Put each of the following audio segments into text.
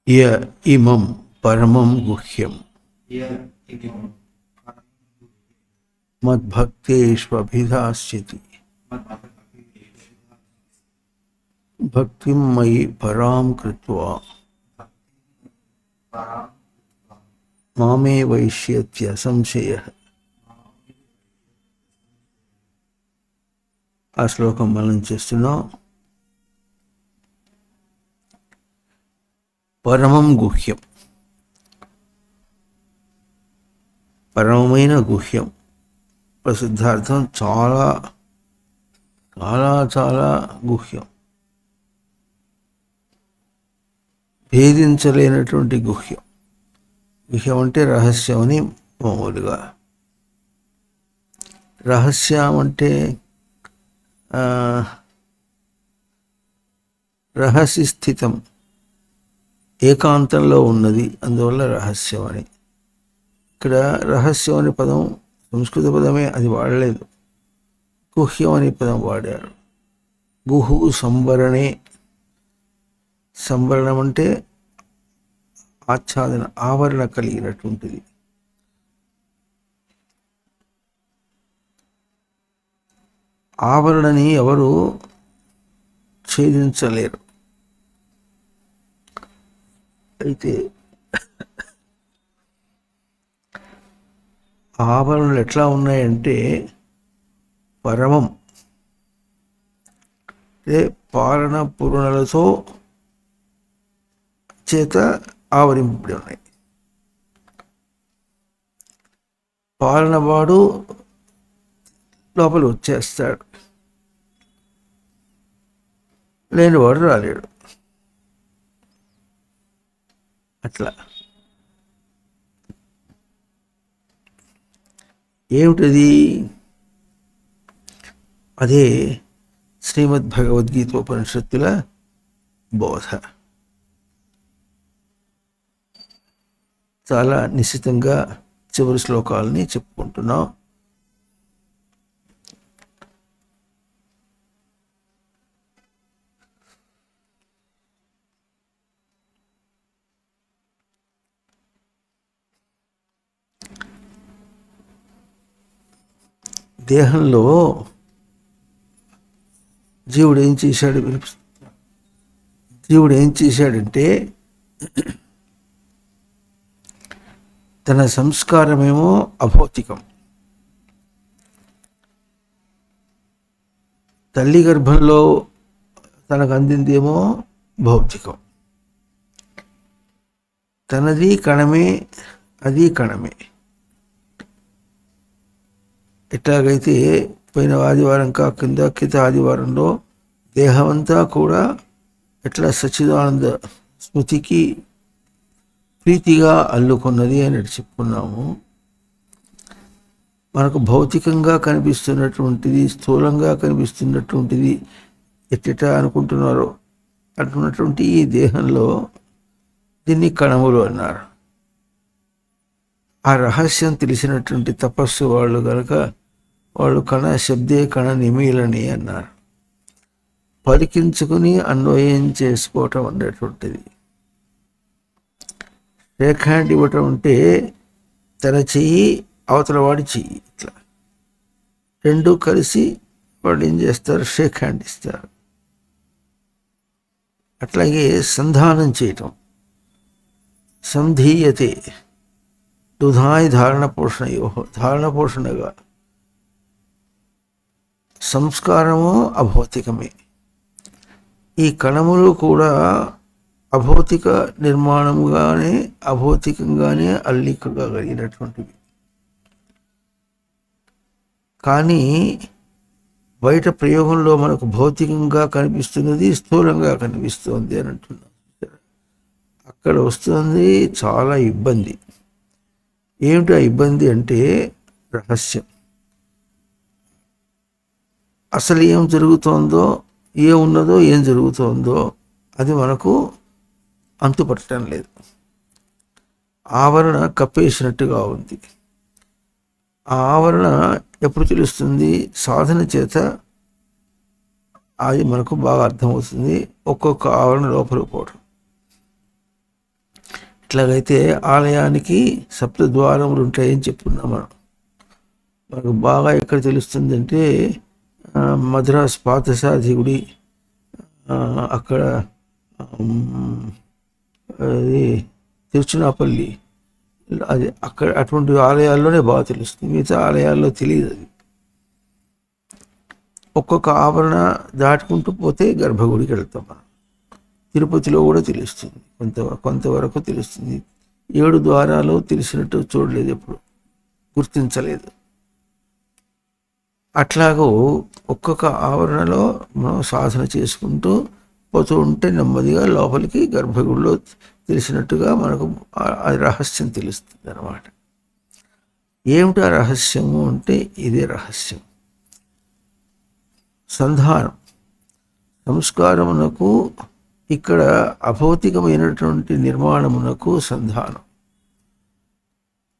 య ఇమం పరమం గుహ్యం మద్భక్తేష్వభిధాస్యతి భక్తిం మయి పరాం కృత్వా మామే వైష్యత్య సంశయః. ఆ శ్లోకం మనం చేస్తున్నాం. పరమం గుహ్యం, పరమమైన గుహ్యం. ప్రసిద్ధార్థం చాలా చాలా చాలా గుహ్యం, భేదించలేనటువంటి గుహ్యం. గుహ్యం అంటే రహస్యం అని మామూలుగా. రహస్యం అంటే రహస్య స్థితం, ఏకాంతంలో ఉన్నది, అందువల్ల రహస్యం అని. ఇక్కడ రహస్యం అనే పదం సంస్కృత పదమే, అది వాడలేదు. గుహ్యం అనే పదం వాడారు. గుహు సంవరణే. సంవరణం అంటే ఆచ్ఛాదన, ఆవరణ కలిగినటువంటిది. ఆవరణని ఎవరు ఛేదించలేరు. అయితే ఆవరణలు ఎట్లా ఉన్నాయంటే పరమం అంటే పాలన పూర్ణలతో చేత ఆవరింపబడి ఉన్నాయి. పాలనవాడు లోపల వచ్చేస్తాడు, లేనివాడు రాలేడు. అట్లా ఏమిటది? అదే శ్రీమద్ భగవద్గీతోపనిషత్తుల బోధ. చాలా నిశ్చితంగా చివరి శ్లోకాలని చెప్పుకుంటున్నాం. దేహంలో జీవుడు ఏం చేశాడంటే తన సంస్కారమేమో అభౌతికం, తల్లి గర్భంలో తనకు అందిందేమో భౌతికం. తనది కణమే, అది కణమే. ఎట్లాగైతే పోయిన ఆదివారం కాకుండా క్రిత ఆదివారంలో దేహమంతా కూడా ఎట్లా సచ్చిదానంద స్మృతికి ప్రీతిగా అల్లుకున్నది అని చెప్పుకున్నాము. మనకు భౌతికంగా కనిపిస్తున్నటువంటిది, స్థూలంగా కనిపిస్తున్నటువంటిది ఎట్లా అనుకుంటున్నారో అటున్నటువంటి ఈ దేహంలో దీన్ని కణములు అన్నారు. ఆ రహస్యం తెలిసినటువంటి తపస్సు వాళ్ళు కనుక వాళ్ళు కణ శబ్దే కణ నిమీలని అన్నారు. పలికించుకుని అన్వయం చేసుకోవటం అనేటువంటిది. షేక్ హ్యాండ్ ఇవ్వటం అంటే తన చెయ్యి అవతల వాడి చెయ్యి, ఇట్లా రెండు కలిసి వాళ్ళు ఏం చేస్తారు? షేక్ హ్యాండ్ ఇస్తారు. అట్లాగే సంధానం చేయటం, సంధీయతే దుధాయి ధారణ పోషణయో, ధారణ పోషణగా. సంస్కారము అభౌతికమే. ఈ కణములు కూడా అభౌతిక నిర్మాణముగానే, అభౌతికంగానే అల్లికగా కలిగినటువంటివి. కానీ బయట ప్రయోగంలో మనకు భౌతికంగా కనిపిస్తున్నది స్థూలంగా కనిపిస్తుంది అని అంటున్నాం. అక్కడ వస్తుంది చాలా ఇబ్బంది. ఏమిటి ఆ ఇబ్బంది అంటే రహస్యం. అసలు ఏం జరుగుతోందో, ఏమున్నదో, ఏం జరుగుతోందో అది మనకు అంతుపట్టడం లేదు. ఆవరణ కప్పేసినట్టుగా ఉంది. ఆ ఆవరణ ఎప్పుడు తెలుస్తుంది? సాధన చేత అది మనకు బాగా అర్థమవుతుంది. ఒక్కొక్క ఆవరణ లోపలికి పోవడం. ఎట్లాగైతే ఆలయానికి సప్తద్వారములు ఉంటాయని చెప్పుకున్నాం మనం. మనకు బాగా ఎక్కడ తెలుస్తుందంటే మద్రాస్ పార్థసారథి గుడి, అక్కడ అది తిరుచునాపల్లి, అది అక్కడ అటువంటి ఆలయాల్లోనే బాగా తెలుస్తుంది. మిగతా ఆలయాల్లో తెలియదు. అది ఒక్కొక్క ఆవరణ దాటుకుంటూ పోతే గర్భగుడికి వెళ్తాం మనం. తిరుపతిలో కూడా తెలుస్తుంది, కొంతవరకు తెలుస్తుంది. 7 ద్వారాలు తెలిసినట్టు చూడలేదు, ఎప్పుడు గుర్తించలేదు. అట్లాగూ ఒక్కొక్క ఆవరణలో మనం సాధన చేసుకుంటూ పోతూ ఉంటే నెమ్మదిగా లోపలికి గర్భగుడిలో తెలిసినట్టుగా మనకు ఆ రహస్యం తెలుస్తుంది అన్నమాట. ఏమిటి ఆ రహస్యము అంటే ఇదే రహస్యం. సంధానం, సంస్కారమునకు ఇక్కడ అభౌతికమైనటువంటి నిర్మాణమునకు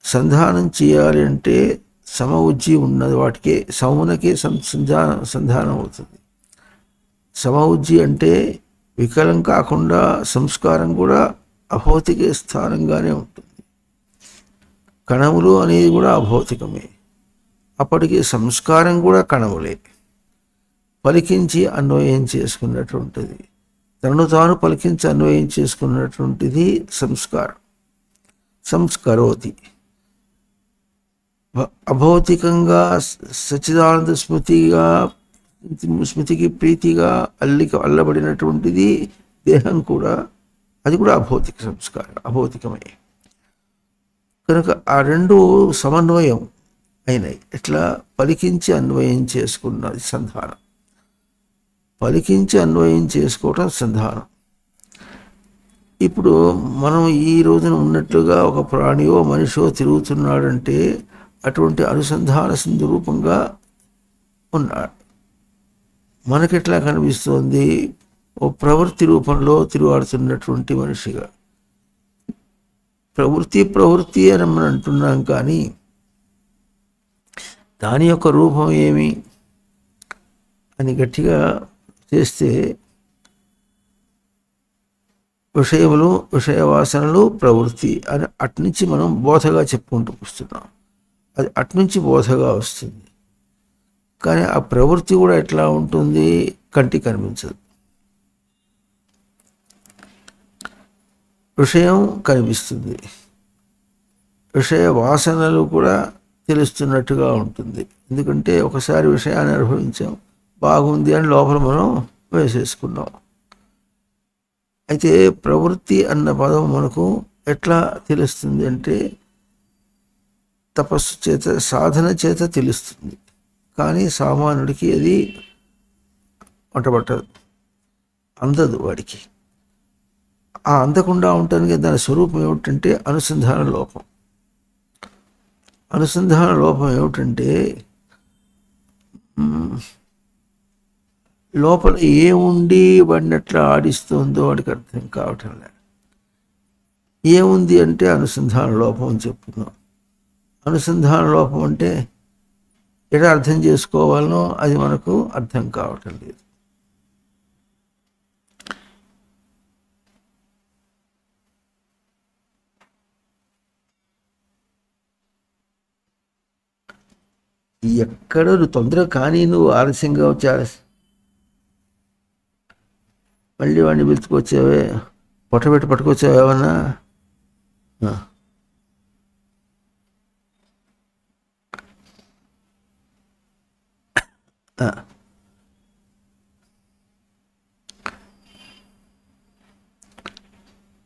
సంధానం చేయాలి అంటే సమఉజ్జి ఉన్నది, వాటికే సమమునకే సంధానం అవుతుంది. సమఉజ్జి అంటే వికలం కాకుండా సంస్కారం కూడా అభౌతిక స్థానంగానే ఉంటుంది. కణములు అనేది కూడా అభౌతికమే, అప్పటికి సంస్కారం కూడా కణములే. పలికించి అన్వయం చేసుకున్నటువంటిది, తనను తాను పలికించి అన్వయం చేసుకున్నటువంటిది సంస్కారం. సంస్కరోతి. అభౌతికంగా సచ్చిదానంద స్మృతికి ప్రీతిగా అల్లబడినటువంటిది దేహం కూడా, అది కూడా అభౌతిక సంస్కారం, అభౌతికమే. కనుక ఆ రెండు సమన్వయం అయినాయి. ఇట్లా పలికించి అన్వయం చేసుకున్నది సంధానం. పలికించి అన్వయం చేసుకోవటం సంధానం. ఇప్పుడు మనం ఈ రోజున ఉన్నట్లుగా ఒక ప్రాణియో మనిషో తిరుగుతున్నాడంటే అటువంటి అనుసంధాన సింధు రూపంగా ఉన్నాడు. మనకెట్లా కనిపిస్తోంది? ఓ ప్రవృత్తి రూపంలో తిరుగాడుతున్నటువంటి మనిషిగా. ప్రవృత్తి అని మనం అంటున్నాం, కానీ దాని యొక్క రూపం ఏమి అని గట్టిగా చేస్తే విషయములు, విషయవాసనలు, ప్రవృత్తి అని అట్నుంచి మనం బోధగా చెప్పుకుంటూ వస్తున్నాం. అది అట్నుంచి బోధగా వస్తుంది. కానీ ఆ ప్రవృత్తి కూడా ఎట్లా ఉంటుంది? కంటికి కనిపించదు. విషయం కనిపిస్తుంది, విషయ వాసనలు కూడా తెలుస్తున్నట్టుగా ఉంటుంది. ఎందుకంటే ఒకసారి విషయాన్ని అనుభవించాం, బాగుంది అని లోపల మనం వేసేసుకున్నాం. అయితే ప్రవృత్తి అన్న పదం మనకు ఎట్లా తెలుస్తుంది అంటే తపస్సు చేత, సాధన చేత తెలుస్తుంది. కానీ సామాన్యుడికి అది వంటబట్టదు, అందదు వాడికి. ఆ అందకుండా ఉండటానికి దాని స్వరూపం ఏమిటంటే అనుసంధాన లోపం. అనుసంధాన లోపం ఏమిటంటే లోపల ఏముండి వాడినట్లా ఆడిస్తుందో వాడికి అర్థం కావటం లేదు. ఏముంది అంటే అనుసంధాన లోపం అని చెప్తున్నాం. అనుసంధాన లోపం అంటే ఎలా అర్థం చేసుకోవాలనో అది మనకు అర్థం కావటం లేదు. ఎక్కడ నువ్వు తొందరగా కానీ నువ్వు ఆలస్యంగా వచ్చా, మళ్ళీ వాడిని పిలుచుకొచ్చావే, పొట్టబెట్టి పట్టుకొచ్చావు ఏమన్నా?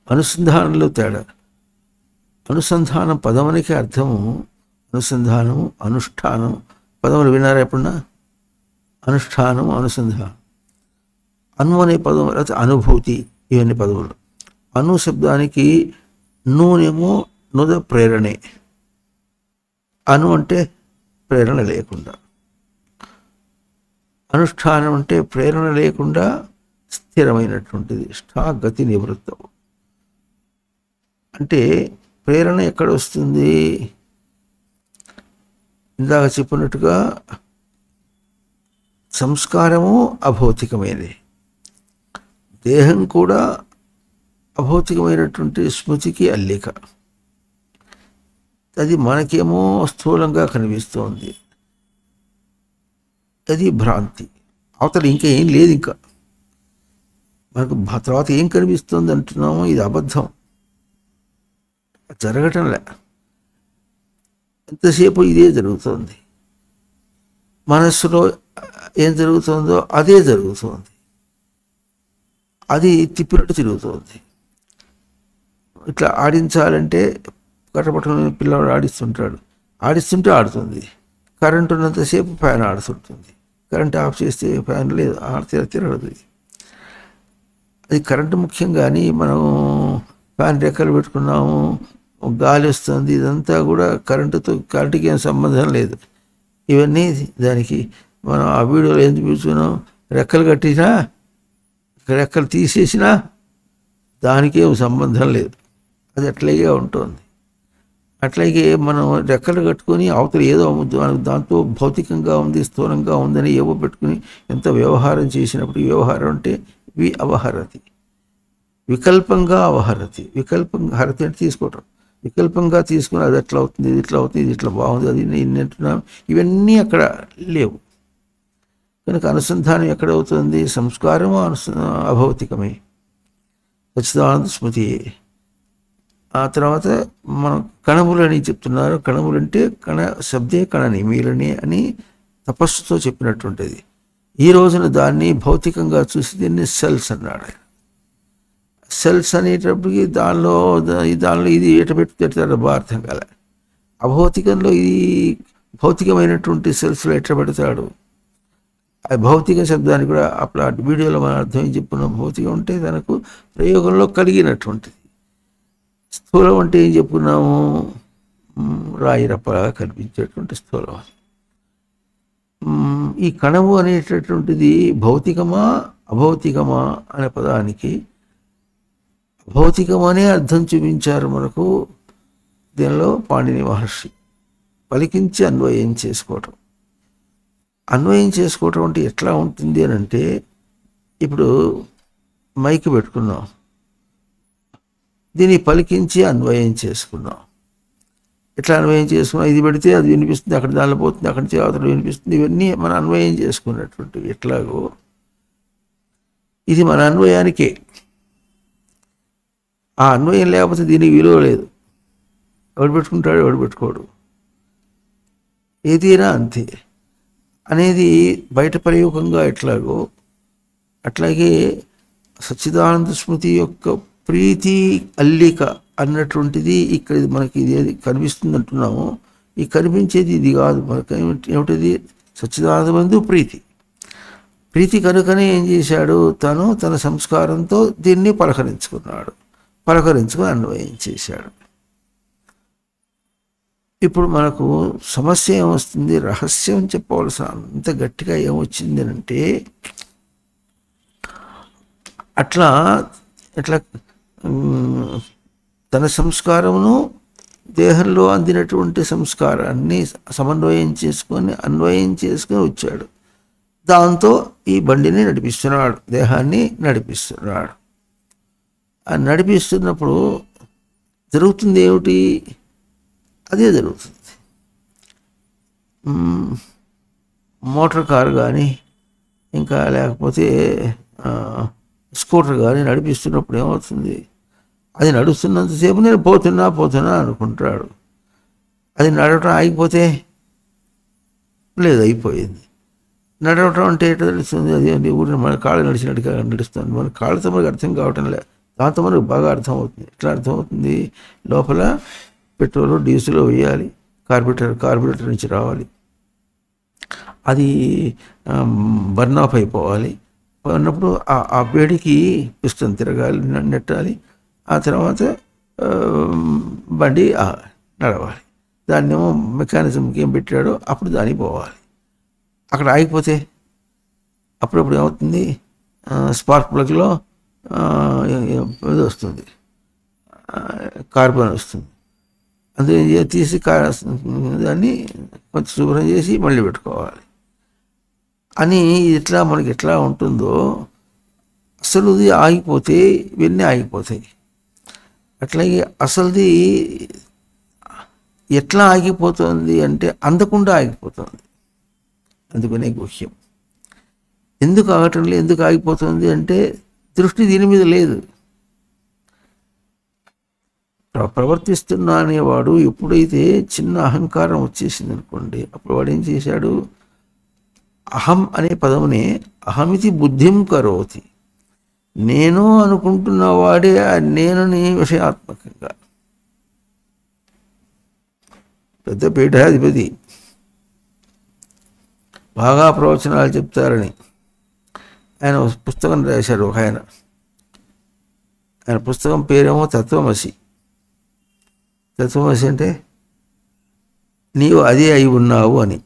అనుసంధానంలో తేడా. అనుసంధానం పదమునికి అర్థము అనుసంధానము, అనుష్ఠానం. పదములు విన్నారా ఎప్పుడన్నా? అనుష్ఠానం, అనుసంధానం. అను అనే పదం, లేకపోతే అనుభూతి, ఇవన్నీ పదములు. అను శబ్దానికి నూనేమో నుద ప్రేరణే. అను అంటే ప్రేరణ లేకుండా. అనుష్ఠానం అంటే ప్రేరణ లేకుండా స్థిరమైనటువంటిది. గతి నివృత్తం అంటే ప్రేరణ ఎక్కడ వస్తుంది? ఇందాక చెప్పినట్టుగా సంస్కారము అభౌతికమైనది, దేహం కూడా అభౌతికమైనటువంటి స్మృతికి అల్లిక. అది మనకేమో స్థూలంగా కనిపిస్తోంది, అది భ్రాంతి. అవతల ఇంకా ఏం లేదు, ఇంకా మనకు తర్వాత ఏం కనిపిస్తుంది అంటున్నామో ఇది అబద్ధం, జరగటంలే. ఎంతసేపు ఇదే జరుగుతుంది. మనస్సులో ఏం జరుగుతుందో అదే జరుగుతుంది, అది తిప్పినట్టు తిరుగుతుంది. ఇట్లా ఆడించాలంటే కట్టపట్టుకుని పిల్లవాడు ఆడిస్తుంటే ఆడుతుంది. కరెంటు ఉన్నంతసేపు ఫ్యాన్ ఆడుతుంటుంది, కరెంట్ ఆఫ్ చేస్తే ఫ్యాన్ లేదు, తిరగదు. అది కరెంటు ముఖ్యం, కానీ మనం ఫ్యాన్ రెక్కలు పెట్టుకున్నాము, గాలి వస్తుంది, ఇదంతా కూడా కరెంటుకి ఏం సంబంధం లేదు. ఇవన్నీ దానికి మనం ఆ వీడియోలో ఏం చూపించుకున్నాం, రెక్కలు కట్టినా రెక్కలు తీసేసినా దానికేం సంబంధం లేదు, అది అట్లాగే ఉంటుంది. అట్లాగే మనం రెక్కలు కట్టుకొని అవతల ఏదో దాంతో భౌతికంగా ఉంది, స్థూలంగా ఉందని ఏవో పెట్టుకుని ఎంత వ్యవహారం చేసినప్పుడు, వ్యవహారం అంటే అవహరతి, వికల్పంగా అవహరతి. వికల్పంగా హరతి అంటే తీసుకోవటం, వికల్పంగా తీసుకుని అది ఎట్లా అవుతుంది, ఇది ఇట్లా అవుతుంది, ఇది ఇట్లా బాగుంది, అది ఇన్ని అంటున్నాం, ఇవన్నీ అక్కడ లేవు. కనుక అనుసంధానం ఎక్కడవుతుంది? సంస్కారము అభౌతికమే, సచ్చిదానంద స్మృతి. ఆ తర్వాత మనం కణములని చెప్తున్నారు. కణములంటే శబ్దే కణ నిమీలని అని తపస్సుతో చెప్పినటువంటిది. ఈ రోజున దాన్ని భౌతికంగా చూసి దీన్ని సెల్స్ అన్నాడు. సెల్స్ అనేటప్పటికి దానిలో ఇది ఎట పెడతాడో బాగా అర్థం కాలే. అభౌతికంలో ఇది భౌతికమైనటువంటి సెల్స్లో ఎట్లా పెడతాడు? ఆ భౌతిక శబ్దానికి కూడా అప్పుడు ఆ వీడియోలో మనం అర్థం ఏం చెప్పుకున్నాం, భౌతికం అంటే తనకు ప్రయోగంలో కలిగినటువంటిది. స్థూలం అంటే ఏం చెప్పుకున్నాము, రాయి రప్పలాగా కనిపించేటువంటి స్థూలం. ఈ కణము అనేటటువంటిది భౌతికమా అభౌతికమా అనే పదానికి భౌతికమనే అర్థం చూపించారు మనకు దీనిలో పాణిని మహర్షి. పలికించి అన్వయం చేసుకోవటం. అన్వయం చేసుకోవటం అంటే ఎట్లా ఉంటుంది అని అంటే, ఇప్పుడు మైక్ పెట్టుకున్నాం, దీన్ని పలికించి అన్వయం చేసుకున్నాం. ఎట్లా అన్వయం చేసుకున్నాం? ఇది పెడితే అది వినిపిస్తుంది, అక్కడ దానిలో పోతుంది, అక్కడి నుంచి అవతల వినిపిస్తుంది. ఇవన్నీ మనం అన్వయం చేసుకున్నటువంటి ఎట్లాగో ఇది మన అన్వయానికే. ఆ అన్వయం లేకపోతే దీనికి విలువ లేదు. ఎవడు పెట్టుకుంటాడు, ఎవడు పెట్టుకోడు, ఏదైనా అంతే అనేది బయట ప్రయోగంగా ఎట్లాగో అట్లాగే సచ్చిదానంద స్మృతి యొక్క ప్రీతి అల్లిక అన్నటువంటిది ఇక్కడ మనకి ఇది కనిపిస్తుంది అంటున్నాము. ఈ కనిపించేది ఇది కాదు, మనకి ఏమిటిది? సచ్చిదానందమందు ప్రీతి. ప్రీతి కనుకనే ఏం చేశాడు, తను తన సంస్కారంతో దీన్ని పలకరించుకొని అన్వయం చేశాడు. ఇప్పుడు మనకు సమస్య ఏమొస్తుంది? రహస్యం చెప్పవలసిన అంత గట్టిగా ఏమొచ్చింది అంటే, అట్లా తన సంస్కారమును దేహంలో అందినటువంటి సంస్కారాన్ని సమన్వయం చేసుకొని అన్వయం చేసుకొని వచ్చాడు. దాంతో ఈ బండిని నడిపిస్తున్నాడు, దేహాన్ని నడిపిస్తున్నాడు. ఆ నడిపిస్తున్నప్పుడు జరుగుతుంది ఏమిటి? అదే జరుగుతుంది. మోటార్ కారు కానీ ఇంకా లేకపోతే స్కూటర్ కానీ నడిపిస్తున్నప్పుడు ఏమవుతుంది? అది నడుస్తున్నంతసేపు నేను పోతున్నా అనుకుంటాడు. అది నడవటం ఆగిపోతే లేదు, అయిపోయింది. నడవటం అంటే ఎట్లా తెలుస్తుంది? అది ఊరిని మన కాళ్ళు నడిచినట్టుగా నడుస్తుంది. మన కాళ్ళతో మనకు అర్థం కావటం లేదు, దాంతో మనకు బాగా అర్థమవుతుంది. ఎట్లా అర్థమవుతుంది? లోపల పెట్రోలు డీజిల్ వేయాలి, కార్బొరేటర్ నుంచి రావాలి, అది బర్న్ ఆఫ్ అయిపోవాలి. అన్నప్పుడు ఆ వేడికి పిస్టన్ తిరగాలి, నెట్టాలి. ఆ తర్వాత బండి నడవాలి. దాన్నేమో మెకానిజంకి ఏం పెట్టాడో అప్పుడు దానికి పోవాలి. అక్కడ ఆగిపోతే అప్పుడప్పుడు ఏమవుతుంది? స్పార్క్ ప్లగ్లో ఇది వస్తుంది, కార్బన్ వస్తుంది. అందుకే తీసి దాన్ని కొంచెం శుభ్రం చేసి మళ్ళీ పెట్టుకోవాలి అని. మనకి ఎట్లా ఉంటుందో, అసలు ఇది ఆగిపోతే ఇవన్నీ ఆగిపోతాయి. అట్లాగే అసలుది ఎట్లా ఆగిపోతుంది అంటే అందకుండా ఆగిపోతుంది. అందుకనే గుహ్యం. ఎందుకు ఆగటం లేదు, ఎందుకు ఆగిపోతుంది అంటే దృష్టి దీని మీద లేదు. ప్రవర్తిస్తున్నా అనేవాడు ఎప్పుడైతే చిన్న అహంకారం వచ్చేసింది అనుకోండి, అప్పుడు వాడు ఏం చేశాడు, అహం అనే పదమునే అహమితి బుద్ధిం కరోతి, నేను అనుకుంటున్న వాడే నేనుని విషయాత్మకంగా. పెద్ద పీఠాధిపతి బాగా ప్రవచనాలు చెప్తారని ఆయన పుస్తకం రాశారు ఒక ఆయన. ఆయన పుస్తకం పేరేమో తత్వమసి. తత్వమసి అంటే నీవు అదే అయి ఉన్నావు అని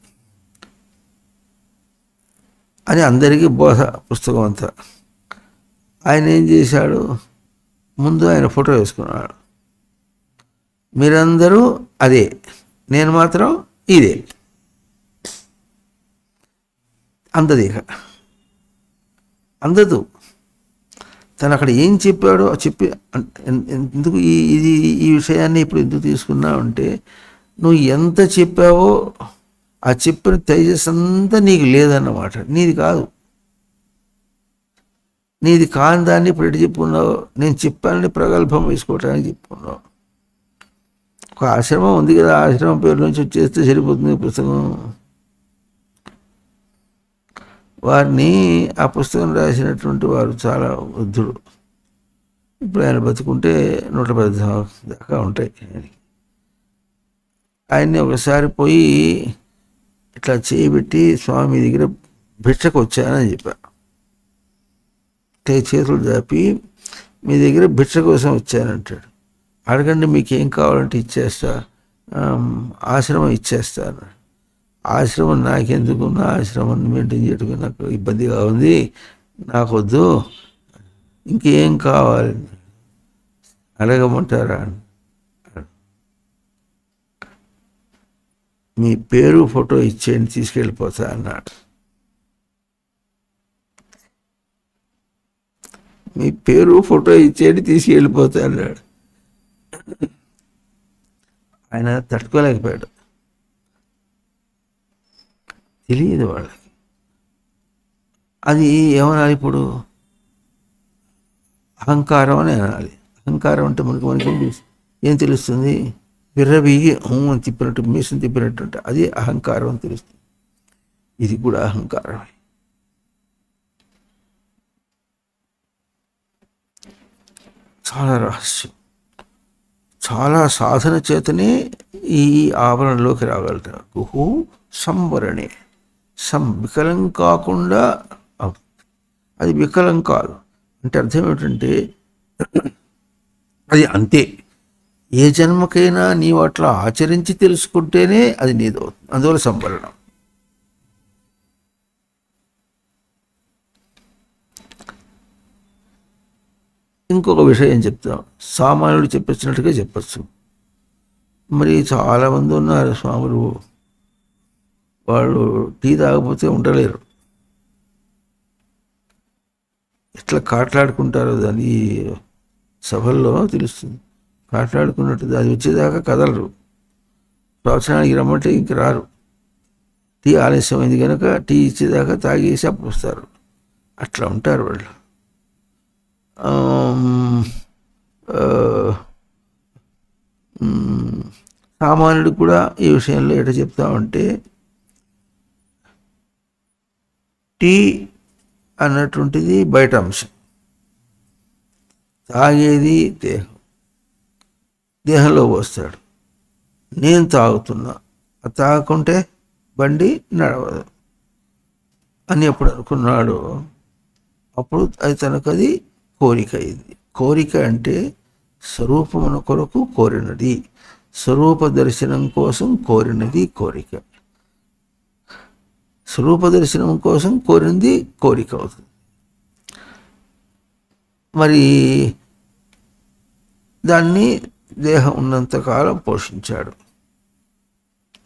అందరికీ బోధ పుస్తకం అంతా. ఆయన ఏం చేశాడు, ముందు ఆయన ఫోటో వేసుకున్నాడు, మీరందరూ అదే, నేను మాత్రం ఇదే. అందదిక అందదు. తను అక్కడ ఏం చెప్పాడో చెప్పి ఎందుకు ఈ విషయాన్ని ఇప్పుడు ఎందుకు తీసుకున్నావంటే, నువ్వు ఎంత చెప్పావో ఆ చెప్పిన తేజస్ అంతా నీకు లేదన్నమాట, నీది కాదు. నీది కాని దాన్ని ఇప్పుడు ఎటు చెప్పుకున్నావు, నేను చెప్పానని ప్రగల్భం వేసుకోవటానికి చెప్పుకున్నావు. ఒక ఆశ్రమం ఉంది కదా, ఆశ్రమం పేరు నుంచి వచ్చేస్తే సరిపోతుంది పుస్తకం. వారిని ఆ పుస్తకం రాసినటువంటి వారు చాలా వృద్ధుడు. ఇప్పుడు ఆయన బతుకుంటే 110 దాకా ఉంటాయి. ఆయన్ని ఒకసారి పోయి ఇట్లా చేయబెట్టి, స్వామి దగ్గర భిక్షకు వచ్చానని చెప్పా. చేతులు దాపి మీ దగ్గర భిక్ష కోసం వచ్చానంటాడు. అడగండి మీకేం కావాలంటే ఇచ్చేస్తా, ఆశ్రమం ఇచ్చేస్తాను. ఆశ్రమం నాకెందుకు, నా ఆశ్రమం మెయింటైన్ చేయడం నాకు ఇబ్బందిగా ఉంది, నాకొద్దు, ఇంకేం కావాలి అడగమంటారా? మీ పేరు ఫోటో ఇచ్చేయండి తీసుకెళ్ళిపోతా అన్నాడు. మీ పేరు ఫోటో ఇచ్చేయండి తీసుకెళ్ళిపోతా అన్నాడు. ఆయన తట్టుకోలేకపోయాడు. తెలియదు వాళ్ళకి. అది ఏమనాలి ఇప్పుడు, అహంకారం అని అనాలి. అహంకారం అంటే మనకి ఏం తెలుస్తుంది, విర్రబీగి అని తిప్పినట్టు, మీసం తిప్పినట్టు అంటే అది అహంకారం అని తెలుస్తుంది. ఇది కూడా అహంకారమే. చాలా రహస్యం. చాలా సాధన చేతనే ఈ ఆవరణలోకి రాగలుగుతారు. గుహు సంవరణే, వికలం కాకుండా. అది వికలం కాదు అంటే అర్థం ఏమిటంటే అది అంతే. ఏ జన్మకైనా నీవు అట్లా ఆచరించి తెలుసుకుంటేనే అది నీదవుతుంది. అందువల్ల సంవరణం. ఇంకొక విషయం చెప్తాం, సామాన్యుడు చెప్పించినట్టుగా చెప్పచ్చు. మరి చాలామంది ఉన్నారు స్వాములు, వాళ్ళు టీ తాగకపోతే ఉండలేరు. ఎట్లా కాట్లాడుకుంటారో దాన్ని సభల్లో తెలుస్తుంది. కాట్లాడుకున్నట్టు అది వచ్చేదాకా కదలరు. ప్రవచనానికి రమ్మంటే ఇంక రారు. టీ ఆలస్యమైంది కనుక టీ ఇచ్చేదాకా తాగేసి అప్పుడు వస్తారు. అట్లా ఉంటారు వాళ్ళు. సామాన్యుడు కూడా ఈ విషయంలో ఎట చెప్తామంటే, టీ అన్నటువంటిది బయట అంశం, తాగేది దేహంలో పోస్తాడు. నేను తాగుతున్నా, అది తాగకుంటే బండి నడవదు అని ఎప్పుడు అనుకున్నాడు, అప్పుడు అది తనకది కోరిక అయింది. కోరిక అంటే స్వరూపమున కొరకు కోరినది, స్వరూప దర్శనం కోసం కోరినది కోరిక. స్వరూప దర్శనం కోసం కోరినది కోరిక అవుతుంది. మరి దాన్ని దేహం ఉన్నంతకాలం పోషించాడు.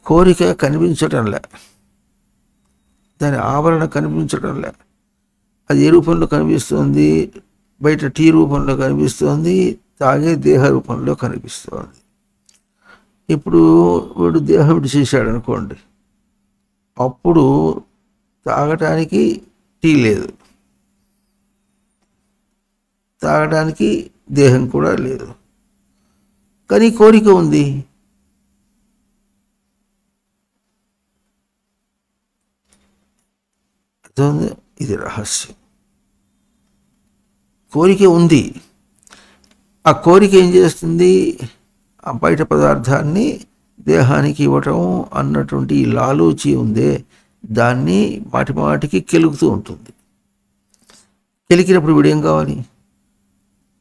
కోరిక కనిపించటంలే, దాని ఆవరణ కనిపించటంలే. అది ఏ రూపంలో కనిపిస్తుంది, బయట టీ రూపంలో కనిపిస్తుంది, తాగే దేహ రూపంలో కనిపిస్తోంది. ఇప్పుడు వీడు దేహం విడిచేశాడు అనుకోండి, అప్పుడు తాగటానికి టీ లేదు, తాగడానికి దేహం కూడా లేదు, కానీ కోరిక ఉంది. అర్థమైంది? ఇది రహస్యం. కోరిక ఉంది, ఆ కోరిక ఏం చేస్తుంది? ఆ బయట పదార్థాన్ని దేహానికి ఇవ్వటం అన్నటువంటి ఈ లాలూచి ఉందే, దాన్ని మాటి మాటికి కెలుగుతూ ఉంటుంది. కెలికినప్పుడు వీడేం కావాలి?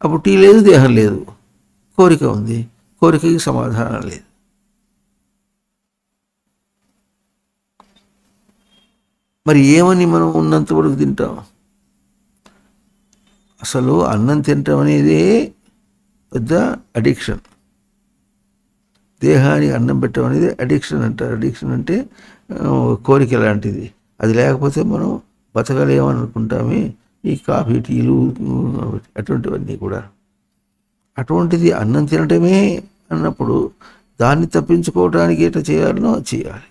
అప్పుడు టీ లేదు, దేహం లేదు, కోరిక ఉంది, కోరికకి సమాధానం లేదు. మరి ఏమని మనం ఉన్నంత వరకు తింటాం? అసలు అన్నం తినటం అనేది పెద్ద అడిక్షన్. దేహానికి అన్నం పెట్టడం అనేది అడిక్షన్ అంటారు. అడిక్షన్ అంటే కోరిక లాంటిది. అది లేకపోతే మనం బతకలేమని అనుకుంటామే. ఈ కాఫీ టీలు అటువంటివన్నీ కూడా. అటువంటిది అన్నం తినటమే అన్నప్పుడు దాన్ని తప్పించుకోవడానికి ఎట్లా చేయాలనో చేయాలి.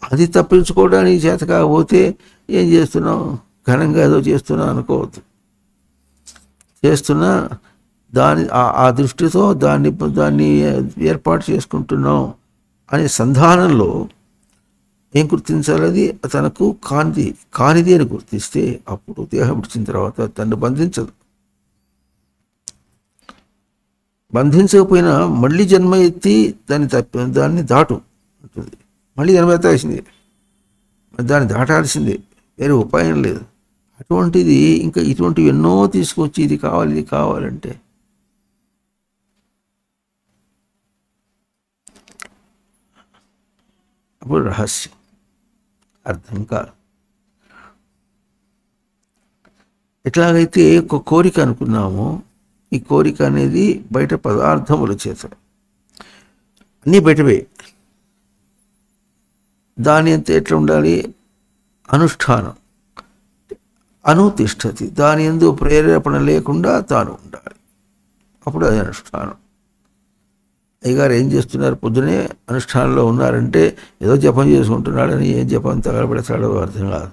అది తప్పించుకోవడానికి చేత కాకపోతే ఏం చేస్తున్నాం? ఘనంగా ఏదో చేస్తున్నా అనుకోవద్దు. చేస్తున్నా ఆ దృష్టితో దాన్ని ఏర్పాటు చేసుకుంటున్నాం అనే సంధానంలో ఏం గుర్తించాలి? అది తనకు కానిది అని గుర్తిస్తే అప్పుడు దేహం విడిచిన తర్వాత తను బంధించదు. బంధించకపోయినా మళ్ళీ జన్మ ఎత్తి దాన్ని దాటు ఉంటుంది. మళ్ళీ జన్మ ఎత్తాల్సిందే, దాన్ని దాటాల్సిందే, వేరే ఉపాయం లేదు. అటువంటిది ఇంకా ఇటువంటివి ఎన్నో తీసుకొచ్చి ఇది కావాలంటే అప్పుడు రహస్యం అర్థం కాదు. ఎట్లాగైతే ఒక కోరిక అనుకున్నామో, ఈ కోరిక అనేది బయట పదార్థముల చేత అన్నీ బయటవే. దాని అంతా ఎట్లా ఉండాలి? అనుష్ఠానం. అనుతిష్టతి, దాని యందు ప్రేరేపణ లేకుండా తాను ఉండాలి. అప్పుడు అది అనుష్ఠానం. అయ్యగారు ఏం చేస్తున్నారు? పొద్దునే అనుష్ఠానంలో ఉన్నారంటే ఏదో జపం చేసుకుంటున్నాడని, ఏం జపం తగలబెడతాడో అర్థం కాదు.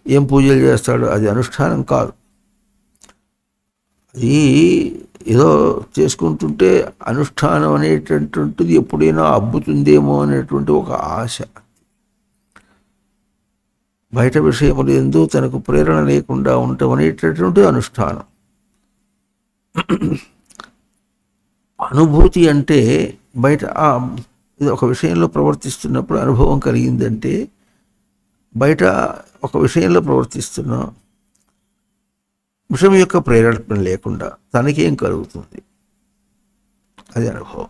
ఏం పూజలు చేస్తాడో అది అనుష్ఠానం కాదు. అది ఏదో చేసుకుంటుంటే అనుష్ఠానం అనేటటువంటిది ఎప్పుడైనా అబ్బుతుందేమో అనేటువంటి ఒక ఆశ. బయట విషయములు ఎందు తనకు ప్రేరణ లేకుండా ఉండటం అనేటటువంటిది అనుష్ఠానం. అనుభూతి అంటే బయట ఇది ఒక విషయంలో ప్రవర్తిస్తున్నప్పుడు అనుభవం కలిగిందంటే, బయట ఒక విషయంలో ప్రవర్తిస్తున్నాం, విషయం యొక్క ప్రేరణ లేకుండా తనకేం కలుగుతుంది? అది అనుభవం.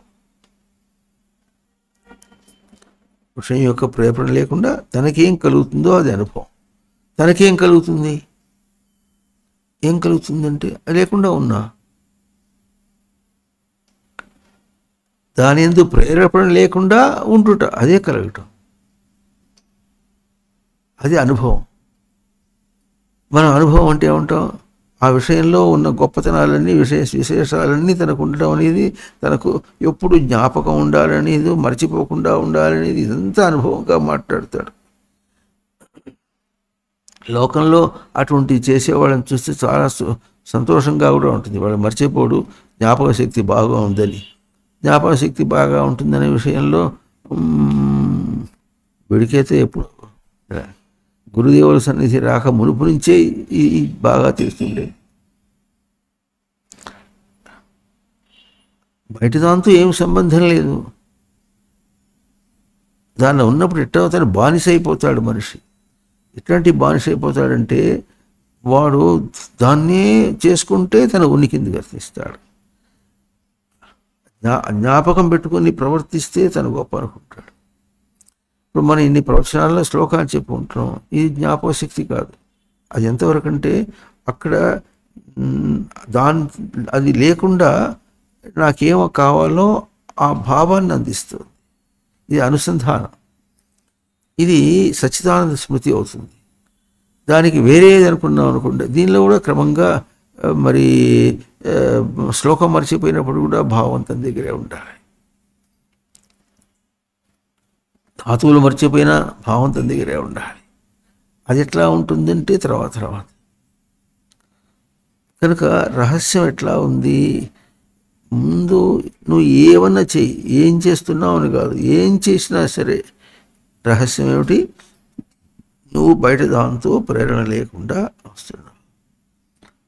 విషయం యొక్క ప్రేరణ లేకుండా తనకేం కలుగుతుందో అది అనుభవం. తనకేం కలుగుతుంది? ఏం కలుగుతుందంటే అది లేకుండా ఉన్నా దాని యందు ప్రేరేపణ లేకుండా ఉంటుట, అదే కలగటం, అది అనుభవం. మనం అనుభవం అంటే ఏమంటాం? ఆ విషయంలో ఉన్న గొప్పతనాలన్నీ విశేషాలన్నీ తనకు ఉండటం అనేది, తనకు ఎప్పుడు జ్ఞాపకం ఉండాలనేది, మర్చిపోకుండా ఉండాలనేది, ఇదంతా అనుభవంగా మాట్లాడతాడు. లోకంలో అటువంటి చేసేవాళ్ళని చూస్తే చాలా సంతోషంగా కూడా ఉంటుంది. వాళ్ళు మర్చిపోడు, జ్ఞాపక శక్తి బాగా ఉందని. జ్ఞాపక శక్తి బాగా ఉంటుందనే విషయంలో విడికైతే ఎప్పుడు గురుదేవుల సన్నిధి రాక మునుపు నుంచే ఈ బాగా తెలుస్తుండే. బయట దాంతో ఏం సంబంధం లేదు. దానిలో ఉన్నప్పుడు ఎట్లా బానిస అయిపోతాడు మనిషి. ఎట్లాంటి బానిస అయిపోతాడంటే, వాడు దాన్నే చేసుకుంటే తన ఉనికింది గుర్తిస్తాడు. జ్ఞాపకం పెట్టుకుని ప్రవర్తిస్తే తను గొప్ప అనుకుంటాడు. ఇప్పుడు మనం ఇన్ని ప్రవచనాల్లో శ్లోకాలు చెప్పుకుంటున్నాం, ఇది జ్ఞాపక శక్తి కాదు. అది ఎంతవరకు అంటే అక్కడ అది లేకుండా నాకేమో కావాలో ఆ భావాన్ని అందిస్తుంది. ఇది అనుసంధానం. ఇది సచ్చిదానంద స్మృతి అవుతుంది. దానికి వేరేది అనుకున్నాం అనుకోండి, దీనిలో కూడా క్రమంగా మరి శ్లోకం మర్చిపోయినప్పుడు కూడా భావం తన దగ్గరే ఉండాలి. ధాతువులు మర్చిపోయినా భావం తన దగ్గరే ఉండాలి. అది ఎట్లా ఉంటుందంటే తర్వాత కనుక రహస్యం ఎట్లా ఉంది, ముందు నువ్వు ఏమన్నా చెయ్యి, ఏం చేస్తున్నావు అని కాదు, ఏం చేసినా సరే రహస్యం ఏమిటి, నువ్వు బయట దాంతో ప్రేరణ లేకుండా వస్తున్నావు.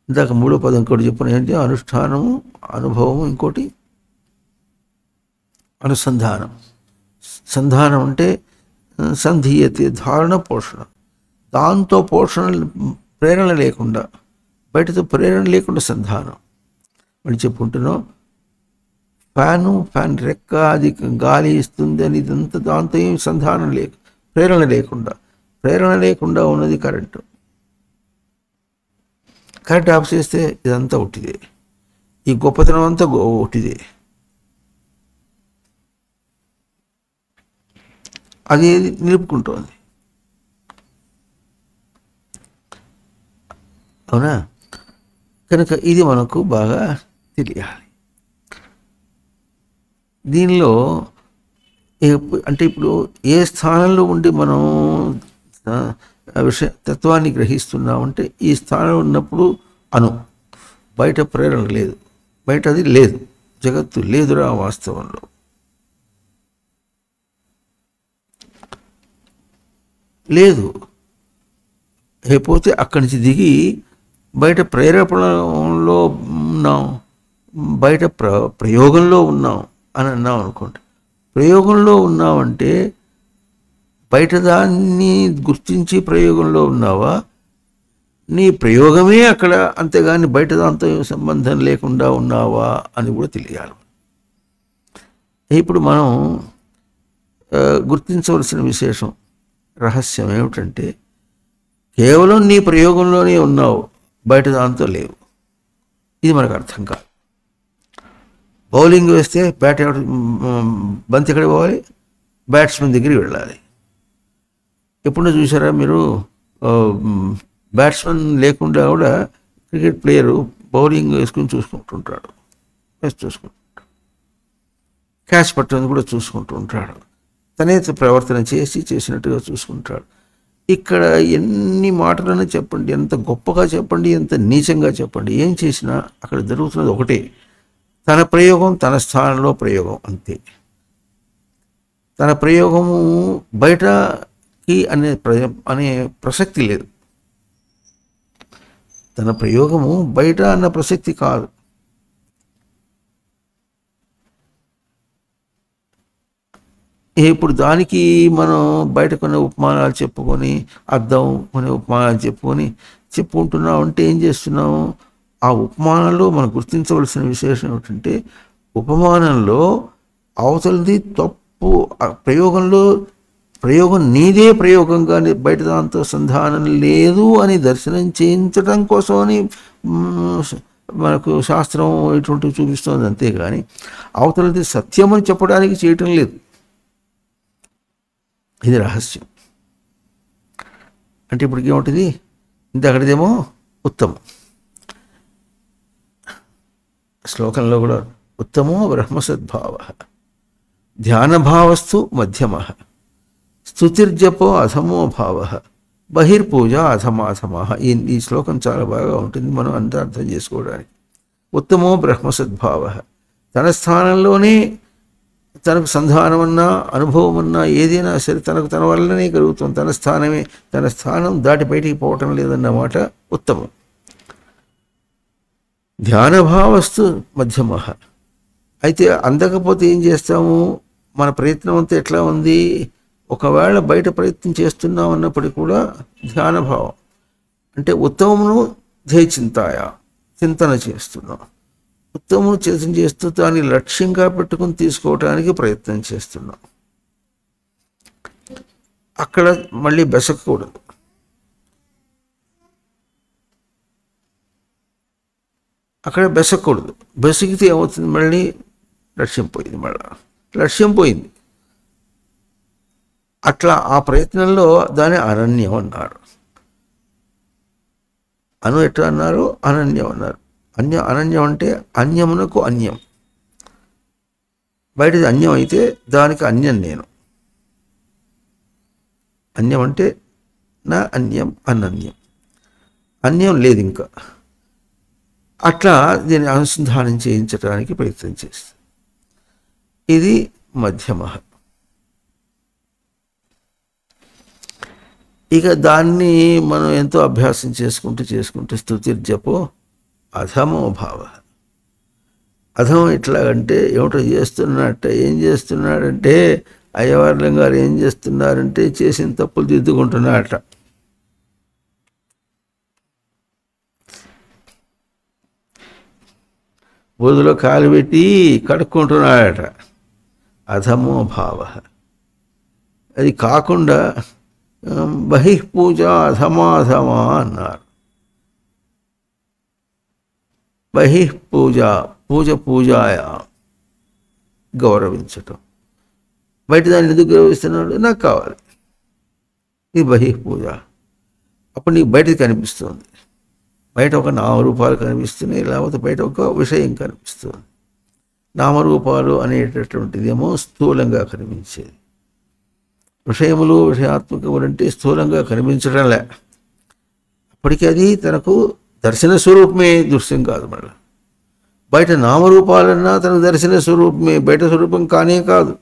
ఇందాక మూడో పదం ఇంకోటి చెప్పిన ఏంటి, అనుష్ఠానము, అనుభవము, ఇంకోటి అనుసంధానం. సంధానం అంటే సంధీయతే, ధారణ, పోషణ. దాంతో పోషణ ప్రేరణ లేకుండా, బయటతో ప్రేరణ లేకుండా సంధానం. మళ్ళీ చెప్పుకుంటున్నాం, ఫ్యాన్ రెక్క అది గాలి ఇస్తుంది అని ఇదంతా దాంతో ఏం సంధానం ప్రేరణ లేకుండా ఉన్నది కరెంటు. కరెంట్ ఆఫ్ చేస్తే ఇదంతా ఒట్టిదే, ఈ గొప్పతనం అంతా ఒట్టిదే. అది నిలుపుకుంటోంది, అవునా? కనుక ఇది మనకు బాగా తెలియాలి. దీనిలో అంటే ఇప్పుడు ఏ స్థానంలో ఉండి మనం తత్వాన్ని గ్రహిస్తున్నామంటే, ఈ స్థానంలో ఉన్నప్పుడు బయట ప్రేరణ లేదు, బయట అది లేదు, జగత్తు లేదురా వాస్తవంలో. లేదు అయిపోతే అక్కడి నుంచి దిగి బయట ప్రేరేపణలో ఉన్నాం, బయట ప్రయోగంలో ఉన్నాం అని అన్నాం అనుకోండి. ప్రయోగంలో ఉన్నామంటే బయట దాన్ని గుర్తించి ప్రయోగంలో ఉన్నావా, నీ ప్రయోగమే అక్కడ, అంతేగాని బయట దాంతో సంబంధం లేకుండా ఉన్నావా అని కూడా తెలియాలి. ఇప్పుడు మనం గుర్తించవలసిన విశేషం, రహస్యం ఏమిటంటే, కేవలం నీ ప్రయోగంలోనే ఉన్నావు, బయట దాంతో లేవు. ఇది మనకు అర్థం కాదు. బౌలింగ్ వేస్తే బంతి ఎక్కడికి పోవాలి, బ్యాట్స్మెన్ దగ్గరికి వెళ్ళాలి. ఎప్పుడో చూసారా మీరు, బ్యాట్స్మెన్ లేకుండా కూడా క్రికెట్ ప్లేయరు బౌలింగ్ వేసుకుని చూసుకుంటుంటాడు, క్యాచ్ పట్టుకుని కూడా చూసుకుంటూ ఉంటాడు, తనే ప్రవర్తన చేసినట్టుగా చూసుకుంటాడు. ఇక్కడ ఎన్ని మాటలను చెప్పండి, ఎంత గొప్పగా చెప్పండి, ఎంత నీచంగా చెప్పండి, ఏం చేసినా అక్కడ జరుగుతున్నది ఒకటే, తన ప్రయోగం తన స్థానంలో ప్రయోగం, అంతే. తన ప్రయోగము బయటకి అనే ప్రసక్తి లేదు, తన ప్రయోగము బయట అన్న ప్రసక్తి కాదు. ఇప్పుడు దానికి మనం బయట కొన్ని ఉపమానాలు చెప్పుకొని, అర్థం కొన్ని ఉపమానాలు చెప్పుకుంటున్నాం అంటే ఏం చేస్తున్నాము, ఆ ఉపమానంలో మనం గుర్తించవలసిన విశేషం ఏమిటంటే, ఉపమానంలో అవతలది తప్పు, ప్రయోగం నీదే ప్రయోగంగానే, బయట దాంతో సంధానం లేదు అని దర్శనం చేయించడం కోసమని మనకు శాస్త్రం ఇటువంటివి చూపిస్తుంది, అంతేగాని అవతలది సత్యం అని చెప్పడానికి చేయటం లేదు. ఇది రహస్యం. అంటే ఇప్పటికి ఏముంటుంది, ఇంతకటిదేమో ఉత్తమం, శ్లోకంలో కూడా ఉత్తమో బ్రహ్మసద్భావ, ధ్యానభావస్తు మధ్యమ, స్తుతిర్జపో అధమో భావ, బహిర్పూజ అధమాధమ. ఈ శ్లోకం చాలా బాగా ఉంటుంది మనం అంతా అర్థం చేసుకోవడానికి. ఉత్తమో బ్రహ్మసద్భావ, తన స్థానంలోనే తనకు సంధానం అన్నా అనుభవం అన్నా ఏదైనా సరే తన వల్లనే కలుగుతుంది, తన స్థానం దాటి బయటికి పోవటం లేదన్నమాట ఉత్తమం. ధ్యానభావస్తు మధ్యమ. అయితే అందకపోతే ఏం చేస్తాము, మన ప్రయత్నం అంతా ఎట్లా ఉంది, ఒకవేళ బయట ప్రయత్నం చేస్తున్నాం అన్నప్పటికీ కూడా ధ్యానభావం అంటే ఉత్తమమును చింతన చేస్తున్నాం, ఉత్తమమును చేస్తూ దాన్ని లక్ష్యంగా పెట్టుకుని తీసుకోవటానికి ప్రయత్నం చేస్తున్నాం. అక్కడ మళ్ళీ బెసకూడదు. అక్కడ బెసకూడదు, బెసికితే ఏమవుతుంది, మళ్ళీ లక్ష్యం పోయింది. అట్లా ఆ ప్రయత్నంలో దాన్ని అరణ్యం అన్నారు. అను ఎట్లా అన్నారు, అనన్యం అన్నారు. అనన్యం అంటే అన్యమునకు అన్యం. బయటది అన్యం అయితే దానికి అన్యం నేను. అన్యం అంటే నా అన్యం, అనన్యం. అన్యం లేదు ఇంకా. అట్లా దీన్ని అనుసంధానం చేయించడానికి ప్రయత్నం చేస్తుంది. ఇది మధ్యమ. ఇక దాన్ని మనం ఎంతో అభ్యాసం చేసుకుంటూ స్తుతిర్జపో అధమో భావ. అధమం ఎట్లాగంటే ఏమిటో ఏం చేస్తున్నాడంటే అయ్యవార్లం గారు ఏం చేస్తున్నారంటే చేసిన తప్పులు దిద్దుకుంటున్నాడట. బోధులో కాలు పెట్టి కడుక్కుంటున్నాడట. అధమో భావ. అది కాకుండా బహిఃపూజ అధమాధమా అన్నారు. బహిఃపూజ, పూజాయ గౌరవించటం. బయట దాన్ని ఎందుకు గౌరవిస్తున్నాడు? నాకు కావాలి. ఇది బహిఃపూజ. అప్పుడు నీకు బయటది కనిపిస్తుంది. బయట ఒక నామరూపాలు కనిపిస్తున్నాయి, లేకపోతే బయట ఒక విషయం కనిపిస్తుంది. నామరూపాలు అనేటటువంటిదేమో స్థూలంగా కనిపించేది. విషయములు విషయాత్మకములంటే స్థూలంగా కనిపించడంలే. అప్పటికీ అది తనకు దర్శన స్వరూపమే, దృశ్యం కాదు. మళ్ళీ బయట నామరూపాలన్నా తనకు దర్శన స్వరూపమే, బయట స్వరూపం కానే కాదు.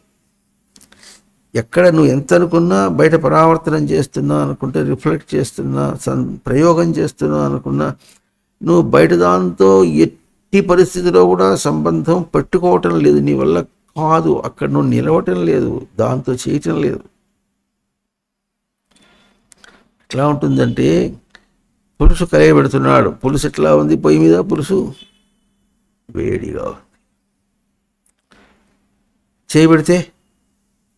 ఎక్కడ నువ్వు ఎంత అనుకున్నా, బయట పరావర్తనం చేస్తున్నా అనుకుంటే, రిఫ్లెక్ట్ చేస్తున్నా, ప్రయోగం చేస్తున్నా అనుకున్నా, నువ్వు బయట దాంతో ఎట్టి పరిస్థితిలో కూడా సంబంధం పెట్టుకోవటం లేదు. నీ వల్ల కాదు. అక్కడ నువ్వు నిలవటం లేదు, దాంతో చేయటం లేదు. ఎట్లా ఉంటుందంటే, పులుసు కలయబెడుతున్నాడు. పులుసు ఎట్లా ఉంది? పొయ్యి మీద పులుసు వేడిగా ఉంది. చేయబెడితే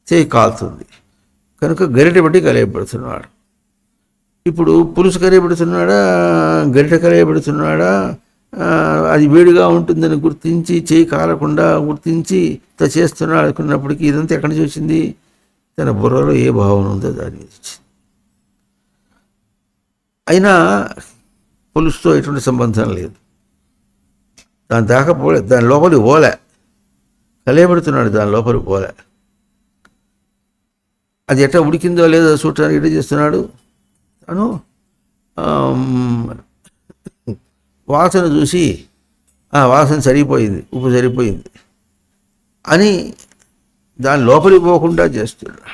చేయి కాలుతుంది కనుక గరిటె బట్టి కలయబెడుతున్నాడు. ఇప్పుడు పులుసు కలయబెడుతున్నాడా, గరిటె కలయబెడుతున్నాడా, అది వేడిగా ఉంటుందని గుర్తించి, చేయి కాలకుండా గుర్తించి చేస్తున్నాడు అనుకున్నప్పటికీ ఇదంతా ఎక్కడి నుంచి వచ్చింది? తన బుర్రలో ఏ భావన ఉందో దాని నుంచి వచ్చింది. అయినా పులుసుతో ఎటువంటి సంబంధం లేదు. దాని దాకా పోలే, దాని లోపలికి పోలే, కలయబెడుతున్నాడు, దాని లోపలికి పోలే. అది ఎట్లా ఉడికిందో లేదో చూడటానికి ఎట్లా చేస్తున్నాడు? తను వాసన చూసి వాసన సరిపోయింది, ఉప్పు సరిపోయింది అని దాని లోపలికి పోకుండా చేస్తున్నాడు.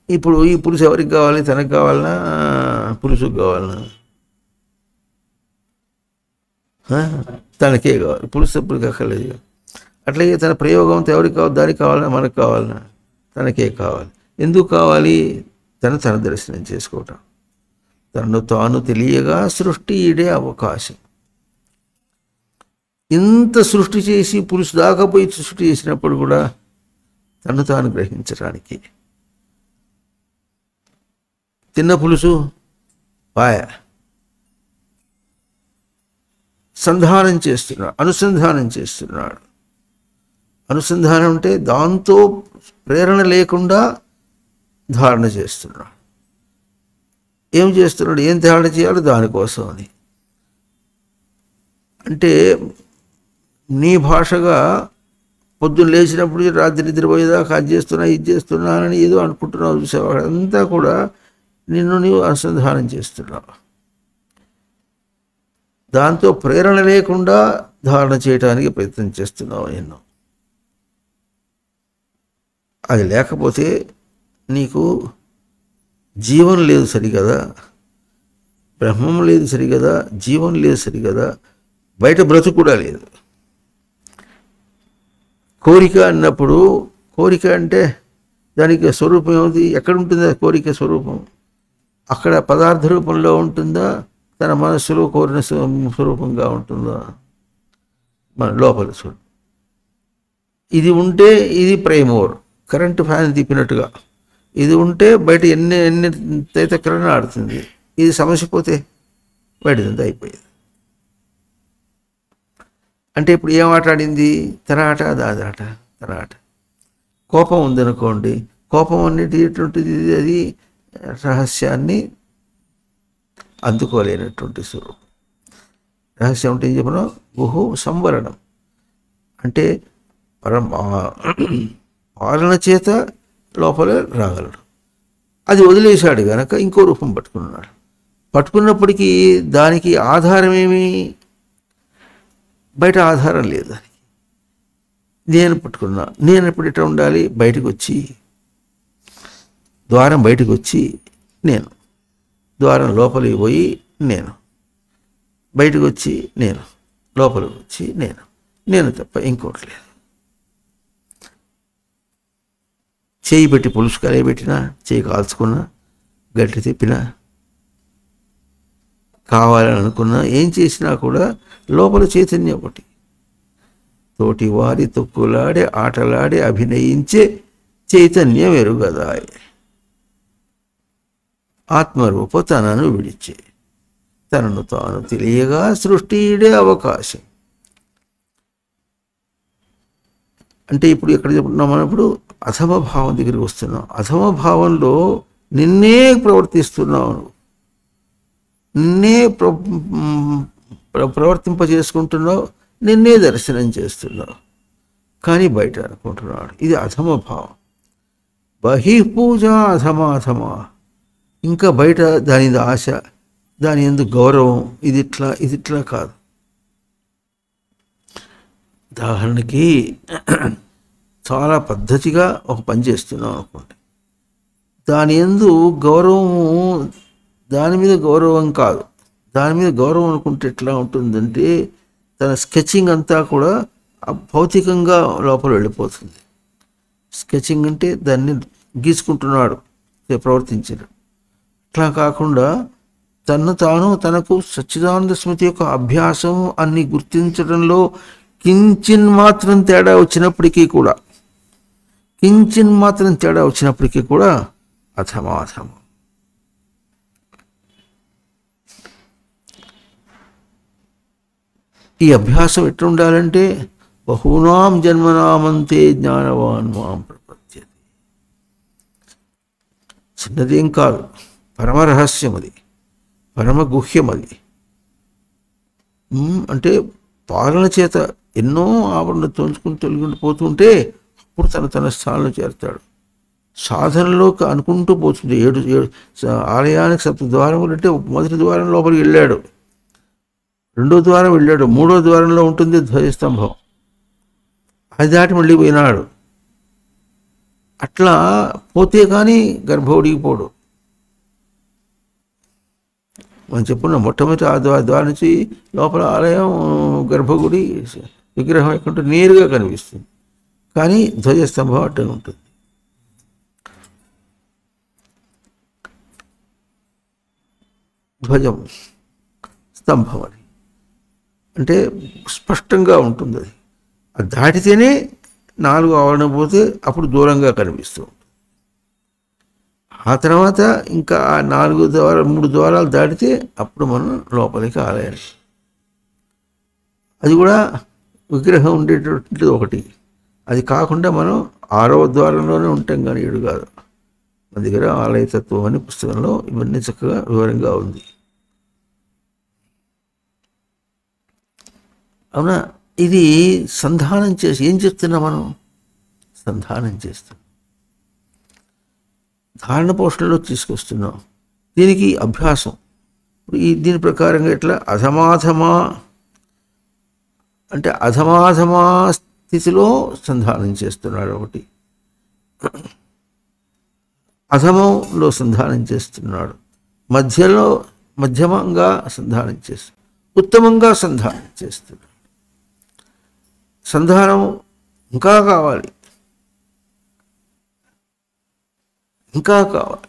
ఇప్పుడు ఈ పులుసు ఎవరికి కావాలి? తనకు కావాలన్నా పులుసుకు కావాలన్నా? తనకే కావాలి. పులుసు ఎప్పుడు అక్కర్లేదు. అట్లాగే తన ప్రయోగంతో ఎవరికి కావాలి? దానికి కావాలన్నా మనకు కావాలన్నా? తనకే కావాలి. ఎందుకు కావాలి? తన దర్శనం చేసుకోవటం. తనను తాను తెలియగా సృష్టి ఈడే అవకాశం. ఇంత సృష్టి చేసి పులుసు దాకపోయి సృష్టి చేసినప్పుడు కూడా తను తాను గ్రహించడానికి తిన్న పులుసు పాయ అనుసంధానం చేస్తున్నాడు. అనుసంధానం అంటే దాంతో ప్రేరణ లేకుండా ధారణ చేస్తున్నాడు. ఏం చేస్తున్నాడు? ఏం ధారణ చేయాలో దానికోసం అని. అంటే నీ భాషగా పొద్దున్న లేచినప్పుడు రాత్రి నిద్రపోయేదాకా అది చేస్తున్నా ఇది చేస్తున్నానని ఏదో అనుకుంటున్నావు చూసావు. అదంతా కూడా నిన్ను నీవు అనుసంధానం చేస్తున్నావు. దాంతో ప్రేరణ లేకుండా ధారణ చేయడానికి ప్రయత్నం చేస్తున్నావు ఎన్నో. అది లేకపోతే నీకు జీవం లేదు సరిగదా, బ్రహ్మం లేదు సరిగదా, జీవం లేదు సరిగదా, బయట బ్రతుకు కూడా లేదు. కోరిక అన్నప్పుడు, కోరిక అంటే దానికి స్వరూపం ఏమిటి? ఎక్కడ ఉంటుంది కోరిక స్వరూపం? అక్కడ పదార్థ రూపంలో ఉంటుందా, తన మనస్సులో కోరిన స్వరూపంగా ఉంటుందా? మన లోపల స్వరూపం. ఇది ఉంటే ఇది ప్రైమోర్, కరెంటు ఫ్యాన్ తిప్పినట్టుగా. ఇది ఉంటే బయట ఎన్ని తైతక్కరణ ఆడుతుంది. ఇది సమస్య పోతే బయటదంతా అయిపోయేది. అంటే ఇప్పుడు ఏం ఆట ఆడింది? తన ఆట, దాదాట, తన ఆట. కోపం ఉందనుకోండి, కోపం అనేటువంటిది అది రహస్యాన్ని అందుకోలేనటువంటి స్వరూపం. రహస్యం అంటే ఏం చెప్పినా గుహు సంవరణం అంటే పాలన చేత లోపల రాగలడు. అది వదిలేశాడు గనక ఇంకో రూపం పట్టుకున్నాడు. పట్టుకున్నప్పటికీ దానికి ఆధారమేమి? బయట ఆధారం లేదు దానికి. నేను పట్టుకున్నా. నేను ఎప్పుడు ఎట్లా ఉండాలి? బయటకు వచ్చి ద్వారం బయటకు వచ్చి నేను, ద్వారం లోపలికి పోయి నేను, బయటకు వచ్చి నేను, లోపలికి వచ్చి నేను, నేను తప్ప ఇంకోటి లేదు. చేయి పెట్టి పులుసు కలియబెట్టినా, చేయి కాల్చుకున్నా, గట్టి తిప్పినా, కావాలని అనుకున్నా, ఏం చేసినా కూడా లోపల చైతన్యం ఒకటి. తోటి వారి తొక్కులాడే ఆటలాడి అభినయించే చైతన్యం ఎరుగదాయ్. ఆత్మరూప తనను విడిచే తనను తాను తెలియగా సృష్టిడే అవకాశం. అంటే ఇప్పుడు ఎక్కడ చెప్పుకున్నాం మనం? ఇప్పుడు అధమ భావం దగ్గరికి వస్తున్నాం. అధమ భావంలో నిన్నే ప్రవర్తిస్తున్నావు, నిన్నే ప్రవర్తింపజేసుకుంటున్నావు, నిన్నే దర్శనం చేస్తున్నావు, కానీ బయట అనుకుంటున్నాడు. ఇది అధమ భావం. బహిఃపూజ అధమాధమా. ఇంకా బయట దాని ఆశ, దాని ఎందుకు గౌరవం, ఇది ఇట్లా కాదు. ఉదాహరణకి చాలా పద్ధతిగా ఒక పని చేస్తున్నాం అనుకోండి, దాని యందు గౌరవము, దాని మీద గౌరవం కాదు. దాని మీద గౌరవం అనుకుంటే ఎట్లా ఉంటుందంటే తన స్కెచింగ్ అంతా కూడా భౌతికంగా లోపల వెళ్ళిపోతుంది. స్కెచింగ్ అంటే దాన్ని గీసుకుంటున్నాడు, ప్రవర్తించడు. అట్లా కాకుండా తనకు సచ్చిదానంద స్మృతి యొక్క అభ్యాసం అన్ని గుర్తించడంలో కించిన్ మాత్రం తేడా వచ్చినప్పటికీ కూడా అధమాధమం. ఈ అభ్యాసం ఎట్లా ఉండాలంటే బహూనాం జన్మనామంతే జ్ఞానవాన్ మాం ప్రపద్యతే. చిన్నదేం కాదు, పరమ రహస్యం అది, పరమ గుహ్యం అది. అంటే పాలన చేత ఎన్నో ఆవరణ తొలగిపోతుంటే అప్పుడు తన స్థానంలో చేరుతాడు. సాధనలోకి అనుకుంటూ పోతుంది. 7 ఆలయానికి 7 ద్వారములు అంటే మొదటి ద్వారం లోపలికి వెళ్ళాడు, 2వ ద్వారం వెళ్ళాడు, 3వ ద్వారంలో ఉంటుంది ధ్వజస్తంభం, అది దాటి మళ్ళీ పోయినాడు. అట్లా పోతే కానీ గర్భోడిగిపోడు. మనం చెప్పుకున్న మొట్టమొదటి ఆ ద్వారం నుంచి లోపల ఆలయం, గర్భగుడి, విగ్రహం ఎక్కడ నేరుగా కనిపిస్తుంది, కానీ ధ్వజస్తంభం అట్టే ఉంటుంది. ధ్వజం స్తంభం అని అంటే స్పష్టంగా ఉంటుంది. అది దాటితేనే 4 ఆవరణ పోతే అప్పుడు దూరంగా కనిపిస్తూ ఉంటుంది. ఆ తర్వాత ఇంకా 3 ద్వారాలు దాటితే అప్పుడు మనం లోపలికి ఆలయాలి. అది కూడా విగ్రహం ఉండేటటువంటిది ఒకటి. అది కాకుండా మనం 6వ ద్వారంలోనే ఉంటాం, కానీ 7 కాదు. మన దగ్గర ఆలయతత్వం అనే పుస్తకంలో ఇవన్నీ చక్కగా వివరంగా ఉంది. అవునా? ఇది సంధానం చేసి ఏం చెప్తున్నాం మనం? సంధానం చేస్తాం, ధారణ పోషణలో తీసుకొస్తున్నాం. దీనికి అభ్యాసం. దీని ప్రకారంగా ఎట్లా అధమాధమా అంటే అధమాధమా స్థితిలో సంధానం చేస్తున్నాడు ఒకటి, అధమంలో సంధానం చేస్తున్నాడు, మధ్యమంగా సంధానం చేస్తున్నాడు, ఉత్తమంగా సంధానం చేస్తున్నాడు. సంధానం ఇంకా కావాలి, ఇంకా కావాలి.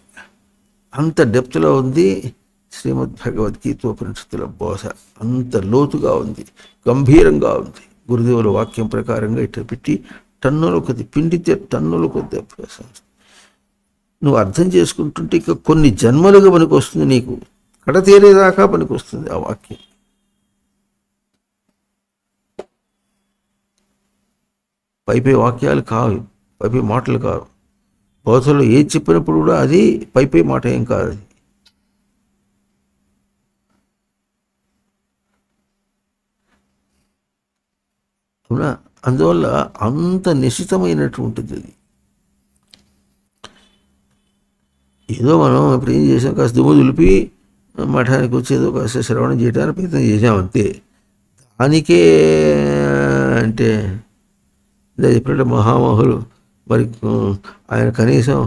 అంత డెప్త్లో ఉంది శ్రీమద్ భగవద్గీత ఉపనిషత్తుల బోధ. అంత లోతుగా ఉంది, గంభీరంగా ఉంది. గురుదేవుల వాక్యం ప్రకారంగా ఇట్లా పెట్టి టన్నుల కొద్ది పిండితే టన్నుల కొద్ది అభ్యాసం. నువ్వు అర్థం చేసుకుంటుంటే ఇక కొన్ని జన్మలుగా పనికి వస్తుంది, నీకు కడతేరేదాకా పనికి వస్తుంది ఆ వాక్యం. పైపై వాక్యాలు కావు, పైపై మాటలు కావు. బోధలో ఏది చెప్పినప్పుడు కూడా అది పైపై మాట ఏం కాదు. అది అవునా? అందువల్ల అంత నిశితమైనటువంటిది అది. ఏదో మనం ఇప్పుడు ఏం చేసాం, కాస్త దుమ్ము దులిపి మఠానికి వచ్చేదో కాస్త శ్రవణం చేయడానికి ప్రయత్నం చేసామంతే. దానికే అంటే చెప్పినట్టు మహామహులు మరి ఆయన కనీసం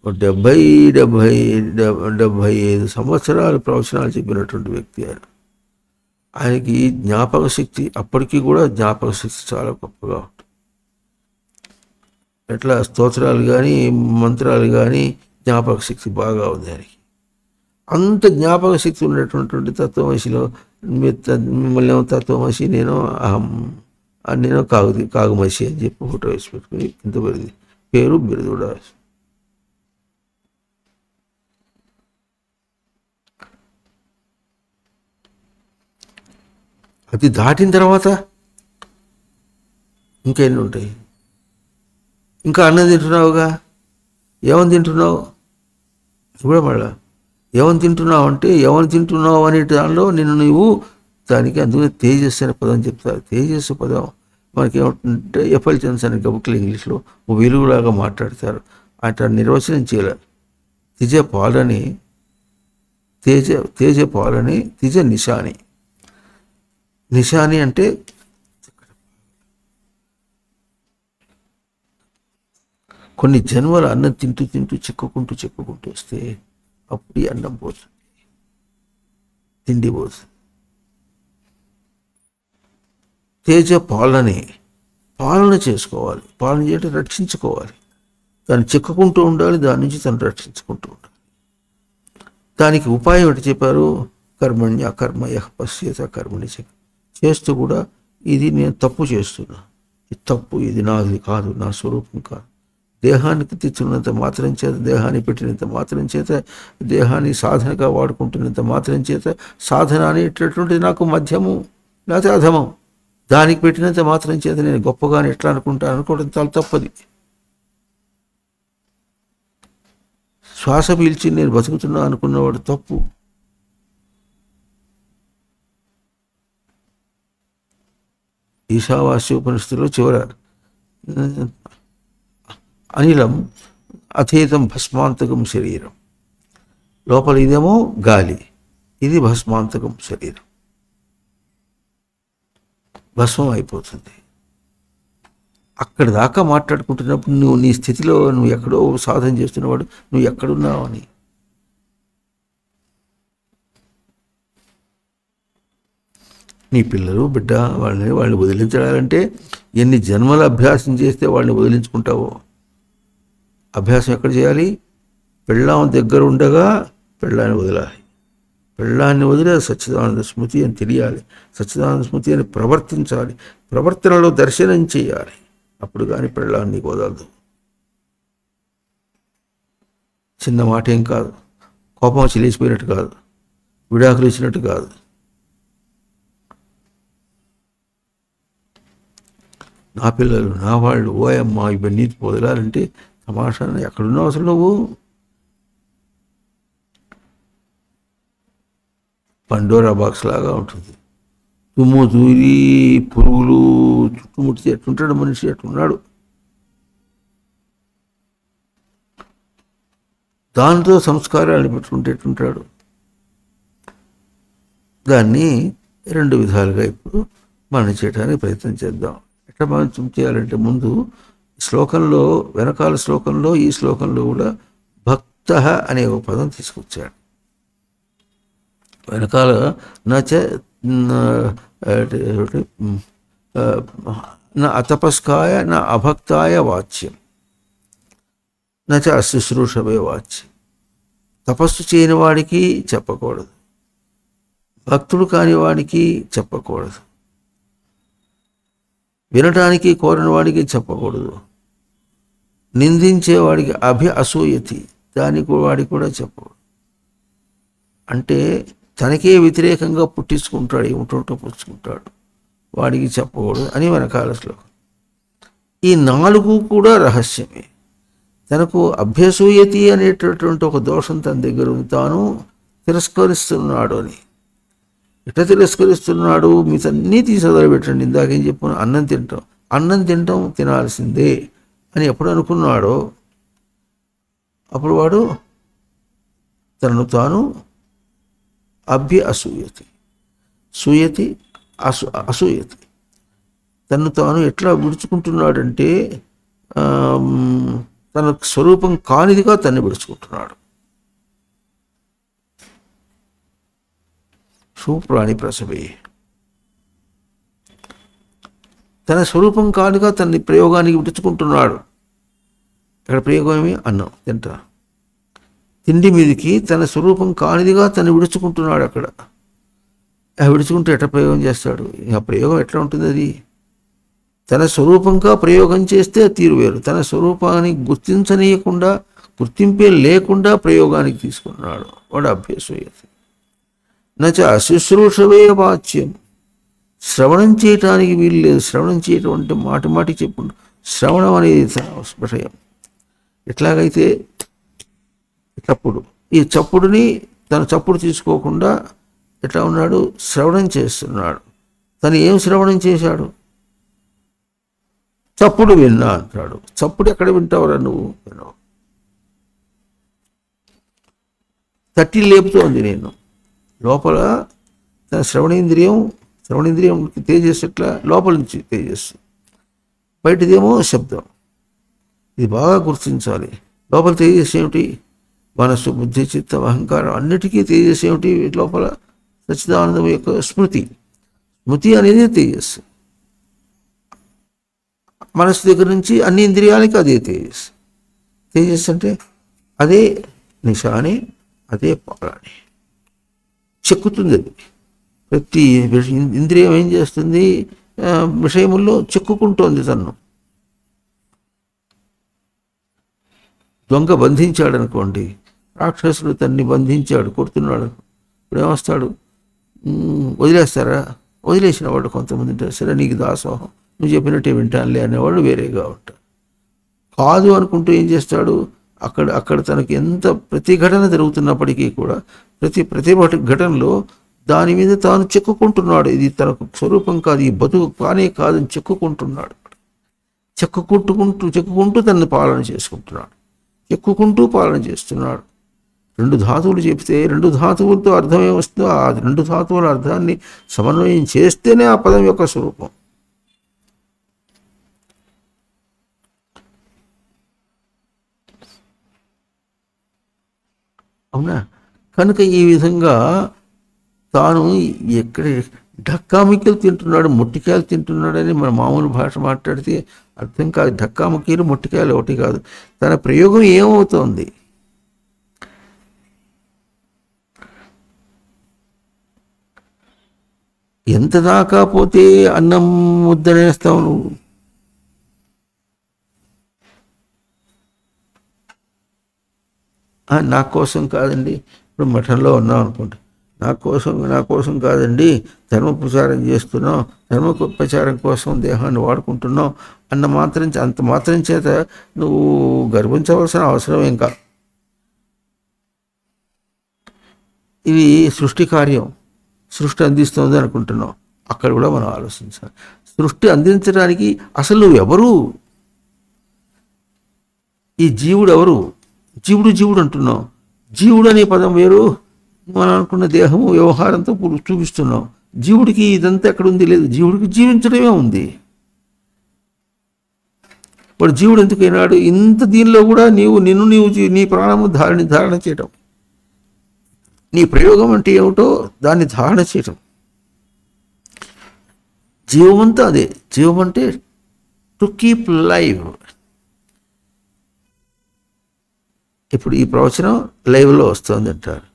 75 సంవత్సరాలు ప్రవచనాలు చెప్పినటువంటి వ్యక్తి ఆయన. ఆయనకి జ్ఞాపక శక్తి అప్పటికీ కూడా జ్ఞాపక శక్తి చాలా గొప్పగా ఉంటుంది. ఎట్లా స్తోత్రాలు కానీ మంత్రాలు కానీ జ్ఞాపక శక్తి బాగా ఉంది ఆయనకి. అంత జ్ఞాపక శక్తి ఉన్నటువంటి తత్వమశిలో మిమ్మల్ని ఏమో తత్వమశి, నేను అహం, నేను కాగుమశి అని చెప్పి ఫోటో వేసి పెట్టుకుని ఇంత పేరు బిరుదు కూడా. అది దాటిన తర్వాత ఇంకెన్ని ఉంటాయి? ఇంకా అన్నం తింటున్నావుగా, ఏమని తింటున్నావు కూడా మళ్ళా ఏమని తింటున్నావు అంటే ఏమని తింటున్నావు అనే దానిలో నిన్ను నువ్వు దానికి అందుకని తేజస్సు అనే పదం చెప్తారు. తేజస్సు పదం మనకి ఏమంటుంటే ఎఫల్జెన్స్ అనే గబుక్లు ఇంగ్లీష్లో వెలుగులాగా మాట్లాడతారు. అట్లా నిర్వచనం చేయాలి. తిజ పాలని తేజ పాలని తిజ నిశాని. నిశాని అంటే కొన్ని జన్మల అన్నం తింటూ తింటూ చెక్కుకుంటూ వస్తే అప్పుడు అన్నం పోతుంది, తిండి పోతుంది. తేజ పాలన చేసుకోవాలి. పాలన చేయడం రక్షించుకోవాలి. దాన్ని చెక్కుకుంటూ ఉండాలి, దాని నుంచి తను రక్షించుకుంటూ ఉండాలి. దానికి ఉపాయం ఏంటి చెప్పారు? కర్మణ్య కర్మయ పశ్యేత కర్మని చేస్తూ కూడా ఇది నేను తప్పు చేస్తున్నా, ఇది తప్పు, ఇది నాది కాదు, నా స్వరూపం కాదు. దేహానికి తెచ్చున్నంత మాత్రం చేత, దేహాన్ని పెట్టినంత మాత్రం చేత, దేహాన్ని సాధనగా వాడుకుంటున్నంత మాత్రం చేత సాధన అనేటటువంటిది నాకు మధ్యము లేకపోతే అధమం. దానికి పెట్టినంత మాత్రం చేత నేను గొప్పగానే ఎట్లా అనుకోవడం చాలా తప్పది. శ్వాస పీల్చి నేను బతుకుతున్నా అనుకున్నవాడు తప్పు. ఈశావాస్యోపనిషత్తులో చివర అనిలం అథేతం భస్మాంతకం శరీరం. లోపల ఇదేమో గాలి, ఇది భస్మాంతకం శరీరం, భస్మం అయిపోతుంది. అక్కడి దాకా మాట్లాడుకుంటున్నప్పుడు నువ్వు నీ స్థితిలో నువ్వు ఎక్కడో సాధన చేస్తున్నవాడు నువ్వు ఎక్కడున్నావు అని. నీ పిల్లలు బిడ్డ వాళ్ళని వదిలించాలంటే ఎన్ని జన్మల అభ్యాసం చేస్తే వాళ్ళని వదిలించుకుంటావో. అభ్యాసం ఎక్కడ చేయాలి? పెళ్ళాం దగ్గర ఉండగా పెళ్ళాన్ని వదలాలి. పెళ్ళాన్ని వదిలే సచ్చిదానంద స్మృతి అని తెలియాలి. సచ్చిదానంద స్మృతి అని ప్రవర్తించాలి. ప్రవర్తనలో దర్శనం చేయాలి. అప్పుడు కానీ పెళ్ళాన్ని వదలదు. చిన్న మాట ఏం కాదు, కోపం వచ్చి లేచిపోయినట్టు కాదు, విడాకులు ఇచ్చినట్టు కాదు. నా పిల్లలు నా వాళ్ళు ఓయమ్మ ఇవన్నీ వదలాలంటే తమాషా ఎక్కడున్నావు అసలు నువ్వు? పండోరా బాక్స్ లాగా ఉంటుంది. తుమ్ము తూరి పురుగులు చుట్టుముట్టితే ఎట్లుంటాడు మనిషి, ఎట్లున్నాడు. దాంతో సంస్కారాలు పెట్టుకుంటే ఎట్లుంటాడు. దాన్ని రెండు విధాలుగా ఇప్పుడు మనం చేయడానికి ప్రయత్నం చేద్దాం. ఎట్లా మనం చేయాలంటే ముందు శ్లోకంలో, వెనకాల శ్లోకంలో, ఈ శ్లోకంలో కూడా భక్త అనే ఒక పదం తీసుకొచ్చాడు. వెనకాల నా అతపస్కాయ నా అభక్తాయ వాచ్యం నచ అశుశ్రూషవే వాచ్యం. తపస్సు చేయని వాడికి చెప్పకూడదు, భక్తుడు కాని వాడికి చెప్పకూడదు, వినటానికి కోరని వాడికి చెప్పకూడదు, నిందించేవాడికి అసూయతి దానికి వాడికి కూడా చెప్పకూడదు. అంటే తనకే వ్యతిరేకంగా పుట్టించుకుంటాడు, ఏమిటోటో పుచ్చుకుంటాడు, వాడికి చెప్పకూడదు అని వెనకాల శ్లోకం. ఈ నాలుగు కూడా రహస్యమే. తనకు అభ్యసూయతి అనేటటువంటి ఒక దోషం తన దగ్గర తాను తిరస్కరిస్తున్నాడు అని. ఎట్లా తిరస్కరిస్తున్నాడు? మీతన్నీ తీసి వదిలిపెట్టండి. ఇందాకేం చెప్పాను, అన్నం తింటాం, అన్నం తినాల్సిందే అని ఎప్పుడు అనుకున్నాడో అప్పుడు వాడు తనను తాను అసూయతి సూయతి అసూయతి తను తాను ఎట్లా విడుచుకుంటున్నాడంటే తన స్వరూపం కానిదిగా తన్ని విడుచుకుంటున్నాడు. సుప్రాణి ప్రసవే తన స్వరూపం కానిగా తన్ని ప్రయోగానికి విడుచుకుంటున్నాడు. ఇక్కడ ప్రయోగం ఏమి? అన్నం తింటా. తిండి మీదకి తన స్వరూపం కానిదిగా తను విడుచుకుంటున్నాడు. అక్కడ విడుచుకుంటే ఎట్లా ప్రయోగం చేస్తాడు? ఆ ప్రయోగం ఎట్లా ఉంటుంది? అది తన స్వరూపంగా ప్రయోగం చేస్తే తీరు వేరు. తన స్వరూపాన్ని గుర్తించనీయకుండా, గుర్తింపే లేకుండా ప్రయోగానికి తీసుకున్నాడు. వాడు అభ్యసూయతి. నచ అశుశ్రూషవే వాచ్యం శ్రవణం చేయటానికి వీలు లేదు. శ్రవణం చేయటం అంటే మాటి మాటికి చెప్పుడు. శ్రవణం అనేది విషయం. ఎట్లాగైతే చప్పుడు, ఈ చప్పుడుని తన చప్పుడు తీసుకోకుండా ఎట్లా ఉన్నాడు? శ్రవణం చేస్తున్నాడు. తను ఏం శ్రవణం చేశాడు? చప్పుడు విన్నా అంటాడు. చప్పుడు ఎక్కడ వింటావురా నువ్వు? విన్నావు. తట్టి లేపుతోంది నేను లోపల. తన శ్రవణేంద్రియం తేజస్సు ఎట్లా? లోపల నుంచి తేజస్సు, బయటదేమో శబ్దం. ఇది బాగా గుర్తించాలి. లోపల తేజస్సు ఏమిటి? మనస్సు, బుద్ధి, చిత్తం, అహంకారం అన్నిటికీ తేజస్సు ఏమిటి? లోపల సచ్చిదానందం యొక్క స్మృతి అనేది తేజస్సు. మనస్సు దగ్గర నుంచి అన్ని ఇంద్రియాలకి అదే తేజస్సు అంటే అదే నిశాని, అదే పాలని. చెక్కుతుంది అది. ప్రతి ఇంద్రియం ఏం చేస్తుంది? విషయముల్లో చెక్కుకుంటోంది తన్ను. దొంగ బంధించాడు అనుకోండి, రాక్షసుడు తన్ని బంధించాడు, కొడుతున్నాడు. ఇప్పుడు ఏమొస్తాడు? వదిలేస్తారా? వదిలేసిన వాడు కొంతమంది ఉంటారు. సరే నీకు దాసోహం, నువ్వు చెప్పినట్టే వింటానులే అనేవాడు వేరేగా ఉంటాడు. కాదు అనుకుంటూ ఏం చేస్తాడు? అక్కడ తనకి ఎంత ప్రతిఘటన జరుగుతున్నప్పటికీ కూడా ప్రతి ఘటనలో దాని మీద తాను చెక్కుకుంటున్నాడు. ఇది తనకు స్వరూపం కాదు, ఈ బతుకు కానే కాదని చెక్కుకుంటున్నాడు. చెక్కుకుంటూ తనని పాలన చేసుకుంటున్నాడు. చెక్కుకుంటూ పాలన చేస్తున్నాడు. 2 ధాతువులు చెప్తే 2 ధాతువులతో అర్థం ఏమొస్తుందో ఆ 2 ధాతువుల అర్థాన్ని సమన్వయం చేస్తేనే ఆ పదం యొక్క స్వరూపం. అవునా? కనుక ఈ విధంగా తాను ఎక్కడ ఢక్కాముక్కీలు తింటున్నాడు, మొట్టికాయలు తింటున్నాడని మన మామూలు భాష మాట్లాడితే అర్థం కాదు. ఢక్కాముక్కీలు, మొట్టికాయలు ఒకటి కాదు. తన ప్రయోగం ఏమవుతోంది? ఎంత దాకా పోతే అన్నం ముద్దనేస్తావు నువ్వు? నా కోసం కాదండి. ఇప్పుడు మఠంలో ఉన్నాం అనుకోండి, నా కోసం కాదండి, ధర్మోపచారం చేస్తున్నాం, ధర్మోపచారం కోసం దేహాన్ని వాడుకుంటున్నాం అంత మాత్రం చేత నువ్వు గర్వించవలసిన అవసరం ఏం కాదు. ఇది సృష్టి కార్యం, సృష్టి అందిస్తుంది అనుకుంటున్నాం. అక్కడ కూడా మనం ఆలోచించాలి. సృష్టి అందించడానికి అసలు నువ్వెవరు? ఈ జీవుడు ఎవరు? జీవుడు అంటున్నాం. జీవుడు అనే పదం వేరు, మనం అనుకున్న దేహము వ్యవహారంతో చూపిస్తున్నాం. జీవుడికి ఇదంతా ఎక్కడుంది? లేదు. జీవుడికి జీవించడమే ఉంది. వాడు జీవుడు ఎందుకైనాడు? ఇంత దీనిలో కూడా నీవు నీ ప్రాణము ధారణ చేయటం, నీ ప్రయోగం అంటే ఏమిటో దాన్ని ధారణ చేయటం. జీవమంతా అదే. జీవం అంటే టు కీప్ లైవ్. ఇప్పుడు ఈ ప్రవచనం లైవ్లో వస్తుంది అంటారు.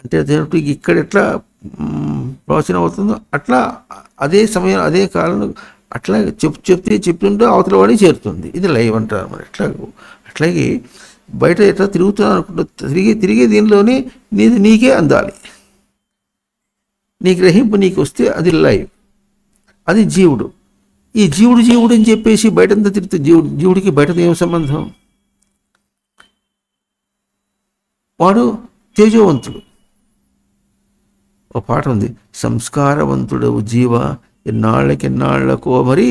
అంటే అదేమిటి? ఇక్కడ ఎట్లా ప్రవచనం అవుతుందో అట్లా అదే సమయం, అదే కాలం అట్లా చెప్తుంటే అవతల వాడికి చేరుతుంది. ఇది లైవ్ అంటారు. మరి అట్లాగే బయట ఎట్లా తిరుగుతున్నాను అనుకుంటా తిరిగే దీనిలోనే నీకే అందాలి. నీ గ్రహింపు నీకు వస్తే అది లైవ్, అది జీవుడు. ఈ జీవుడు అని చెప్పేసి బయటంతా తిరుగుతుంది. జీవుడికి బయటతో ఏం సంబంధం? వాడు తేజోవంతుడు. ఒక పాట ఉంది, సంస్కారవంతుడవు జీవ ఎన్నాళ్ళకో మరి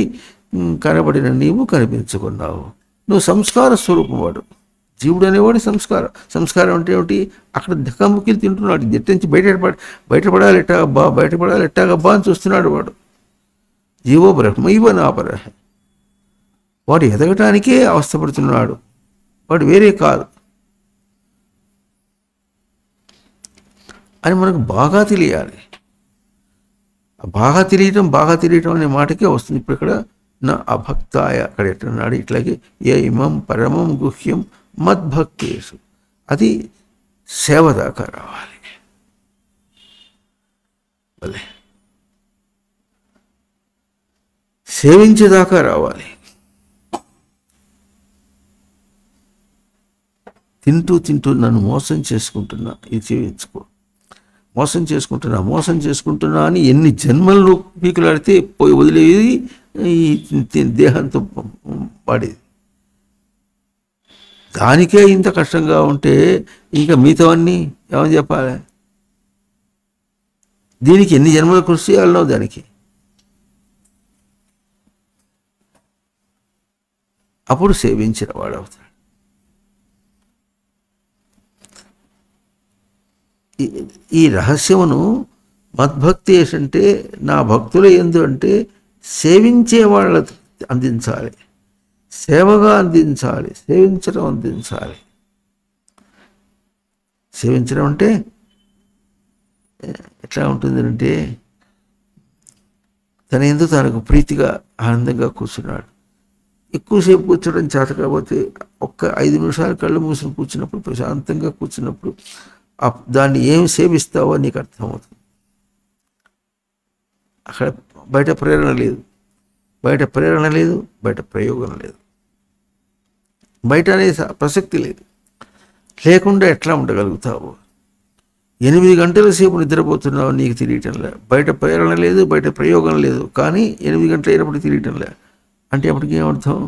కనబడిన నీవు కనిపించుకున్నావు. నువ్వు సంస్కార స్వరూపం వాడు. జీవుడు అనేవాడు సంస్కారం. సంస్కారం అంటే ఏమిటి? అక్కడ ధక్కాముక్కిలు తింటున్నాడు. జట్టించి బయటపడాలి ఎట్టాగబ్బా అని చూస్తున్నాడు వాడు. జీవో బ్రహ్మైవ నాపర. వాడు ఎదగటానికే అవస్థపడుతున్నాడు, వాడు వేరే కాదు అని మనకు బాగా తెలియాలి. బాగా తెలియటం అనే మాటకే వస్తుంది. ఇప్పుడు ఇక్కడ నా అభక్తాయ అక్కడ ఎట్టున్నాడు. ఇట్లాగే ఏ ఇమం పరమం గుహ్యం మద్భక్తేషు, అది సేవ దాకా రావాలి. భలే సేవించేదాకా రావాలి. తింటూ నన్ను మోసం చేసుకుంటున్నా, ఇది జీవించుకో. మోసం చేసుకుంటున్నా అని ఎన్ని జన్మలు పీకులాడితే పోయి వదిలేది ఈ దేహంతో వాడేది. దానికే ఇంత కష్టంగా ఉంటే ఇంకా మిగతావన్నీ ఏమని చెప్పాలి? దీనికి ఎన్ని జన్మలు కృషి చేయాలనో దానికి. అప్పుడు సేవించిన వాడవుతాడు. ఈ రహస్యమును మద్భక్తి అంటే నా భక్తుల యందు అంటే సేవించే వాళ్ళకి అందించాలి, సేవగా అందించాలి, అందించాలి. సేవించడం అంటే ఎట్లా ఉంటుందంటే తన యందు తనకు ప్రీతిగా ఆనందంగా కూర్చున్నాడు. ఎక్కువసేపు కూర్చోవడం చేత కాకపోతే ఒక్క 5 నిమిషాలు కళ్ళు మూసుకుని కూర్చున్నప్పుడు, ప్రశాంతంగా కూర్చున్నప్పుడు దాన్ని ఏమి సేవిస్తావో నీకు అర్థమవుతుంది. అక్కడ బయట ప్రేరణ లేదు, బయట ప్రయోగం లేదు, బయట అనే ప్రసక్తి లేదు. లేకుండా ఎట్లా ఉండగలుగుతావు? 8 గంటల సేపు నిద్రపోతున్నావు, నీకు తెలియటం లేదు. బయట ప్రేరణ లేదు, బయట ప్రయోగం లేదు, కానీ 8 గంటలు అయినప్పుడు తెలియటం లేదు. అంటే అప్పటికి ఏమర్థం?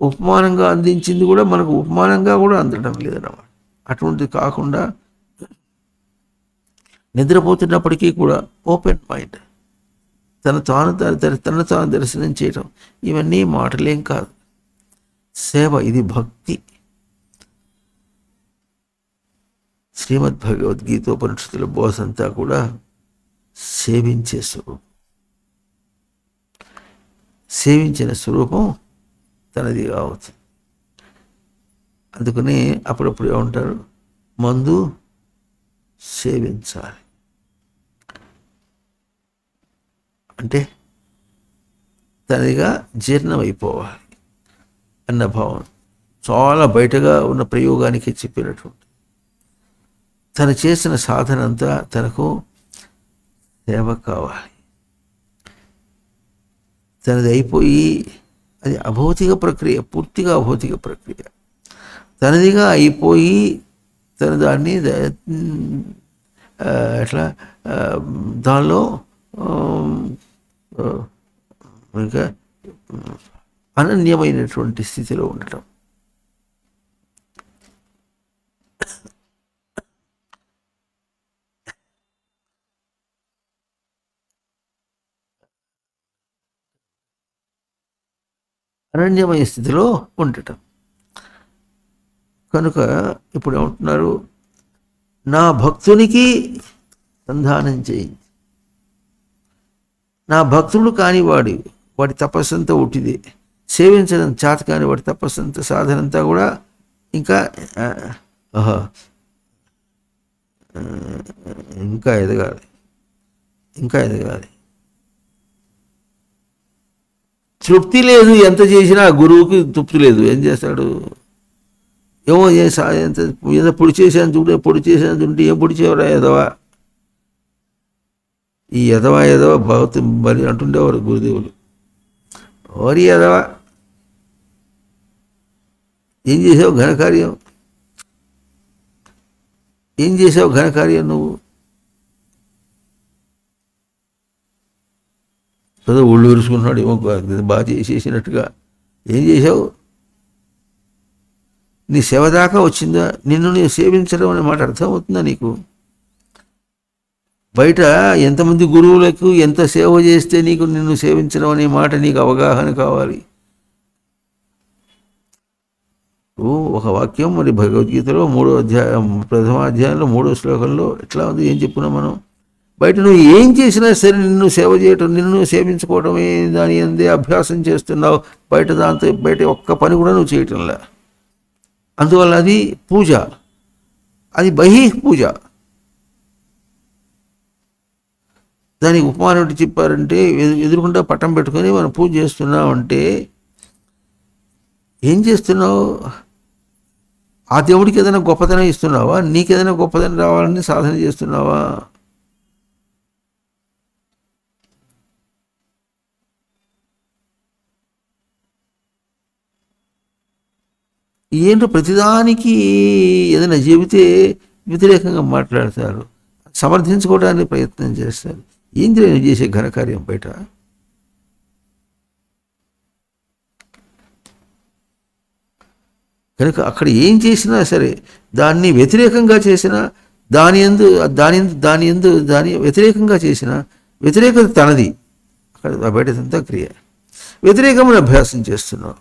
ఉపమానంగా అందించింది కూడా మనకు ఉపమానంగా కూడా అందడం లేదన్నమాట. అటువంటిది కాకుండా నిద్రపోతున్నప్పటికీ కూడా ఓపెన్ మైండ్, తను తాను దర్శనం చేయటం, ఇవన్నీ మాటలేం కాదు, సేవ. ఇది భక్తి. శ్రీమద్ భగవద్గీతోపనిషత్తుల బోధ అంతా కూడా సేవించే స్వరూపం. సేవించిన స్వరూపం తనది కావచ్చు. అందుకని అప్పుడప్పుడు ఏమంటారు? మందు సేవించాలి అంటే తనదిగా జీర్ణమైపోవాలి అన్న భావన చాలా బయటగా ఉన్న ప్రయోగానికి చెప్పినటువంటి. తను చేసిన సాధన అంతా తనకు సేవ కావాలి. తనది అయిపోయి అది అభౌతిక ప్రక్రియ, పూర్తిగా అభౌతిక ప్రక్రియ. తనదిగా అయిపోయి తన దాన్ని ఎట్లా దానిలో ఇంకా అనన్యమైనటువంటి స్థితిలో ఉండటం. అనన్యమైన స్థితిలో ఉండటం. కనుక ఇప్పుడు ఏమంటున్నారు? నా భక్తునికి సంధానం చేయించి. నా భక్తుడు కాని వాడి తపస్సంతా ఉట్టిదే. సేవించడం చేత కాని వాడి తపస్సంతా సాధనంతా కూడా ఇంకా ఇంకా ఎదగాలి. తృప్తి లేదు, ఎంత చేసినా గురువుకి తృప్తి లేదు. ఏం చేస్తాడు? ఏమో ఎంత పొడి చేశాను చూడే, ఏం పొడి చేయవరా ఎదవా, ఈ ఎదవా భగవత్ మరి అంటుండేవారు గురుదేవులు. ఓరి ఎదవా, ఏం చేసావు ఘనకార్యం నువ్వు? ఏదో ఒళ్ళు విరుచుకుంటున్నాడు, ఏమో బాగా చేసేసినట్టుగా. ఏం చేసావు? నీ సేవ దాకా వచ్చిందా? నిన్ను సేవించడం అనే మాట అర్థమవుతుందా నీకు? బయట ఎంతమంది గురువులకు ఎంత సేవ చేస్తే నిన్ను సేవించడం అనే మాట నీకు అవగాహన కావాలి. ఒక వాక్యం మరి భగవద్గీతలో 3వ అధ్యాయం 1వ అధ్యాయంలో 3వ శ్లోకంలో ఎట్లా ఉంది, ఏం చెప్పున్నా మనం, బయట నువ్వు ఏం చేసినా సరే నిన్ను సేవ చేయటం, నిన్ను సేవించుకోవటమే దాని అందే అభ్యాసం చేస్తున్నావు. బయట ఒక్క పని కూడా నువ్వు చేయటంలే. అందువల్ల అది పూజ, అది బహిః పూజ. దానికి ఉపమానం ఏంటి చెప్పారంటే, ఎదురుకుండా పట్టం పెట్టుకొని మనం పూజ చేస్తున్నాం అంటే ఏం చేస్తున్నావు? ఆ దేవుడికి ఏదైనా గొప్పతనం ఇస్తున్నావా? నీకేదైనా గొప్పతనం రావాలని సాధన చేస్తున్నావా? ఏంటో ప్రతిదానికి ఏదైనా చెబితే వ్యతిరేకంగా మాట్లాడతారు, సమర్థించుకోవడానికి ప్రయత్నం చేస్తారు. ఏంటి నేను చేసే ఘనకార్యం బయట? కనుక అక్కడ ఏం చేసినా సరే దాన్ని వ్యతిరేకంగా చేసినా, దాని వ్యతిరేకంగా చేసిన వ్యతిరేకత తనది. అక్కడ బయటదంతా క్రియ. వ్యతిరేకమైన అభ్యాసం చేస్తున్నావు,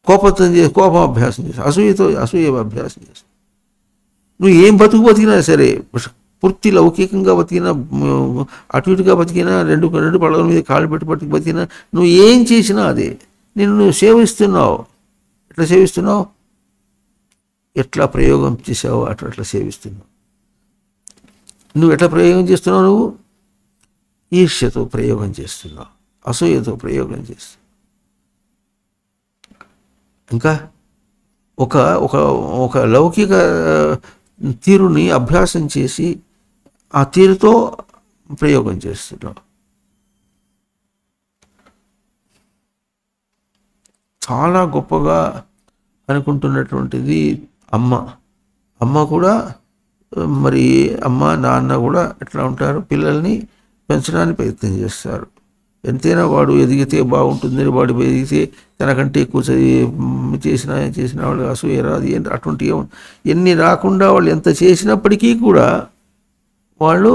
కోపం అభ్యాసం చేస్తావు, అసూయ అభ్యాసం చేస్తావు. నువ్వు ఏం బతికినా సరే, పూర్తి లౌకికంగా బతికినా, అటు ఇటుగా బతికినా, రెండు పడవల మీద కాళ్ళు పెట్టి బతికినా, నువ్వు ఏం చేసినా అదే. నిన్ను సేవిస్తున్నావు. ఎట్లా సేవిస్తున్నావు? ఎట్లా ప్రయోగం చేసావు అట్లా సేవిస్తున్నావు. నువ్వు ఎట్లా ప్రయోగం చేస్తున్నావు? నువ్వు ఈర్ష్యతో ప్రయోగం చేస్తున్నావు, అసూయతో ప్రయోగం చేస్తున్నావు. ఇంకా ఒక లౌకిక తీరుని అభ్యాసం చేసి ఆ తీరుతో ప్రయోగం చేస్తున్నాం. చాలా గొప్పగా అనుకుంటున్నటువంటిది అమ్మ కూడా, మరి అమ్మ నాన్న కూడా ఎట్లా ఉంటారు, పిల్లల్ని పెంచడానికి ప్రయత్నం చేస్తారు. ఎంతైనా వాడు ఎదిగితే బాగుంటుందని, వాడు ఎదిగితే తనకంటే ఎక్కువ చేసిన వాళ్ళు అసూయ రాదు, అటువంటి ఎన్ని రాకుండా వాళ్ళు ఎంత చేసినప్పటికీ కూడా వాళ్ళు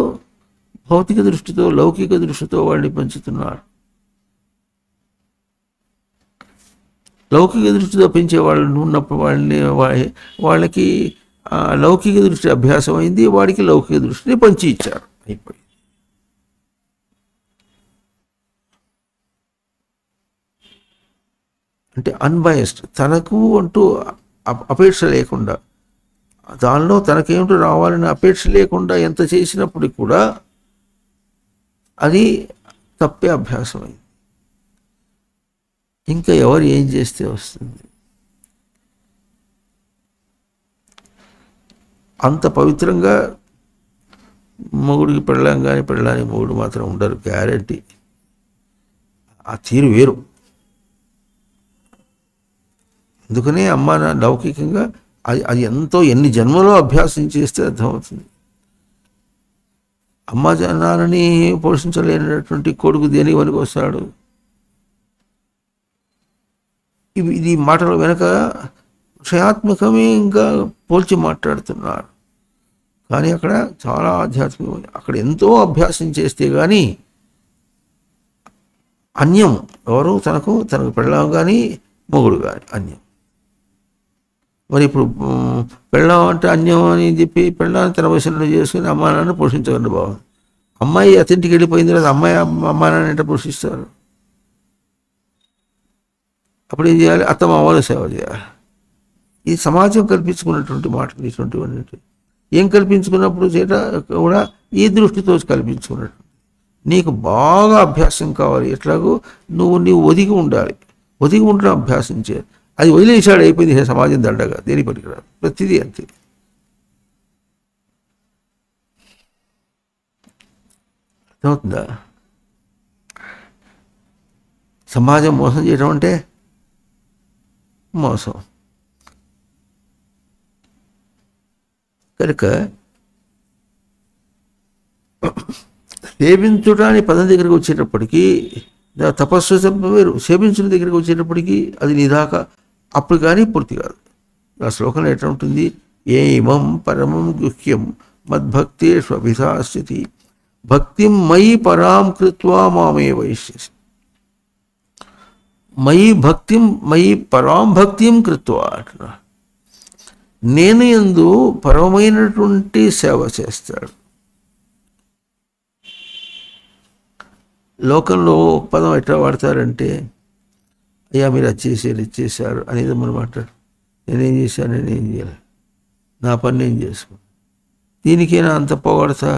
భౌతిక దృష్టితో, లౌకిక దృష్టితో వాళ్ళని పెంచుతున్నారు. లౌకిక దృష్టితో పెంచే వాళ్ళు ఉన్నప్పుడు వాళ్ళకి లౌకిక దృష్టి అభ్యాసం అయింది, వాడికి లౌకిక దృష్టిని పంచి ఇచ్చారు, అయిపోయింది. అంటే అన్బయస్డ్, తనకు అంటూ అపేక్ష లేకుండా, దానిలో తనకేమిటో రావాలని అపేక్ష లేకుండా ఎంత చేసినప్పుడు కూడా అది తప్పే అభ్యాసం అయింది. ఇంకా ఎవరు ఏం చేస్తే వస్తుంది? అంత పవిత్రంగా మొగుడికి పెళ్ళాం కానీ పెళ్ళానికి మొగుడు మాత్రం ఉండరు, గ్యారెంటీ. ఆ తీరు వేరు. అందుకనే అమ్మ లౌకికంగా అది ఎంతో ఎన్ని జన్మలో అభ్యాసం చేస్తే అర్థమవుతుంది. అమ్మ నాన్నని పోషించలేనటువంటి కొడుకు దేనికి పనికి వస్తాడు? ఇది మాటల వెనక విషయాత్మకమే ఇంకా పోల్చి మాట్లాడుతున్నారు. కానీ అక్కడ చాలా ఆధ్యాత్మికం. అక్కడ ఎంతో అభ్యాసం చేస్తే కానీ అన్యం ఎవరు తనకు పెళ్ళాం కానీ మొగుడు కానీ అన్యం. మరి ఇప్పుడు పెళ్ళాం అంటే అన్యం అని చెప్పి పెళ్ళాన్ని తన వయసులో చేసుకుని అమ్మా నాన్న పోషించగలరు, బాగుంది. అమ్మాయి అతనింటికి వెళ్ళిపోయిన తర్వాత అమ్మా నాన్న ఎట్లా పోషిస్తారు? అప్పుడు ఏం చేయాలి? అత్తమామలు సేవ చేయాలి. ఈ సమాజం కల్పించుకున్నటువంటి మాటలు ఇటువంటివన్నీ. ఏం కల్పించుకున్నప్పుడు చేట కూడా ఈ దృష్టితో కల్పించుకున్నట్టు. నీకు బాగా అభ్యాసం కావాలి, ఎట్లాగో నువ్వు ఒదిగి ఉండాలి, ఒదిగి ఉండడం అభ్యాసం చేయాలి. అది వదిలేసాడు, అయిపోయింది సమాజం దండగా, దేని పనికిరాదు, ప్రతిదీ అంతే. అర్థమవుతుందా? సమాజం మోసం చేయడం అంటే మోసం. కనుక సేవించుటాని పదం దగ్గరికి వచ్చేటప్పటికీ తపస్సు వేరు, సేవించిన దగ్గరికి వచ్చేటప్పటికీ అది నీ దాకా అప్పుడు కానీ పూర్తి కాదు. ఆ శ్లోకంలో ఎట్లా ఉంటుంది? ఏమం పరమం గుహ్యం మద్భక్తేష్వభిధాస్యతి భక్తిం మయి పరాం కృత్వా మామే వైష్యసి. మయి పరాం భక్తిం కృత్వా అంటున్నా. నేను యందు పరమైనటువంటి సేవ చేస్తాడు. లోకంలో ఒక పదం ఎట్లా వాడతారంటే, అయ్యా మీరు అది చేశారు ఇది చేశారు అనేది మనం మాట్లాడు. నేనేం చేశాను, నేనేం చేయలేదు, నా పని నేను చేసుకో. దీనికైనా అంత పొగడతా,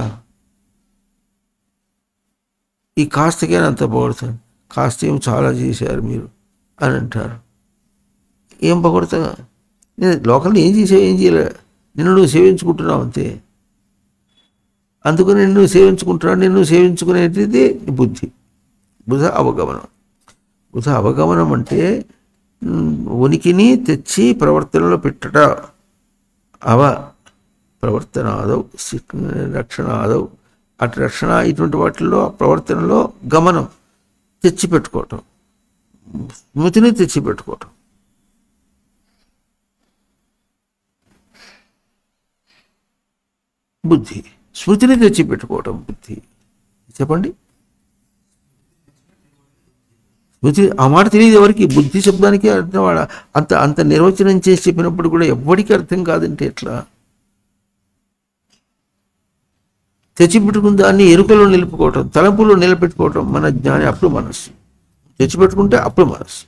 ఈ కాస్తకైనా అంత పొగడతాను, కాస్త ఏం చాలా చేశారు మీరు అని అంటారు. ఏం పొగడతా? నేను లోకంలో ఏం చేసావు, ఏం చేయలే, నిన్ను నువ్వు సేవించుకుంటున్నావు అంతే. అందుకని నిన్ను సేవించుకుంటున్నాడు. నిన్ను సేవించుకునేది బుద్ధి, బుధ అవగమనం. బుధ అవగమనం అంటే ఉనికిని తెచ్చి ప్రవర్తనలో పెట్టట. ప్రవర్తనాదౌ రక్షణాదౌ, అటు రక్షణ ఇటువంటి వాటిల్లో ప్రవర్తనలో గమనం తెచ్చిపెట్టుకోవటం, స్మృతిని తెచ్చిపెట్టుకోవటం. బుద్ధి, స్మృతిని తెచ్చిపెట్టుకోవటం బుద్ధి. చెప్పండి, స్మృతి ఆ మాట తెలియదు ఎవరికి. బుద్ధి శబ్దానికి అర్థం అంత అంత నిర్వచనం చేసి చెప్పినప్పుడు కూడా ఎవ్వడికి అర్థం కాదంటే ఎట్లా? తెచ్చిపెట్టుకున్న దాన్ని ఎరుకలో నిలుపుకోవటం, తలంపులో నిలబెట్టుకోవటం మన జ్ఞాని. అప్పుడు మనస్సు తెచ్చిపెట్టుకుంటే అప్పుడు మనస్సు.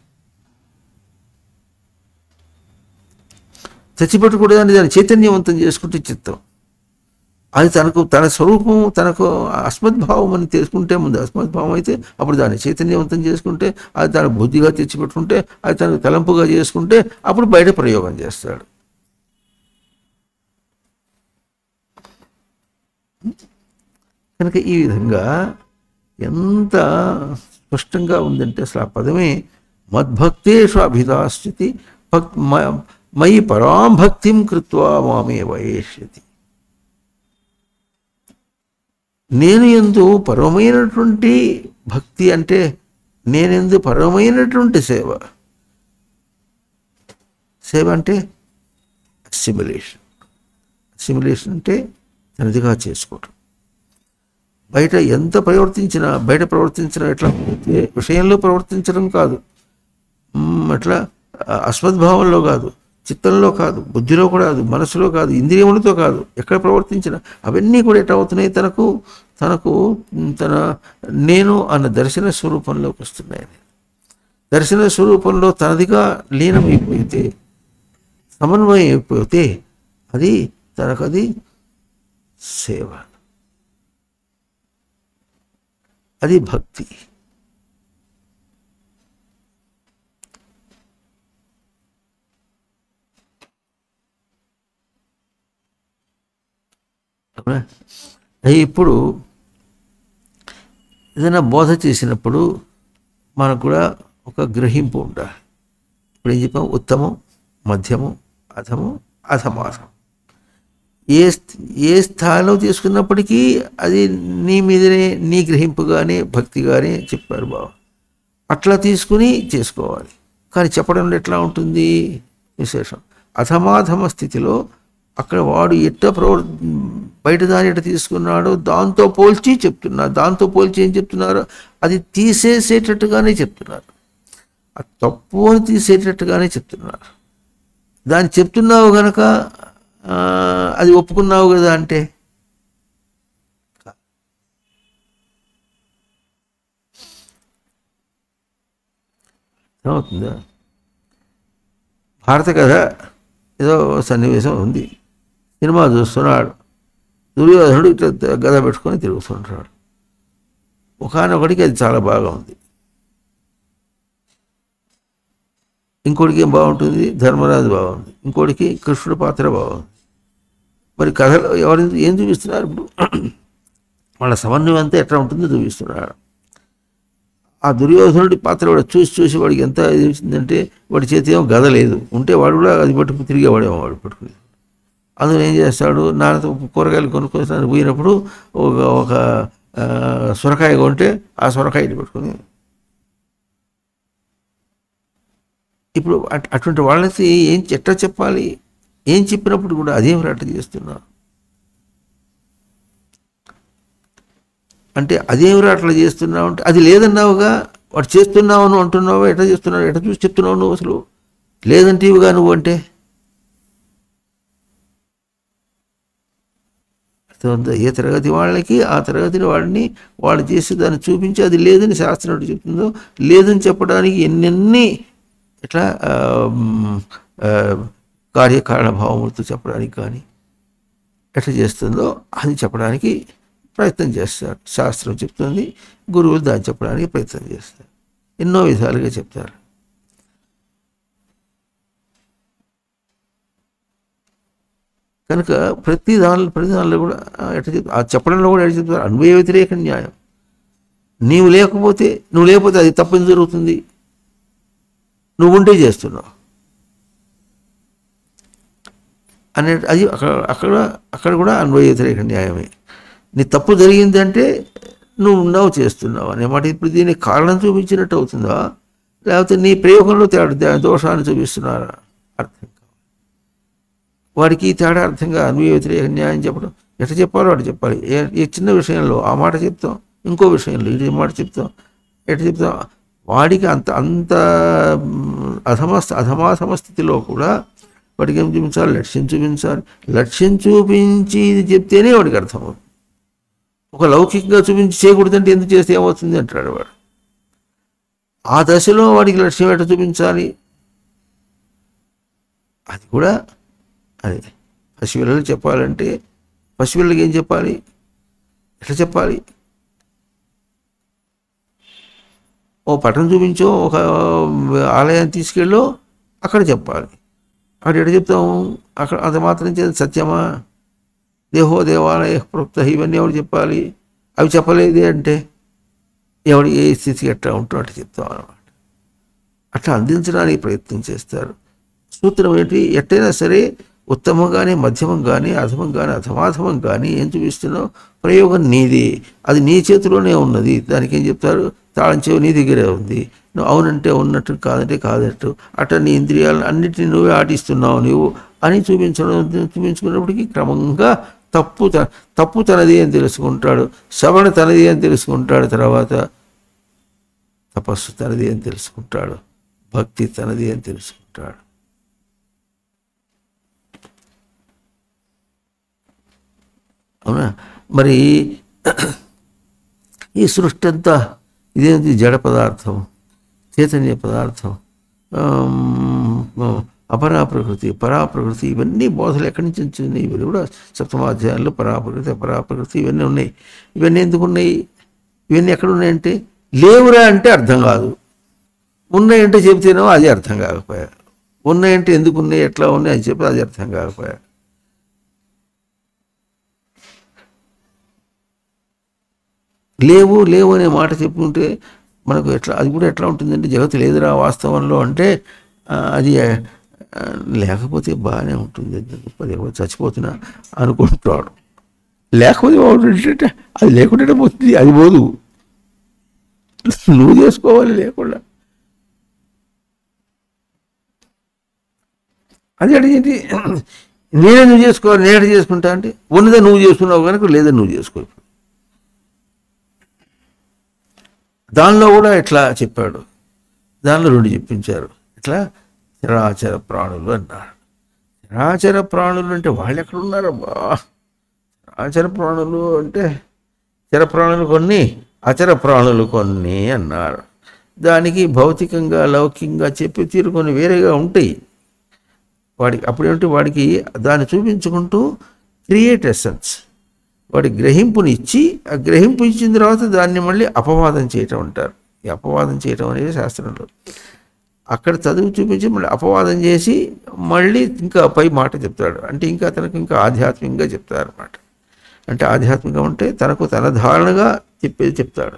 తెచ్చిపెట్టుకోవడానికి దాన్ని చైతన్యవంతం చేసుకుంటే చిత్తం. అది తన స్వరూపం, తనకు అస్మద్భావం అని తెలుసుకుంటే ముందు అస్మద్భావం అయితే అప్పుడు దాన్ని చైతన్యవంతం చేసుకుంటే, అది తన బుద్ధిగా తెచ్చిపెట్టుకుంటే, అది తనకు తలంపుగా చేసుకుంటే అప్పుడు బయట ప్రయోగం చేస్తాడు. కనుక ఈ విధంగా ఎంత స్పష్టంగా ఉందంటే అసలు ఆ పదమే మద్భక్తేషు అభిధాస్యతి మయి పరాం భక్తిం కృత్వా మామే వైష్యతి. నేను యందు పరమైనటువంటి భక్తి అంటే నేనెందు పరమైనటువంటి సేవ. సేవ అంటే అసిమిలేషన్. అసిమిలేషన్ అంటే తనదిగా చేసుకోవటం. బయట ఎంత బయట ప్రవర్తించినా ఎట్లా విషయంలో ప్రవర్తించడం కాదు, అట్లా అస్మద్భావంలో కాదు, చిత్తంలో కాదు, బుద్ధిలో కూడా కాదు, మనసులో కాదు, ఇంద్రియములతో కాదు, ఎక్కడ ప్రవర్తించిన అవన్నీ కూడా ఎట్లా అవుతున్నాయి? తనకు తన నేను అన్న దర్శన స్వరూపంలోకి వస్తున్నాయి. దర్శన స్వరూపంలో తనదిగా లీనమైపోతే, సమన్వయం అయిపోతే అది తనకది సేవ, అది భక్తి. ఇప్పుడు ఏదైనా బోధ చేసినప్పుడు మనకు కూడా ఒక గ్రహింపు ఉండాలి. ఇప్పుడు ఏం చెప్పాము? ఉత్తమం, మధ్యమం, అధమం, అధమాసం. ఏ స్థాయిలో తీసుకున్నప్పటికీ అది నీ మీదనే, నీ గ్రహింపుగానే, భక్తిగానే చెప్పారు బాబు. అట్లా తీసుకుని చేసుకోవాలి. కానీ చెప్పడంలో ఎట్లా ఉంటుంది విశేషం? అధమాధమ స్థితిలో అక్కడ వాడు బయట దాని ఎట్ట తీసుకున్నాడో దాంతో పోల్చి చెప్తున్నారు. దాంతో పోల్చి ఏం చెప్తున్నారు? అది తీసేసేటట్టుగానే చెప్తున్నారు, అది తప్పు అని తీసేటట్టుగానే చెప్తున్నారు. దాన్ని చెప్తున్నావు గనక అది ఒప్పుకున్నావు కదా అంటే ఏమవుతుందా? భారత కథ ఏదో సన్నివేశం ఉంది, సినిమా చూస్తున్నాడు, దుర్యోధనుడు ఇట్లా గద పెట్టుకొని తిరుగుతుంటాడు. ఒకనొకడికి అది చాలా బాగా ఉంది, ఇంకోటికి ఏం బాగుంటుంది? ధర్మరాజు బాగుంది, ఇంకోటికి కృష్ణుడి పాత్ర బాగుంది. మరి కథలో ఏం చూపిస్తున్నారు? ఇప్పుడు వాళ్ళ సమన్వయం అంతా ఎట్లా ఉంటుందో చూపిస్తున్నాడు. ఆ దుర్యోధనుడి పాత్ర వాడు చూసి వాడికి ఎంత వచ్చిందంటే, వాడి చేతి ఏమో గద లేదు, ఉంటే వాడు కూడా అది పట్టుకుని తిరిగేవాడేమో, వాడు పట్టుకుని. అందులో ఏం చేస్తాడు? నాన్నతో కూరగాయలు కొనుక్కొని పోయినప్పుడు ఒక సొరకాయ కొంటే ఆ సొరకాయని పట్టుకొని, ఇప్పుడు అటువంటి వాళ్ళకి ఎట్లా చెప్పాలి, ఏం చెప్పినప్పుడు కూడా అదేం అట్లా చేస్తున్నావు అంటే, అదేమిరా అట్లా చేస్తున్నావు అంటే, అది లేదన్నావుగా, వాడు చేస్తున్నావు అని అంటున్నావు, ఎట్లా చేస్తున్నావు, ఎట్లా చూసి చెప్తున్నావు నువ్వు అసలు లేదంటేవుగా నువ్వు అంటే. ఏ తరగతి వాళ్ళకి ఆ తరగతిని వాడిని వాళ్ళు చేసి దాన్ని చూపించి అది లేదని శాస్త్రం చెప్తుందో, లేదని చెప్పడానికి ఎన్నెన్ని ఇట్లా కార్యకారణ భావములతో చెప్పడానికి కానీ ఎట్లా చేస్తుందో అది చెప్పడానికి ప్రయత్నం చేస్తారు. శాస్త్రం చెప్తుంది, గురువులు దాన్ని చెప్పడానికి ప్రయత్నం చేస్తారు, ఎన్నో విధాలుగా చెప్తారు. కనుక ప్రతి దానిలో కూడా ఎట్లా చెప్తారు, ఆ చెప్పడంలో కూడా ఎట్లా చెప్తారు, అన్వయ వ్యతిరేక న్యాయం. నువ్వు లేకపోతే అది తప్పని జరుగుతుంది, నువ్వు ఉంటే చేస్తున్నావు అనే అది అక్కడ కూడా అన్వయ వ్యతిరేక న్యాయమే. నీ తప్పు జరిగిందంటే నువ్వు ఉన్నావు చేస్తున్నావు అనే మాట. ఇప్పుడు దీనికి కారణం చూపించినట్టు అవుతుందా, లేకపోతే నీ ప్రయోగంలో దోషాన్ని చూపిస్తున్నారా? అర్థం కావాలి వాడికి. ఈ తేడా అర్థంగా అన్వయ వ్యతిరేక న్యాయం చెప్పడం ఎట్లా చెప్పాలో వాడు చెప్పాలి. ఏ చిన్న విషయంలో ఆ మాట చెప్తాం, ఇంకో విషయంలో ఇది మాట చెప్తాం, ఎట్లా చెప్తాం. వాడికి అంత అధమాధమ స్థితిలో కూడా వాడికి ఏం చూపించాలి, లక్ష్యం చూపించాలి. లక్ష్యం చూపించి ఇది చెప్తేనే వాడికి అర్థమవుతుంది. ఒక లౌకికంగా చూపించి చేయకూడదంటే ఎందుకు చేస్తే ఏమవుతుంది అంటాడు వాడు. ఆ దశలో వాడికి లక్ష్యం ఎట్లా చూపించాలి, అది కూడా అదే. పసిపిల్లలు చెప్పాలంటే పసిపిల్లలకి ఏం చెప్పాలి, ఎట్లా చెప్పాలి. ఓ పట్టణం చూపించో, ఒక ఆలయాన్ని తీసుకెళ్ళో అక్కడ చెప్పాలి. అక్కడ ఎట్లా చెప్తాము, అక్కడ అది మాత్రం చేసి సత్యమా, దేహో దేవాలయ ప్రోక్త, ఇవన్నీ ఎవరు చెప్పాలి. అవి చెప్పలేదే అంటే ఎవడు ఏ స్థితికి ఎట్లా ఉంటుందో అట్లా చెప్తాం అన్నమాట. అట్లా అందించడానికి ప్రయత్నం చేస్తారు. సూత్రం ఏంటి, ఎట్టయినా సరే ఉత్తమం కానీ, మధ్యమం కానీ, అధమం కానీ, అధమాధమం కానీ ఏం చూపిస్తున్నావు, ప్రయోగం నీది, అది నీ చేతిలోనే ఉన్నది. దానికి ఏం చెప్తారు, తాళం చెవి నీ దగ్గరే ఉంది, నువ్వు అవునంటే ఉన్నట్టు, కాదంటే కాదట్టు, అట్లా నీ ఇంద్రియాలను అన్నిటినీ నువ్వే ఆటిస్తున్నావు నువ్వు అని చూపించుకున్నప్పటికీ క్రమంగా తప్పు తనది అని తెలుసుకుంటాడు, శ్రవణ తనది అని తెలుసుకుంటాడు, తర్వాత తపస్సు తనది అని తెలుసుకుంటాడు, భక్తి తనది అని తెలుసుకుంటాడు. అవునా? మరి ఈ సృష్టి అంతా ఇదేంటి, జడ పదార్థం, చైతన్య పదార్థం, అపరాప్రకృతి, పరాప్రకృతి, ఇవన్నీ బోధలు ఎక్కడి నుంచి వచ్చినాయి? ఇవన్నీ కూడా సప్తమాధ్యాయంలో పరాప్రకృతి, అపరాప్రకృతి ఇవన్నీ ఉన్నాయి. ఇవన్నీ ఎందుకు ఉన్నాయి, ఇవన్నీ ఎక్కడ ఉన్నాయంటే, లేవురా అంటే అర్థం కాదు, ఉన్నాయంటే చెబితేనో అది అర్థం కాకపోయా, ఉన్నాయంటే ఎందుకు ఉన్నాయి, ఎట్లా ఉన్నాయి అని చెప్పి అది అర్థం కాకపోయా. లేవు అనే మాట చెప్పుకుంటే మనకు అది కూడా ఎట్లా ఉంటుందంటే, జగత్తు లేదురా వాస్తవంలో అంటే అది లేకపోతే బాగానే ఉంటుంది, లేకపోతే చచ్చిపోతున్నా అనుకుంటాడు. లేకపోతే బాగుంటుంటే అది లేకుండా పోతుంది, అది పోదు, నువ్వు చేసుకోవాలి లేకుండా. అది అడిగేంటి, నేనే నువ్వు చేసుకోవాలి, నేనే చేసుకుంటా అంటే, ఉన్నదే నువ్వు చేసుకున్నావు కనుక లేదని నువ్వు చేసుకో. దానిలో కూడా ఎట్లా చెప్పాడు, దానిలో రెండు చెప్పించారు. ఇట్లా చరాచర ప్రాణులు అన్నారు. చరాచర ప్రాణులు అంటే వాళ్ళు ఎక్కడ ఉన్నారబ్బా? చరాచర ప్రాణులు అంటే చర ప్రాణులు కొన్ని, అచర ప్రాణులు కొన్ని అన్నారు. దానికి భౌతికంగా లౌకికంగా చెప్పి తీరు కొన్ని వేరేగా ఉంటాయి. వాడికి అప్పుడేమిటి, వాడికి దాన్ని చూపించుకుంటూ క్రియేట్ ఎసెన్స్, వాడి గ్రహింపుని ఇచ్చి, ఆ గ్రహింపు ఇచ్చిన తర్వాత దాన్ని మళ్ళీ అపవాదం చేయటం అంటారు. ఈ అపవాదం చేయటం అనేది శాస్త్రంలో అక్కడ చదువు చూపించి మళ్ళీ అపవాదం చేసి మళ్ళీ ఇంకా పై మాట చెప్తాడు. అంటే ఇంకా తనకు ఇంకా ఆధ్యాత్మికంగా చెప్తారన్నమాట. అంటే ఆధ్యాత్మికంగా ఉంటే తనకు తన ధారణగా చెప్పేది చెప్తాడు.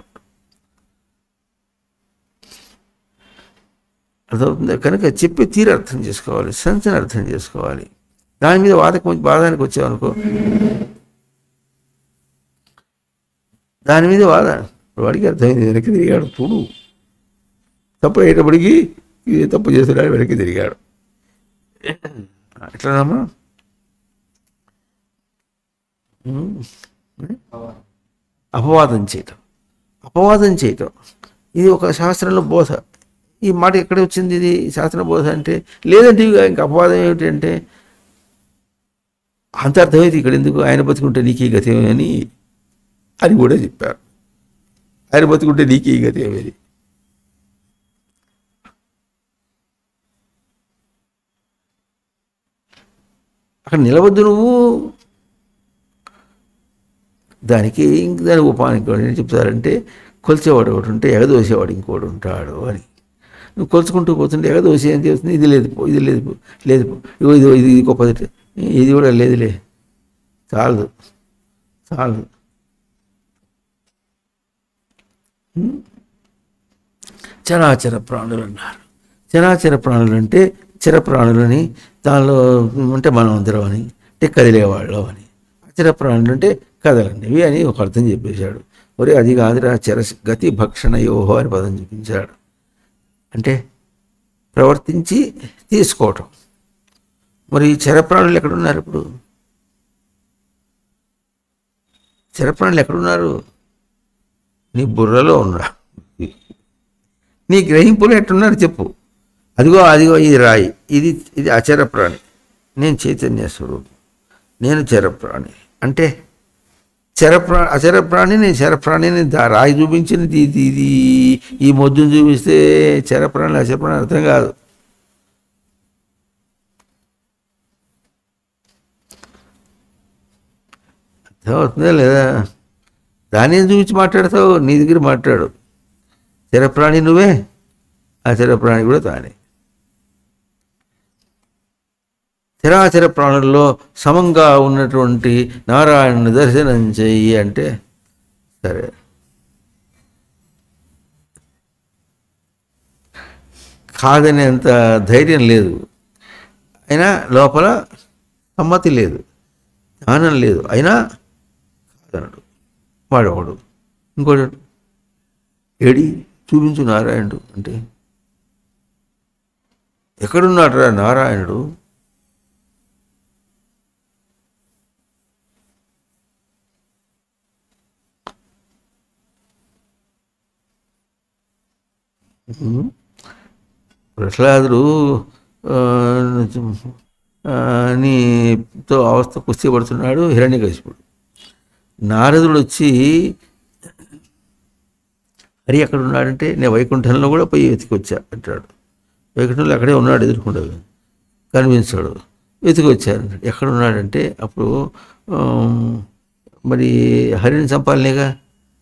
అర్థమవుతుంది కనుక చెప్పే తీరు అర్థం చేసుకోవాలి, సంచన అర్థం చేసుకోవాలి. దాని మీద వాదానికి వచ్చామనుకో, దాని మీద వాడికి అర్థమైంది, వెనక్కి తిరిగాడు. చూడు తప్పు అయ్యేటప్పటికి తప్పు చేస్తున్నాడు, వెనక్కి తిరిగాడు. ఎట్లానమ్మా అపవాదం చేయటం, అపవాదం చేయటం ఇది ఒక శాస్త్రంలో బోధ. ఈ మాట ఎక్కడ వచ్చింది? ఇది శాస్త్ర బోధ అంటే లేదంటే ఇంకా అపవాదం ఏమిటంటే అంత అర్థమైతే ఇక్కడ ఎందుకు, ఆయన బతుకుంటే నీకే గతేమని అని కూడా చెప్పారు. ఆయన బతుకుంటే నీకే గతేమని. అక్కడ నిలవద్దు నువ్వు. దానికి దాని ఉపానికి ఏం చెప్తారంటే కొలిచేవాడు ఒకటి ఉంటే ఎగదోసేవాడు ఇంకోటి ఉంటాడు అని. నువ్వు కొలుచుకుంటూ పోతుంటే ఎగదోసి ఏం చేస్తుంది, ఇది లేదు పో, ఇది లేదు పో, లేదు పో, ఇగో ఇది ఇది గొప్పది, ఇది కూడా లేదులే, చాలదు చాలదు. చరాచర ప్రాణులు అన్నారు. చరాచర ప్రాణులు అంటే చర ప్రాణులని, దానిలో అంటే మనం అందరం అని, అంటే కదిలేవాళ్ళం అని. అచర ప్రాణులు అంటే కదలనివి అని ఒక అర్థం చెప్పేశాడు. ఒరే అది కాదురా, గతి భక్షణ యోహో అని పదం చూపించాడు. అంటే ప్రవర్తించి తీసుకోవటం. మరి చరప్రాణులు ఎక్కడున్నారు ఇప్పుడు? చరప్రాణులు ఎక్కడున్నారు? నీ బుర్రలో ఉన్నా, నీ గ్రహింపులో ఎట్టున్నారు చెప్పు. అదిగో అదిగో ఇది రాయి, ఇది ఇది అచర ప్రాణి, నేను చైతన్య స్వరూపం, నేను చరప్రాణి. అంటే అచర ప్రాణి, నేను చరప్రాణిని రాయి చూపించినది ఇది ఇది ఈ మొద్దును చూపిస్తే చరప్రాణి అచరప్రాణి అర్థం కాదు. అర్థమవుతుందా లేదా? దాన్ని చూపించి మాట్లాడతావు, నీ దగ్గర మాట్లాడు. చరప్రాణి నువ్వే, అచరప్రాణి కూడా తానే. చరాచర ప్రాణుల్లో సమంగా ఉన్నటువంటి నారాయణుని దర్శనం చెయ్యి అంటే సరే. కాదనేంత ధైర్యం లేదు, అయినా లోపల సమ్మతి లేదు, జ్ఞానం లేదు, అయినా కాదనడు వాడొకడు. ఇంకోటి ఏడి చూపించు నారాయణుడు అంటే ఎక్కడున్నాడు రా నారాయణుడు? ప్రహ్లాదుడు నీతో అవస్థ కుస్తీ పడుతున్నాడు హిరణ్యకశిపుడు. నారదుడు వచ్చి హరి ఎక్కడ ఉన్నాడంటే నేను వైకుంఠంలో కూడా పోయి వెతికొచ్చా అంటాడు. వైకుంఠంలో అక్కడే ఉన్నాడు, ఎదుర్కొంటాడు, కనిపించాడు, వెతికొచ్చారు. ఎక్కడున్నాడంటే అప్పుడు మరి హరిని చంపాలనేగా,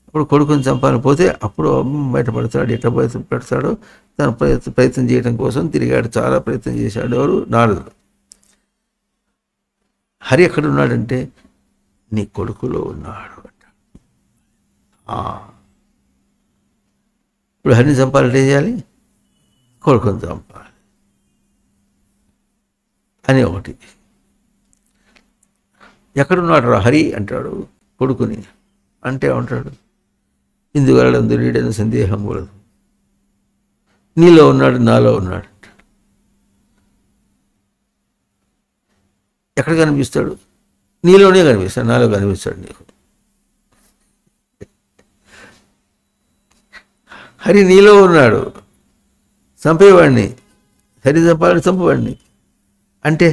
అప్పుడు కొడుకుని చంపాలని పోతే అప్పుడు బయటపడతాడు. ఎట్లా పెడతాడో తన ప్రయత్నం చేయడం కోసం తిరిగాడు, చాలా ప్రయత్నం చేశాడు. ఎవరు? నారదుడు. హరి ఎక్కడున్నాడంటే నీ కొడుకులో ఉన్నాడు అంటాడు. ఇప్పుడు హరిని చంపాలంటే ఏం చేయాలి? కొడుకుని చంపాలి అని ఒకటి. ఎక్కడున్నాడు రా హరి అంటాడు కొడుకుని అంటే ఉంటాడు, ఇందువల్ల దుర్యుడైన సందేహం కూడదు, నీలో ఉన్నాడు నాలో ఉన్నాడు. ఎక్కడ కనిపిస్తాడు? నీలోనే కనిపిస్తాడు, నాలో కనిపిస్తాడు నీకు. హరి నీలో ఉన్నాడు, చంపేవాడిని, హరి చంపాలని చంపేవాడిని అంటే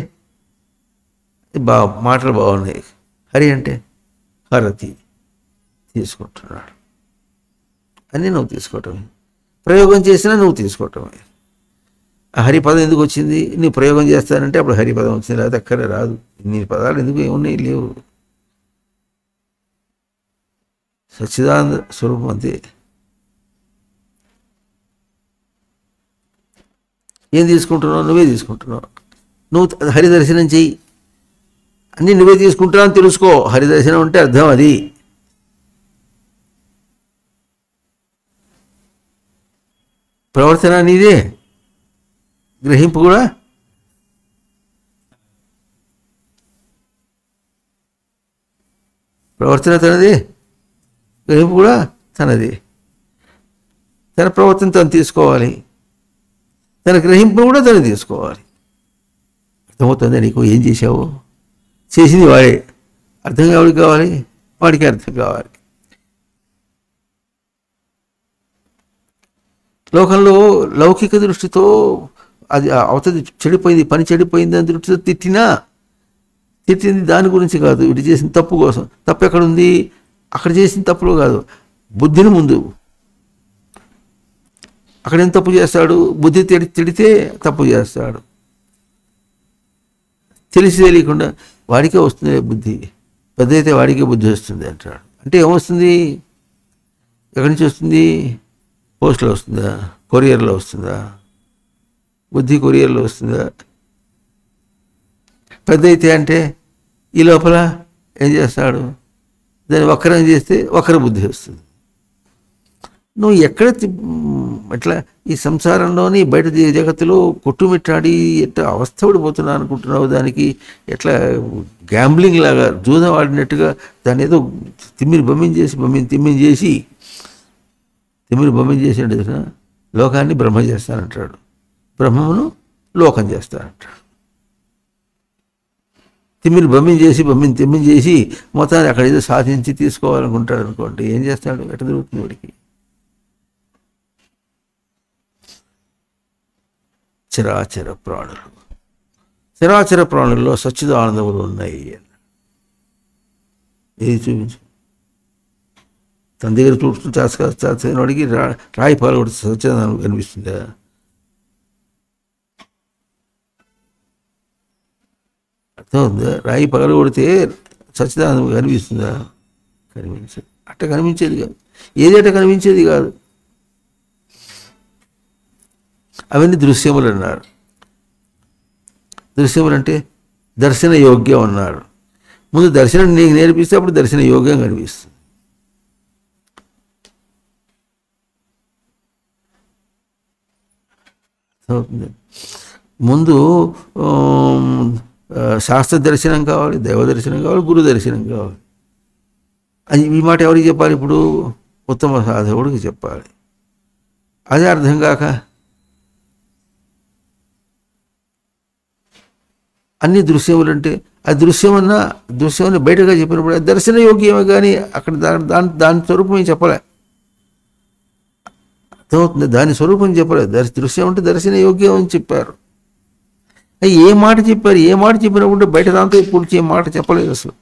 మాటలు బాగున్నాయి. హరి అంటే హరతి తీసుకుంటున్నాడు అని నువ్వు తీసుకోవటమే, ప్రయోగం చేసినా నువ్వు తీసుకోవటమే. ఆ హరిపదం ఎందుకు వచ్చింది? నీ ప్రయోగం చేస్తానంటే అప్పుడు హరిపదం వచ్చింది, లేకపోతే అక్కడే రాదు. నీ పదాలు ఎందుకు ఏమున్నాయి? లేవు. సచ్చిదానంద స్వరూపం అంతే. ఏం తీసుకుంటున్నావు? నువ్వే తీసుకుంటున్నావు. నువ్వు హరిదర్శనం చెయ్యి, అన్నీ నువ్వే తీసుకుంటున్నావు అని తెలుసుకో. హరిదర్శనం అంటే అర్థం అది. ప్రవర్తన నీదే, గ్రహింపు కూడా ప్రవర్తన తనది, గ్రహింపు కూడా తనది. తన ప్రవర్తన తను తీసుకోవాలి, తన గ్రహింపును కూడా తను తీసుకోవాలి. అర్థమవుతుంది నీకు? ఏం చేశావు? చేసింది వాడే, అర్థం ఎవరికి కావాలి? వాడికి అర్థం కావాలి. లోకంలో లౌకిక దృష్టితో అది అవతది చెడిపోయింది, పని చెడిపోయింది అని దృష్టితో తిట్టింది దాని గురించి కాదు, ఇటు చేసిన తప్పు కోసం. తప్పు ఎక్కడుంది? అక్కడ చేసిన తప్పులో కాదు, బుద్ధిని ముందు. అక్కడేం తప్పు చేస్తాడు? బుద్ధి తిడితే తప్పు చేస్తాడు. తెలిసి తెలియకుండా వాడికే వస్తుంది బుద్ధి, పెద్ద అయితే వాడికే బుద్ధి వస్తుంది అంటాడు. అంటే ఏమొస్తుంది? ఎక్కడి నుంచి వస్తుంది? పోస్ట్లో వస్తుందా? కొరియర్లో వస్తుందా? బుద్ధి కొరియర్లో వస్తుందా? పెద్ద అయితే అంటే ఈ లోపల ఏం చేస్తాడు? దాన్ని వక్రం చేస్తే వక్ర బుద్ధి వస్తుంది. నువ్వు ఎక్కడ ఎట్లా ఈ సంసారంలోని బయట జగత్తులో కొట్టుమిట్టాడి ఎట్లా అవస్థపడిపోతున్నా అనుకుంటున్నావు? దానికి ఎట్లా గ్యాంబ్లింగ్ లాగా జూదం ఆడినట్టుగా దాన్ని ఏదో తిమ్మిరి బొమ్మిని చేసి అంటే లోకాన్ని బ్రహ్మ చేస్తానంటాడు, బ్రహ్మమును లోకం చేస్తానంటాడు. తిమ్మిని బొమ్మిని చేసి మొత్తాన్ని అక్కడ ఏదో సాధించి తీసుకోవాలనుకుంటాడు అనుకోండి, ఏం చేస్తాడు? ఎట్లా దొరుకుతుంది వాడికి? చరాచర ప్రాణుల్లో సచ్చిదానందములు ఉన్నాయి. ఏది చూపించు. తన దగ్గర చూస్తూ వాడికి రాయి పాల్గొడితే సచ్చిదానందం కనిపిస్తుందా? అర్థమవుతుందా? రాయి పగలగొడితే సచ్చిదానందం కనిపిస్తుందా? కనిపించదు. అట్ట కనిపించేది కాదు, ఏదైతే కనిపించేది కాదు. అవన్నీ దృశ్యములు అన్నారు. దృశ్యములు అంటే దర్శన యోగ్యం అన్నారు. ముందు దర్శనం నీకు నేర్పిస్తే అప్పుడు దర్శన యోగ్యం కనిపిస్తుంది. ముందు శాస్త్ర దర్శనం కావాలి, దైవ దర్శనం కావాలి, గురు దర్శనం కావాలి. అది ఈ మాట ఎవరికి చెప్పాలి? ఇప్పుడు ఉత్తమ సాధకుడికి చెప్పాలి. అదే అర్థం కాక అన్ని దృశ్యములు అంటే ఆ దృశ్యమని బయటగా చెప్పినప్పుడు దర్శన యోగ్యమే, కానీ అక్కడ దాని స్వరూపం ఏం చెప్పలే. అర్థమవుతుంది? దాని స్వరూపం చెప్పలే. దృశ్యం అంటే దర్శన యోగ్యం అని చెప్పారు. ఏ మాట చెప్పారు? ఏ మాట చెప్పినప్పుడు బయట దాంతో పూడ్చి ఏ మాట చెప్పలేదు అసలు.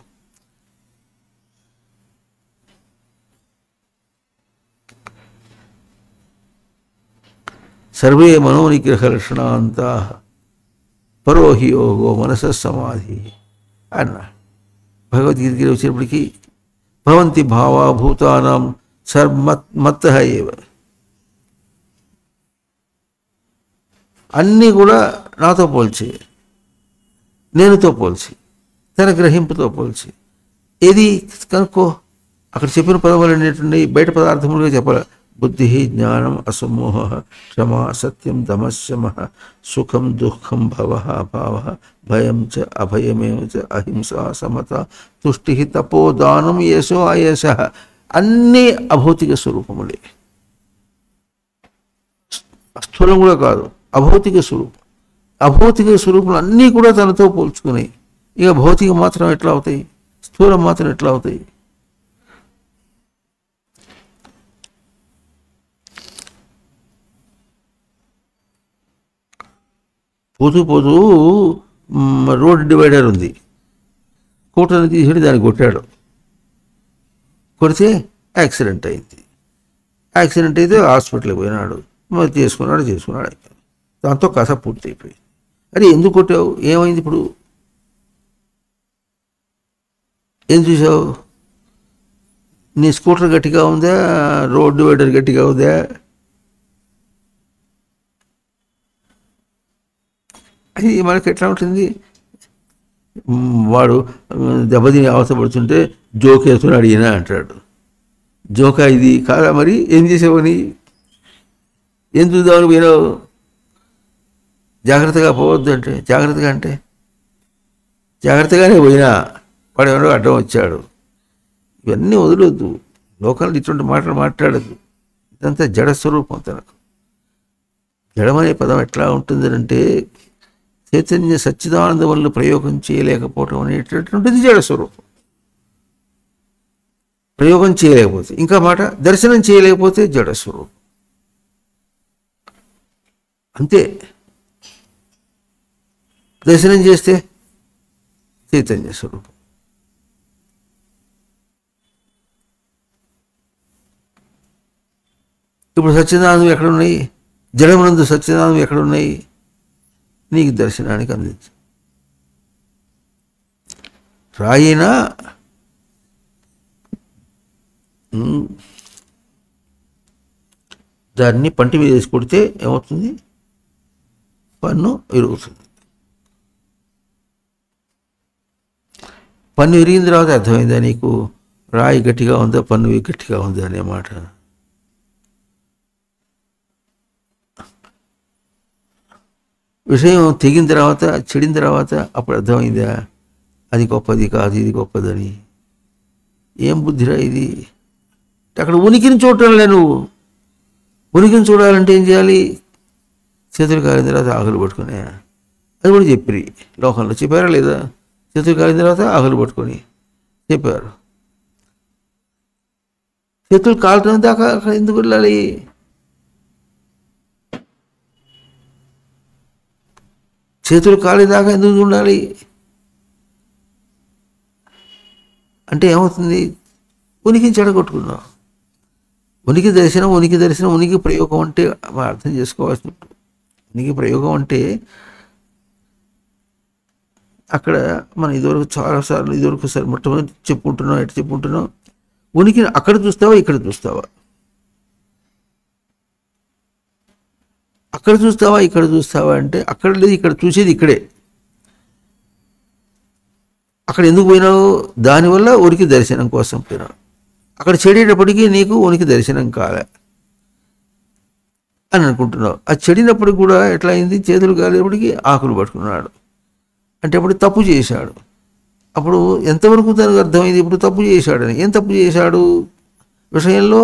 సర్వే మనోనిగ్రహ లక్షణాంతా పరోహి యోగో మనస సమాధి అన్న భగవద్గీతకి వచ్చేప్పటికీ భవంతి భావా భూతానాం సర్మత్తః ఏవ. అన్నీ కూడా నాతో పోల్చి, నేనుతో పోల్చి, తన గ్రహింపుతో పోల్చి. ఏది కనుక్కో. అక్కడ చెప్పిన పదములు అనేటువంటి బయట పదార్థములుగా చెప్పాలి. బుద్ధి, జ్ఞానం, అసమోహ, క్షమా, సత్యం, దమశమ, సుఖం, దుఃఖం, భవ, భావ, భయం చ అభయమేవ చ అహింస, సమత, తుష్టి, తపో, దానం, యశో, అయశ అన్నీ అభౌతిక స్వరూపములే. స్థూలం కూడా కాదు, అభౌతిక స్వరూపం. అభౌతిక స్వరూపములు అన్నీ కూడా తనతో పోల్చుకున్నాయి. ఇక భౌతికం మాత్రం ఎట్లా అవుతాయి? స్థూలం మాత్రం ఎట్లా అవుతాయి? పోతూ రోడ్ డివైడర్ ఉంది, కూటని తీసుకుని దాన్ని కొట్టాడు. కొడితే యాక్సిడెంట్ అయింది. యాక్సిడెంట్ అయితే హాస్పిటల్కి పోయినాడు, మరి చేసుకున్నాడు. దాంతో కథ పూర్తి అయిపోయింది. అరే ఎందుకు కొట్టావు? ఏమైంది? ఇప్పుడు ఏం చూసావు? నీ స్కూటర్ గట్టిగా ఉందా? రోడ్ డివైడర్ గట్టిగా ఉందా? అది మనకి ఎట్లా ఉంటుంది? వాడు దెబ్బతిని అవసరపడుతుంటే జోక్ వేసుకుని అడిగినా అంటాడు. జోకా ఇది? కాదా? మరి ఏం చేసావని? ఏం చూద్దామని పోయినావు? జాగ్రత్తగా పోవద్దు అంటే జాగ్రత్తగానే పోయినా వాడు ఎవరో అడ్డం వచ్చాడు. ఇవన్నీ వదలొద్దు. లోకంలో ఇటువంటి మాటలు మాట్లాడద్దు. ఇదంతా జడస్వరూపం. తనకు జడమనే పదం ఎట్లా ఉంటుందంటే చైతన్య సచ్చిదానంద వల్ల ప్రయోగం చేయలేకపోవటం అనేటటువంటిది జడస్వరూపం. ప్రయోగం చేయలేకపోతే, ఇంకా మాట దర్శనం చేయలేకపోతే జడస్వరూపం. అంతే. దర్శనం చేస్తే చైతన్య స్వరూపం. ఇప్పుడు సత్యనారాయణ ఎక్కడున్నాయి? జడమునందు సత్యనారాయణ ఎక్కడున్నాయి? నీకు దర్శనానికి అందించు. రాయినా దాన్ని పంటి మీద వేసి కొడితే ఏమవుతుంది? పన్ను విరుగుతుంది. పన్ను విరిగిన తర్వాత అర్థమైందా నీకు రాయి గట్టిగా ఉందా పన్ను గట్టిగా ఉందా అనే మాట? విషయం తెగిన తర్వాత, చెడిన తర్వాత అప్పుడు అర్థమైందా అది గొప్పది కాదు, ఇది గొప్పదని? ఏం బుద్ధిరా ఇది? అక్కడ ఉనికిని చూడటంలే. నువ్వు ఉనికిని చూడాలంటే ఏం చేయాలి? చేతులు కాలిన తర్వాత ఆకులు పట్టుకునే. అది కూడా చెప్పి లోకంలో చెప్పారా లేదా? చేతులు కాలిన తర్వాత ఆకులు పట్టుకొని చెప్పారు. చేతులు కాలటం దాకా అక్కడ ఎందుకు వెళ్ళాలి? చేతులు కాలేదాకా ఎందుకు ఉండాలి అంటే ఏమవుతుంది? ఉనికిని చెడగొట్టుకున్నావు. ఉనికి దర్శనం, ఉనికి దర్శనం, ఉనికి ప్రయోగం అంటే అర్థం చేసుకోవాల్సి ఉంటుంది. ఉనికి ప్రయోగం అంటే అక్కడ మనం ఇదివరకు చాలాసార్లు ఇదివరకు మొట్టమొదటి చెప్పుకుంటున్నాం. ఎటు చెప్పుకుంటున్నాం? ఉనికిని అక్కడ చూస్తావా, ఇక్కడ చూస్తావా? అక్కడ చూస్తావా, ఇక్కడ చూస్తావా అంటే అక్కడ లేదు, ఇక్కడ చూసేది ఇక్కడే. అక్కడ ఎందుకు పోయినావు? దానివల్ల ఉనికి దర్శనం కోసం పోయినావు. అక్కడ చెడేటప్పటికీ నీకు ఉనికి దర్శనం కాలే అని అనుకుంటున్నావు. అది చెడినప్పటికి కూడా ఎట్లా అయింది? చేతులు కాలేటప్పటికీ ఆకులు పట్టుకున్నాడు అంటే అప్పుడు తప్పు చేశాడు. అప్పుడు ఎంతవరకు తనకు అర్థమైంది? ఇప్పుడు తప్పు చేశాడని. ఏం తప్పు చేశాడు? విషయంలో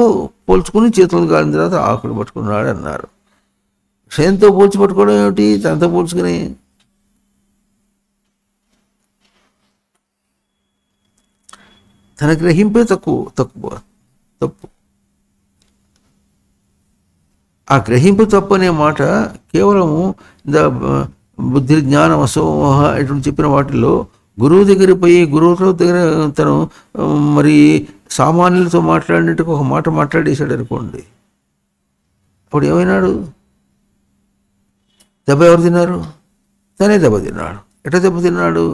పోల్చుకుని చేతులు కాలిన తర్వాత ఆకులు పట్టుకున్నాడు అన్నారు. విషయంతో పోల్చి పట్టుకోవడం ఏమిటి? తనతో పోల్చుకుని తన గ్రహింపే తప్పు. ఆ గ్రహింపు తప్పు అనే మాట కేవలము బుద్ధి జ్ఞానం అసమోహ ఇటువంటి చెప్పిన వాటిల్లో గురువు దగ్గర పోయి గురువుతో దగ్గర తను మరి సామాన్యులతో మాట్లాడినట్టుగా ఒక మాట మాట్లాడేశాడు అనుకోండి. అప్పుడు ఏమైనాడు? దెబ్బ ఎవరు తిన్నారు? తనే దెబ్బ తిన్నాడు. ఎట్లా దెబ్బ తిన్నాడు?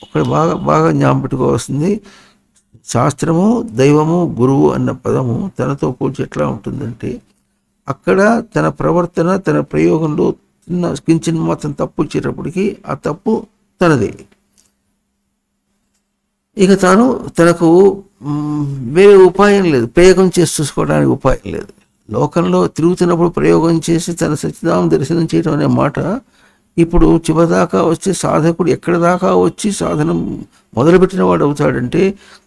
ఒకటి బాగా జ్ఞాపకం పెట్టుకోవాల్సింది, శాస్త్రము, దైవము, గురువు అన్న పదము తనతో పోల్చి ఎట్లా ఉంటుందంటే అక్కడ తన ప్రవర్తన, తన ప్రయోగంలో కించిన మాత్రం తప్పు వచ్చేటప్పటికి ఆ తప్పు తనదే. ఇక తనకు వేరే ఉపాయం లేదు, ప్రయోగం చేసి చూసుకోవడానికి ఉపాయం లేదు. లోకంలో తిరుగుతున్నప్పుడు ప్రయోగం చేసి తన సత్యనామ దర్శనం చేయడం అనే మాట ఇప్పుడు చివరిదాకా వచ్చి సాధకుడు ఎక్కడి దాకా వచ్చి సాధన మొదలుపెట్టిన వాడు అవుతాడంటే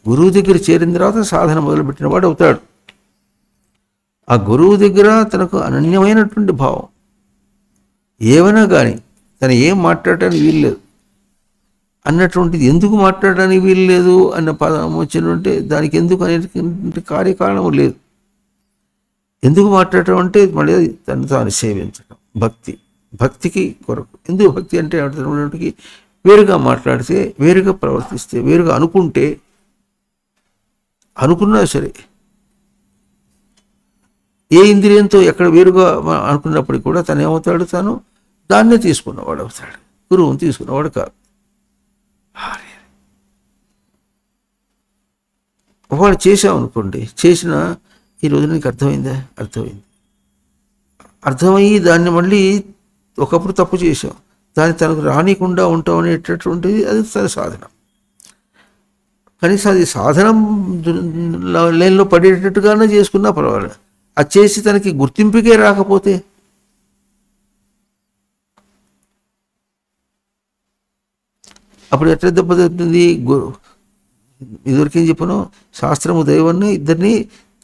గురువు దగ్గర చేరిన తర్వాత సాధన మొదలుపెట్టిన వాడు అవుతాడు. ఆ గురువు దగ్గర తనకు అనన్యమైనటువంటి భావం, ఏమైనా కానీ తను ఏం మాట్లాడటానికి వీల్లేదు అన్నటువంటిది. ఎందుకు మాట్లాడడానికి వీల్లేదు అన్న పదం వచ్చినంటే దానికి ఎందుకు అనేటువంటి కార్యకారణం లేదు. ఎందుకు మాట్లాడటం అంటే మళ్ళీ తను తాను సేవించడం, భక్తికి కొరకు. ఎందుకు భక్తి అంటే అటువంటి వేరుగా మాట్లాడితే, వేరుగా ప్రవర్తిస్తే, వేరుగా అనుకున్నా సరే ఏ ఇంద్రియంతో ఎక్కడ వేరుగా అనుకున్నప్పటికీ కూడా తను ఏమవుతాడు? తాను దాన్నే తీసుకున్నవాడు అవుతాడు, గురువుని తీసుకున్నవాడు కాదు. ఒకవేళ చేసామనుకోండి, చేసిన ఈరోజు నీకు అర్థమైందా? అర్థమయ్యి దాన్ని మళ్ళీ ఒకప్పుడు తప్పు చేసాం, దాన్ని తనకు రానికుండా ఉంటాం అనేటటువంటిది అది తన సాధన. కనీసం అది సాధనం లైన్లో పడేటట్టుగానే చేసుకున్నా పర్వాలేదు. అది చేసి తనకి గుర్తింపుకే రాకపోతే అప్పుడు ఎట్లా దెబ్బతింటుంది? ఇదివరకేం చెప్పను, శాస్త్రము దైవాన్ని ఇద్దరిని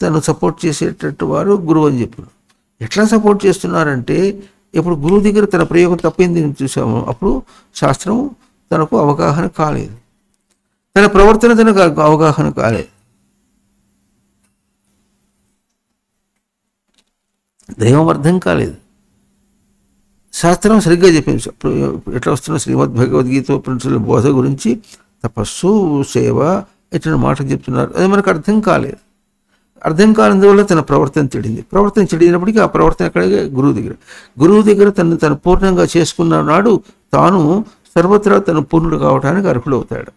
తను సపోర్ట్ చేసేటట్టు వారు గురువు అని చెప్పాను. ఎట్లా సపోర్ట్ చేస్తున్నారంటే ఇప్పుడు గురువు దగ్గర తన ప్రయోగం తప్పింది చూసాము, అప్పుడు శాస్త్రం తనకు అవగాహన కాలేదు. తన ప్రవర్తన తనకు అవగాహన కాలేదు. దైవం అర్థం కాలేదు. శాస్త్రం సరిగ్గా చెప్పింది. ఇప్పుడు ఎట్లా వస్తున్న శ్రీమద్ భగవద్గీత ఉపనిషత్తుల బోధ గురించి తపస్సు, సేవ ఇట్లా మాటలు చెప్తున్నారు. అది మనకు అర్థం కాలేదు. అర్థం కానందువల్ల తన ప్రవర్తన చెడింది. ప్రవర్తన చెడినప్పటికీ ఆ ప్రవర్తన ఎక్కడికి గురువు దగ్గర తను పూర్ణంగా చేసుకున్న నాడు తాను సర్వత్రా తను పూర్ణుడు కావడానికి అర్హుడవుతాడు.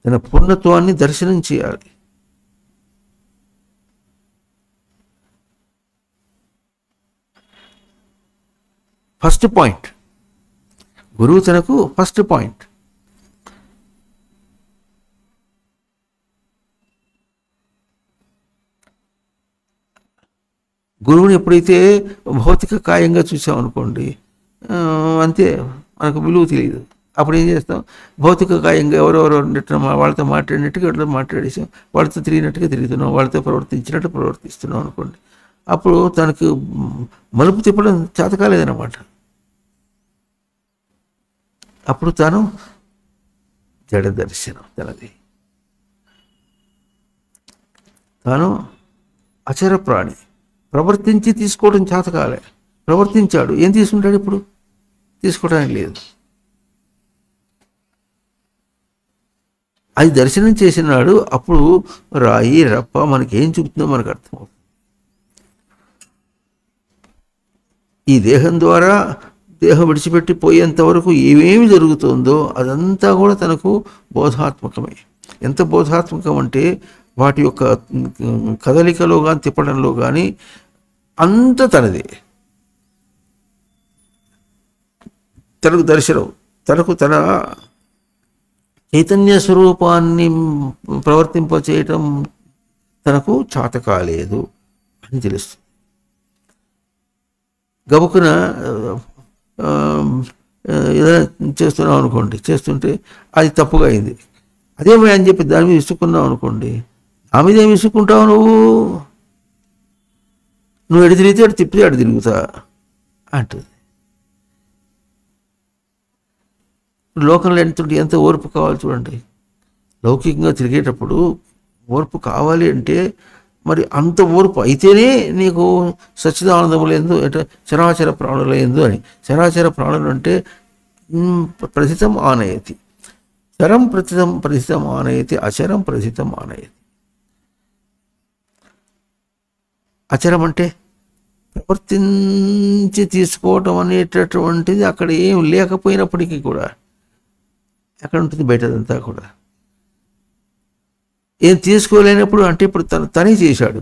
తన పూర్ణత్వాన్ని దర్శనం చేయాలి. ఫస్ట్ పాయింట్ గురువు తనకు ఫస్ట్ పాయింట్. గురువుని ఎప్పుడైతే భౌతిక కాయంగా చూసామనుకోండి, అంతే, మనకు విలువ తెలియదు. అప్పుడు ఏం చేస్తాం? భౌతిక కాయంగా ఎవరెవరో వాళ్ళతో మాట్లాడినట్టుగా ఎట్లా మాట్లాడేసాం, వాళ్ళతో తిరిగినట్టుగా తిరుగుతున్నాం, వాళ్ళతో ప్రవర్తించినట్టు ప్రవర్తిస్తున్నాం అనుకోండి. అప్పుడు తనకు మలుపు తిప్పడం చేత కాలేదన్నమాట. అప్పుడు తాను జడ దర్శనం తనది. తాను అచర ప్రాణి. ప్రవర్తించి తీసుకోవడం చేత కాలే. ప్రవర్తించాడు, ఏం తీసుకుంటాడు? ఇప్పుడు తీసుకోవడానికి లేదు. అది దర్శనం చేసినాడు. అప్పుడు రాయి రప్ప మనకేం చూపుతుందో మనకు అర్థమవుతుంది. ఈ దేహం ద్వారా దేహం విడిచిపెట్టి పోయేంత వరకు ఏమేమి జరుగుతుందో అదంతా కూడా తనకు బోధాత్మకమే. ఎంత బోధాత్మకం అంటే వాటి యొక్క కదలికలో కానీ తిప్పడంలో కానీ అంత తనదే. తనకు దర్శనం, తనకు తన చైతన్య స్వరూపాన్ని ప్రవర్తింపచేయటం తనకు చేత కాలేదు అని తెలుస్తుంది. గబుకున ఏదైనా చేస్తున్నాం అనుకోండి, చేస్తుంటే అది తప్పుగా అయింది, అదేమో అని చెప్పి దాని మీద విసుక్కున్నావు అనుకోండి, ఆ మీద ఏమి విసుక్కుంటావు? నువ్వు ఎడు తిరిగితే అటు తిప్పితే అటు తిరుగుతా అంటుంది. లోకంలో ఎంత ఓర్పు కావాలి చూడండి. లౌకికంగా తిరిగేటప్పుడు ఓర్పు కావాలి అంటే మరి అంత ఓర్పు అయితేనే నీకు సచ్చిదానందములు ఎందు అంటే చరాచర ప్రాణుల ఎందు అని. చరాచర ప్రాణులు అంటే ప్రథితం ఆనయతి, చరం ప్రథితం ఆనయతి, అచరం ప్రథితం ఆనయతి. అచరం అంటే ప్రవర్తించి తీసుకోవటం అనేటటువంటిది అక్కడ ఏం లేకపోయినప్పటికీ కూడా ఎక్కడ ఉంటుంది? బయటదంతా కూడా ఏం తీసుకోలేనప్పుడు అంటే ఇప్పుడు తనే చేశాడు,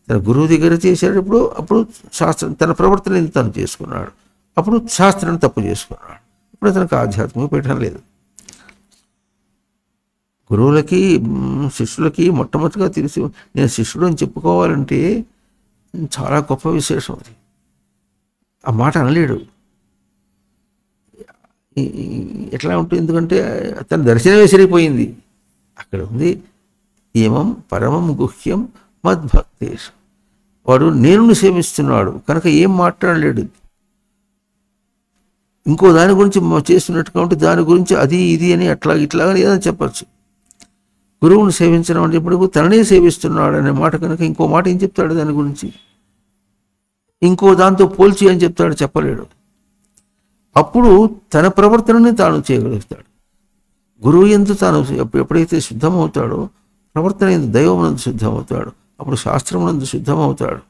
తన గురువు దగ్గర చేశాడు. అప్పుడు శాస్త్రం తన ప్రవర్తన తను చేసుకున్నాడు. అప్పుడు శాస్త్రాన్ని తప్పు చేసుకున్నాడు. ఇప్పుడు తనకు ఆధ్యాత్మిక పీఠం లేదు. గురువులకి శిష్యులకి మొట్టమొదటిగా తెలిసి నేను శిష్యుడు అని చెప్పుకోవాలంటే చాలా గొప్ప విశేషం. అది ఆ మాట అనలేడు. ఎట్లా ఉంటుంది? ఎందుకంటే తన దర్శనమే సరిపోయింది. అక్కడ ఉంది ఏమం పరమం గుహ్యం మద్భక్తేషు. వాడు నేను సేవిస్తున్నాడు కనుక ఏం మాట్లాడలేడు. ఇంకో దాని గురించి చేస్తున్నట్టుగా ఉంటే దాని గురించి అది ఇది అని అట్లా ఇట్లాగా ఏదైనా చెప్పచ్చు. గురువుని సేవించడం అంటే ఇప్పుడు తననే సేవిస్తున్నాడు అనే మాట కనుక ఇంకో మాట ఏం చెప్తాడు? దాని గురించి ఇంకో దాంతో పోల్చి అని చెప్తాడు? చెప్పలేడు. అప్పుడు తన ప్రవర్తనని తాను చేయగలుగుతాడు. గురువు యందు తాను ఎప్పుడైతే శుద్ధమవుతాడో ప్రవర్తన ఎందు దైవమునందు శుద్ధమవుతాడు. అప్పుడు శాస్త్రమునందు శుద్ధమవుతాడు.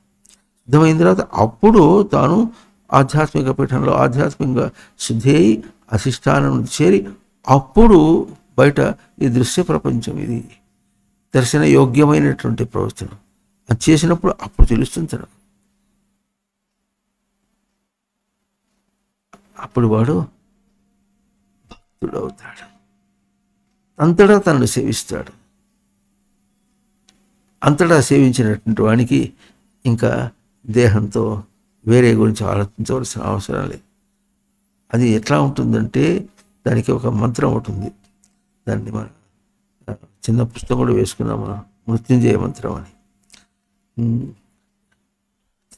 శుద్ధమైన తర్వాత అప్పుడు తాను ఆధ్యాత్మిక పీఠంలో ఆధ్యాత్మికంగా శుద్ధి అయి అధిష్టానం చేరి అప్పుడు బయట ఈ దృశ్య ప్రపంచం, ఇది దర్శన యోగ్యమైనటువంటి ప్రవర్తన అది చేసినప్పుడు అప్పుడు తెలుస్తుంది తనకు. అప్పుడు వాడు భక్తుడవుతాడు. అంతటా తనను సేవిస్తాడు. అంతటా సేవించినటువంటి వానికి ఇంకా దేహంతో వేరే గురించి ఆలోచించవలసిన అవసరం లేదు. అది ఎట్లా ఉంటుందంటే దానికి ఒక మంత్రం ఉంటుంది. దాన్ని మనం చిన్న పుస్తకం కూడా వేసుకున్నాం మనం, మృత్యుంజయ మంత్రం అని.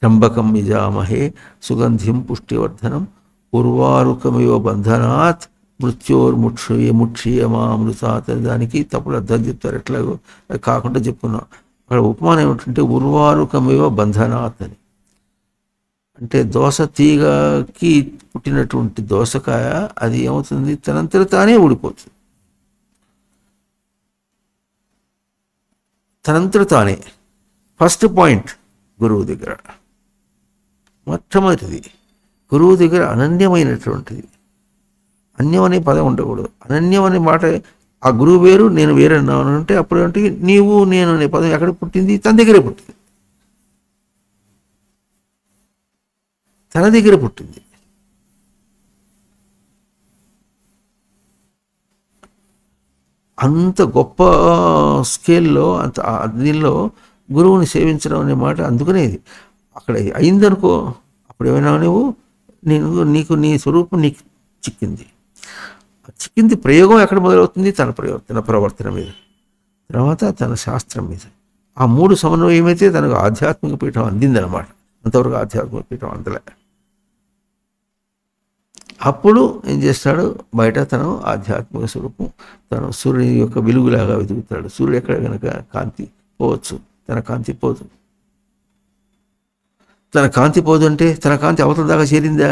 త్ర్యంబకం యజామహే సుగంధిం పుష్టివర్ధనం ఉర్వారుకమివ బంధనాత్ మృత్యోర్ముక్షీయమామృతాత్. దానికి తప్పుడు అర్థం చెప్తారు. ఎట్లాగో అది కాకుండా చెప్పుకున్నాం. అక్కడ ఉపమానం ఏమిటంటే ఉర్వారుకమివ బంధనాత్ అని. అంటే దోస తీగకి పుట్టినటువంటి దోసకాయ అది ఏమవుతుంది, తనంతట తానే ఊడిపోతుంది. తనంతట తానే. ఫస్ట్ పాయింట్ గురువు దగ్గర, మొట్టమొదటిది గురువు దగ్గర అనన్యమైనటువంటిది. అన్యం అనే పదం ఉండకూడదు. అనన్యం అనే మాట, ఆ గురువు వేరు నేను వేరన్నాను అంటే అప్పుడు అంటే నీవు నేను అనే పదం ఎక్కడ పుట్టింది? తన దగ్గరే పుట్టింది, తన దగ్గర పుట్టింది. అంత గొప్ప స్కేల్లో, అంత దీనిలో గురువుని సేవించడం అనే మాట అందుకనే ఇది అక్కడ అయిందనుకో, అప్పుడు ఏమైనా నువ్వు నీకు నీ స్వరూపం నీకు చిక్కింది. చిక్కింది ప్రయోగం ఎక్కడ మొదలవుతుంది? తన ప్రవర్తన మీద, తర్వాత తన శాస్త్రం మీద. ఆ మూడు సమన్వయం ఏమైతే తనకు ఆధ్యాత్మిక పీఠం అందిందనమాట. అంతవరకు ఆధ్యాత్మిక పీఠం అందలే. అప్పుడు ఏం చేస్తాడు? బయట తను ఆధ్యాత్మిక స్వరూపం, తను సూర్యుని యొక్క వెలుగులాగా వెతుకుతాడు. సూర్యుడు ఎక్కడ కనుక కాంతి పోవచ్చు, తన కాంతి పోదు. తన కాంతి పోదు అంటే తన కాంతి అవతల దాకా చేరిందా?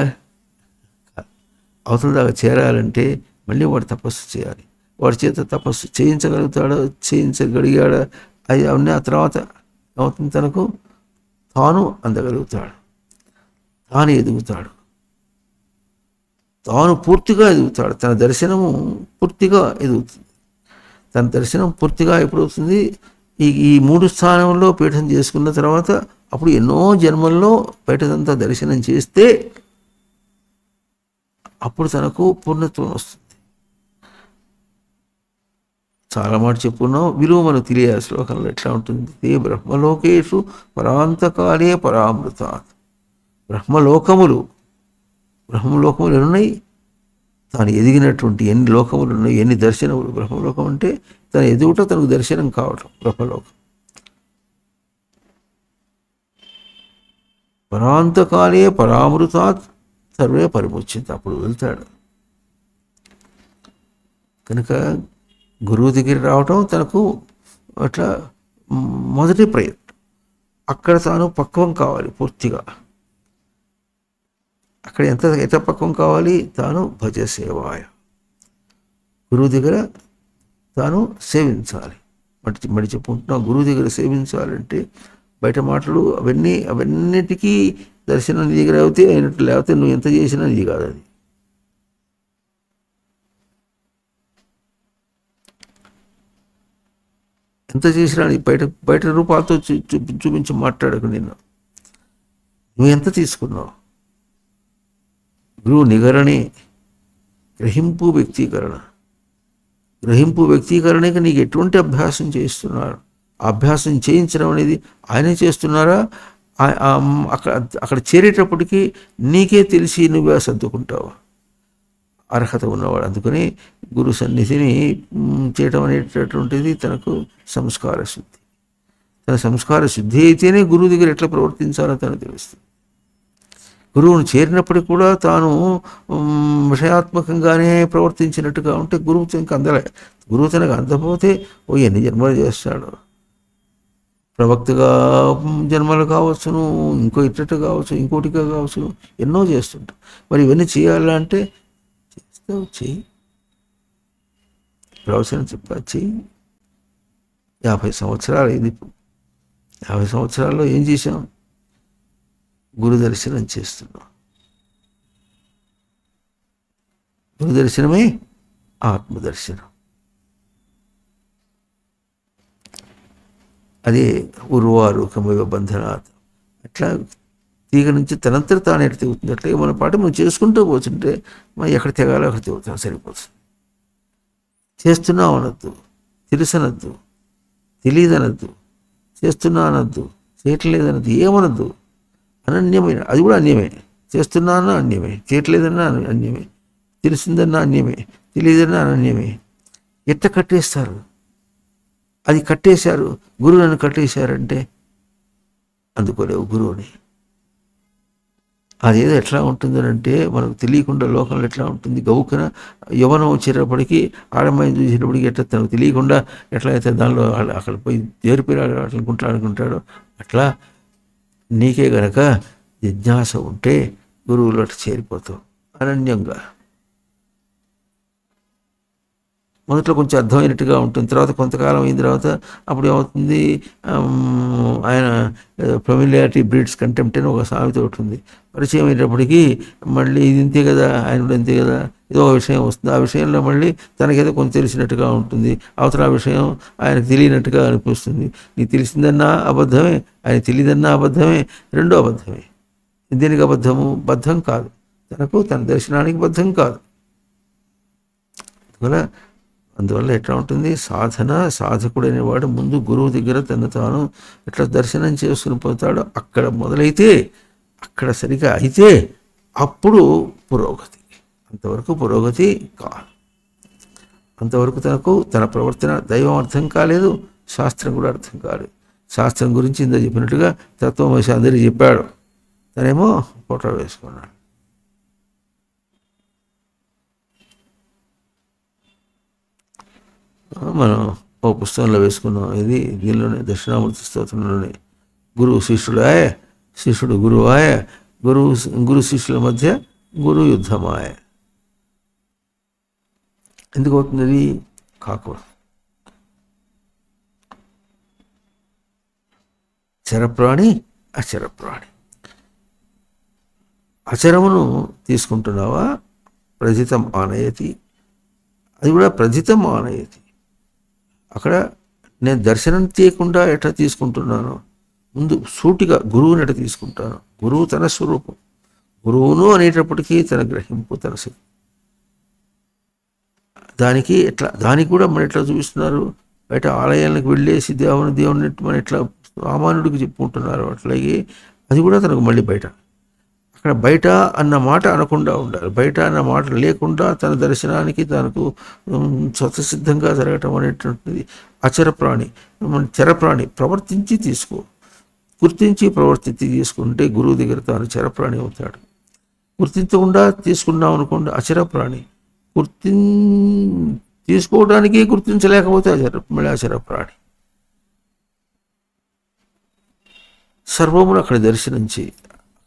అవతల దాకా చేరాలంటే మళ్ళీ వాడు తపస్సు చేయాలి. వాడి చేత తపస్సు చేయించగలిగాడు. అది అవన్నీ ఆ తర్వాత ఏమవుతుంది? తనకు తాను అందగలుగుతాడు, తాను ఎదుగుతాడు, తాను పూర్తిగా ఎదుగుతాడు. తన దర్శనము పూర్తిగా ఎదుగుతుంది. తన దర్శనం పూర్తిగా ఎప్పుడవుతుంది? ఈ మూడు స్థానంలో పీఠం చేసుకున్న తర్వాత అప్పుడు ఎన్నో జన్మల్లో బయటదంతా దర్శనం చేస్తే అప్పుడు తనకు పూర్ణత్వం వస్తుంది. చాలా మాట చెప్పుకున్నాం. విలువ మనకు తెలియాలి. శ్లోకంలో ఎట్లా ఉంటుంది? తే బ్రహ్మలోకేషు పరాంతకాలే పరామృతాత్. బ్రహ్మలోకములు ఎన్నున్నాయి? తాను ఎదిగినటువంటి ఎన్ని లోకములు ఉన్నాయి, ఎన్ని దర్శనములు. బ్రహ్మలోకం అంటే తన ఎదుగుట, తనకు దర్శనం కావటం బ్రహ్మలోకం. పరాంతకాలే పరామృతాత్ సర్వే పరిముచ్యంత. అప్పుడు వెళ్తాడు. కనుక గురువు దగ్గర రావటం తనకు అట్లా మొదటి ప్రయత్నం. అక్కడ తాను పక్వం కావాలి పూర్తిగా. అక్కడ ఎంత పక్వం కావాలి? తాను భజ సేవాయ, గురువు దగ్గర తాను సేవించాలి. మడి చెప్పుకుంటున్నాం. గురువు దగ్గర సేవించాలంటే బయట మాటలు అవన్నిటికీ దర్శనం నీ దగ్గర అవుతే అయినట్టు, లేకపోతే నువ్వు ఎంత చేసినా నీ కాదు. అది ఎంత చేసినా బయట రూపాలతో చూపించి మాట్లాడకు. నువ్వు ఎంత తీసుకున్నావు? గురువు నిగరణే, గ్రహింపు వ్యక్తీకరణకి నీకు ఎటువంటి అభ్యాసం చేస్తున్నారు? అభ్యాసం చేయించడం అనేది ఆయనే చేస్తున్నారా? అక్కడ చేరేటప్పటికీ నీకే తెలిసి నువ్వే సర్దుకుంటావు. అర్హత ఉన్నవాడు. అందుకని గురు సన్నిధిని చేయటం అనేటటువంటిది తనకు సంస్కార శుద్ధి. తన సంస్కార శుద్ధి అయితేనే గురువు దగ్గర ఎట్లా ప్రవర్తించాలో తనకు తెలుస్తుంది. గురువును చేరినప్పటికీ కూడా తాను విషయాత్మకంగానే ప్రవర్తించినట్టుగా ఉంటే గురువు తనకు అందలే. గురువు తనకు అందకపోతే ఎన్ని జన్మలు చేస్తాడు? ప్రవక్తగా జన్మలు కావచ్చును, ఇంకో ఇట్టట కావచ్చు, ఇంకోటిగా కావచ్చు, ఎన్నో చేస్తుంటాం. మరి ఇవన్నీ చేయాలంటే చేస్తావు, చెయ్యి. ప్రవచనం చెప్పా, చెయ్యి. 50 సంవత్సరాలు అయింది. 50 సంవత్సరాల్లో ఏం చేశాం? గురు దర్శనం చేస్తున్నాం. గురు దర్శనమే ఆత్మదర్శనం. అదే ఉర్వారుకమివ బంధనాత్. అట్లా తీగ నుంచి తనంతట తాను ఎక్కడ తెగుతుంది. అట్లాగే మన పాట మనం చేసుకుంటూ పోతుంటే మనం ఎక్కడ తెగాలో అక్కడ తెగుతాం, సరిపోతుంది. చేస్తున్నాం అనద్దు, తెలుసనద్దు, తెలియదనద్దు, చేస్తున్నా అనద్దు, చేయట్లేదనద్దు, ఏమనద్దు. అనన్యమైన, అది కూడా అన్యమే. చేస్తున్నానా అన్యమే, చేయట్లేదన్నా అన్యమే, తెలిసిందన్నా అన్యమే, తెలియదన్నా అనన్యమే. ఎట్ట కట్టేస్తారు? అది కట్టేశారు, గురువు నన్ను కట్టేశారంటే అందుకోలేవు గురువుని. అదేదో ఎట్లా ఉంటుందనంటే మనకు తెలియకుండా లోకంలో ఎట్లా ఉంటుంది, గౌకన యవనం వచ్చేటప్పటికి ఆడమ్మాయిని చూసేటప్పటికి ఎట్లా తనకు తెలియకుండా ఎట్లా అయితే దానిలో అక్కడ పోయి చేరిపోయాడు అనుకుంటాడో అట్లా నీకే గనక జిజ్ఞాస ఉంటే గురువులు అట్లా చేరిపోతావు అనన్యంగా. మొదట్లో కొంచెం అర్థమైనట్టుగా ఉంటుంది, తర్వాత కొంతకాలం అయిన తర్వాత అప్పుడు ఏమవుతుంది, ఆయన ఫెమిలియారిటీ బ్రీడ్స్ కంటెంప్ట్ అని ఒక సామెత ఒకటి ఉంది. పరిచయం అయినప్పటికీ మళ్ళీ ఇది ఇంతే కదా, ఆయన కూడా ఇంతే కదా, ఏదో ఒక విషయం వస్తుంది. ఆ విషయంలో మళ్ళీ తనకేదో కొంచెం తెలిసినట్టుగా ఉంటుంది, అవతల ఆ విషయం ఆయనకు తెలియనట్టుగా అనిపిస్తుంది. నీకు తెలిసిందన్నా అబద్ధమే, ఆయన తెలియదన్నా అబద్ధమే, రెండో అబద్ధమే. దేనికి అబద్ధము? బద్ధం కాదు, తనకు తన దర్శనానికి బద్ధం కాదు. అందువల్ల ఎట్లా ఉంటుంది, సాధకుడైన వాడు ముందు గురువు దగ్గర తను తాను ఎట్లా దర్శనం చేసుకుని పోతాడో అక్కడ మొదలైతే, అక్కడ సరిగా అయితే అప్పుడు పురోగతి. అంతవరకు పురోగతి కాదు. అంతవరకు తనకు తన ప్రవర్తన దైవం అర్థం కాలేదు, శాస్త్రం కూడా అర్థం కాలేదు. శాస్త్రం గురించి ఇంత చెప్పినట్టుగా తత్వమసి అందరికీ చెప్పాడు, తనేమో ఫోటో వేసుకున్నాడు. మనం ఓ పుస్తకంలో వేసుకున్నాం, ఇది దీనిలోనే దక్షిణామూర్తి స్తోత్రంలోనే గురువు శిష్యుడాయ, శిష్యుడు గురువాయ, గురు శిష్యుల మధ్య గురు యుద్ధమాయ. ఎందుకు అవుతుంది అది? కాకూడదు. చరప్రాణి అచరప్రాణి. అచరమును తీసుకుంటున్నావా? ప్రజితం ఆనయతి, అది కూడా ప్రజితం ఆనయతి. అక్కడ నేను దర్శనం చేయకుండా ఎట్లా తీసుకుంటున్నాను, ముందు సూటిగా గురువుని ఎట్లా తీసుకుంటాను. గురువు తన స్వరూపం, గురువును అనేటప్పటికీ తన గ్రహింపు, తన శక్తి. దానికి కూడా మనం ఎట్లా చూపిస్తున్నారు, బయట ఆలయాలకు వెళ్ళేసి దేవుని మనం ఎట్లా సామాన్యుడికి చెప్పుకుంటున్నారు, అట్లాగే అది కూడా తనకు మళ్ళీ బయట. అక్కడ బయట అన్న మాట అనకుండా ఉండాలి, బయట అన్న మాట లేకుండా తన దర్శనానికి తనకు స్వతసిద్ధంగా జరగటం అనేటువంటిది అచరప్రాణి. చరప్రాణి ప్రవర్తించి తీసుకో, గుర్తించి ప్రవర్తించి తీసుకుంటే గురువు దగ్గర తాను చరప్రాణి అవుతాడు. గుర్తించకుండా తీసుకున్నాం అనుకోండి అచరప్రాణి. తీసుకోవడానికి గుర్తించలేకపోతే మళ్ళీ అచరప్రాణి. సర్వమును అక్కడ దర్శించి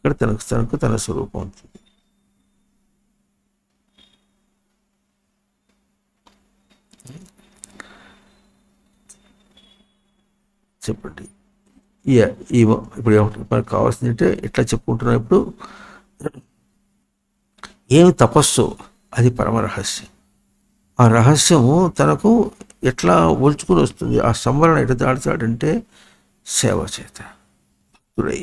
అక్కడ తనకు తన స్వరూపం ఉంటుంది. చెప్పండి. ఇప్పుడు మనకు కావాల్సింది అంటే ఎట్లా చెప్పుకుంటున్నా, ఇప్పుడు ఏమి తపస్సు అది పరమ రహస్యం. ఆ రహస్యము తనకు ఎట్లా ఒలుచుకుని వస్తుంది, ఆ సంవరణ ఎట్లా దాడుతాడంటే సేవ చేత. భక్తుడై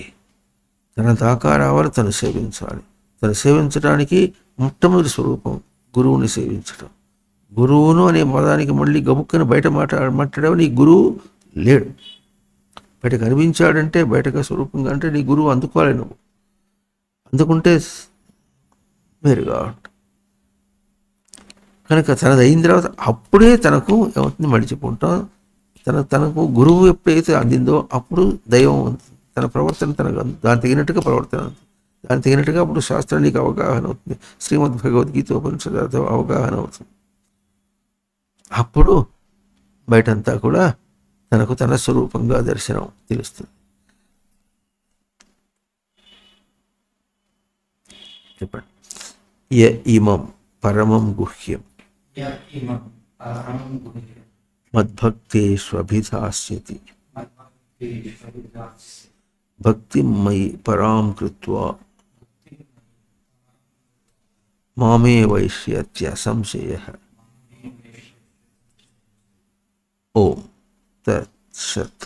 తన దాకా రావాలి, తను సేవించాలి. తను సేవించడానికి మొట్టమొదటి స్వరూపం గురువుని సేవించడం. గురువును అనే పదానికి మళ్ళీ గబుక్కని బయట మాట్లాడావు, నీ గురువు లేడు. బయట కనిపించాడంటే బయటగా స్వరూపంగా అంటే నీ గురువు అందుకోవాలి, నువ్వు అందుకుంటే వేరుగా ఉంటుంది. కనుక తనది అయిన తర్వాత అప్పుడే తనకు ఏమవుతుంది మళ్ళీ చెప్పుకుంటాం, తనకు గురువు ఎప్పుడైతే అందిందో అప్పుడు దైవం తన ప్రవర్తన తనకు దాని తగినట్టుగా ప్రవర్తన, దాని తగినట్టుగా అప్పుడు శాస్త్రం నీకు అవగాహన అవుతుంది. శ్రీమద్ భగవద్గీత ఉపనిషత్తు అవగాహన అవుతుంది. అప్పుడు బయటంతా కూడా తనకు తన స్వరూపంగా దర్శనం తెలుస్తుంది. చెప్పండి. ఇమం పరమం గుహ్యం మద్భక్తేష్వభిధాస్యతి భక్తిం మయి పరాం కృత్వా మామే వైష్యత్య సంశయః. ఓం తత్ సత్.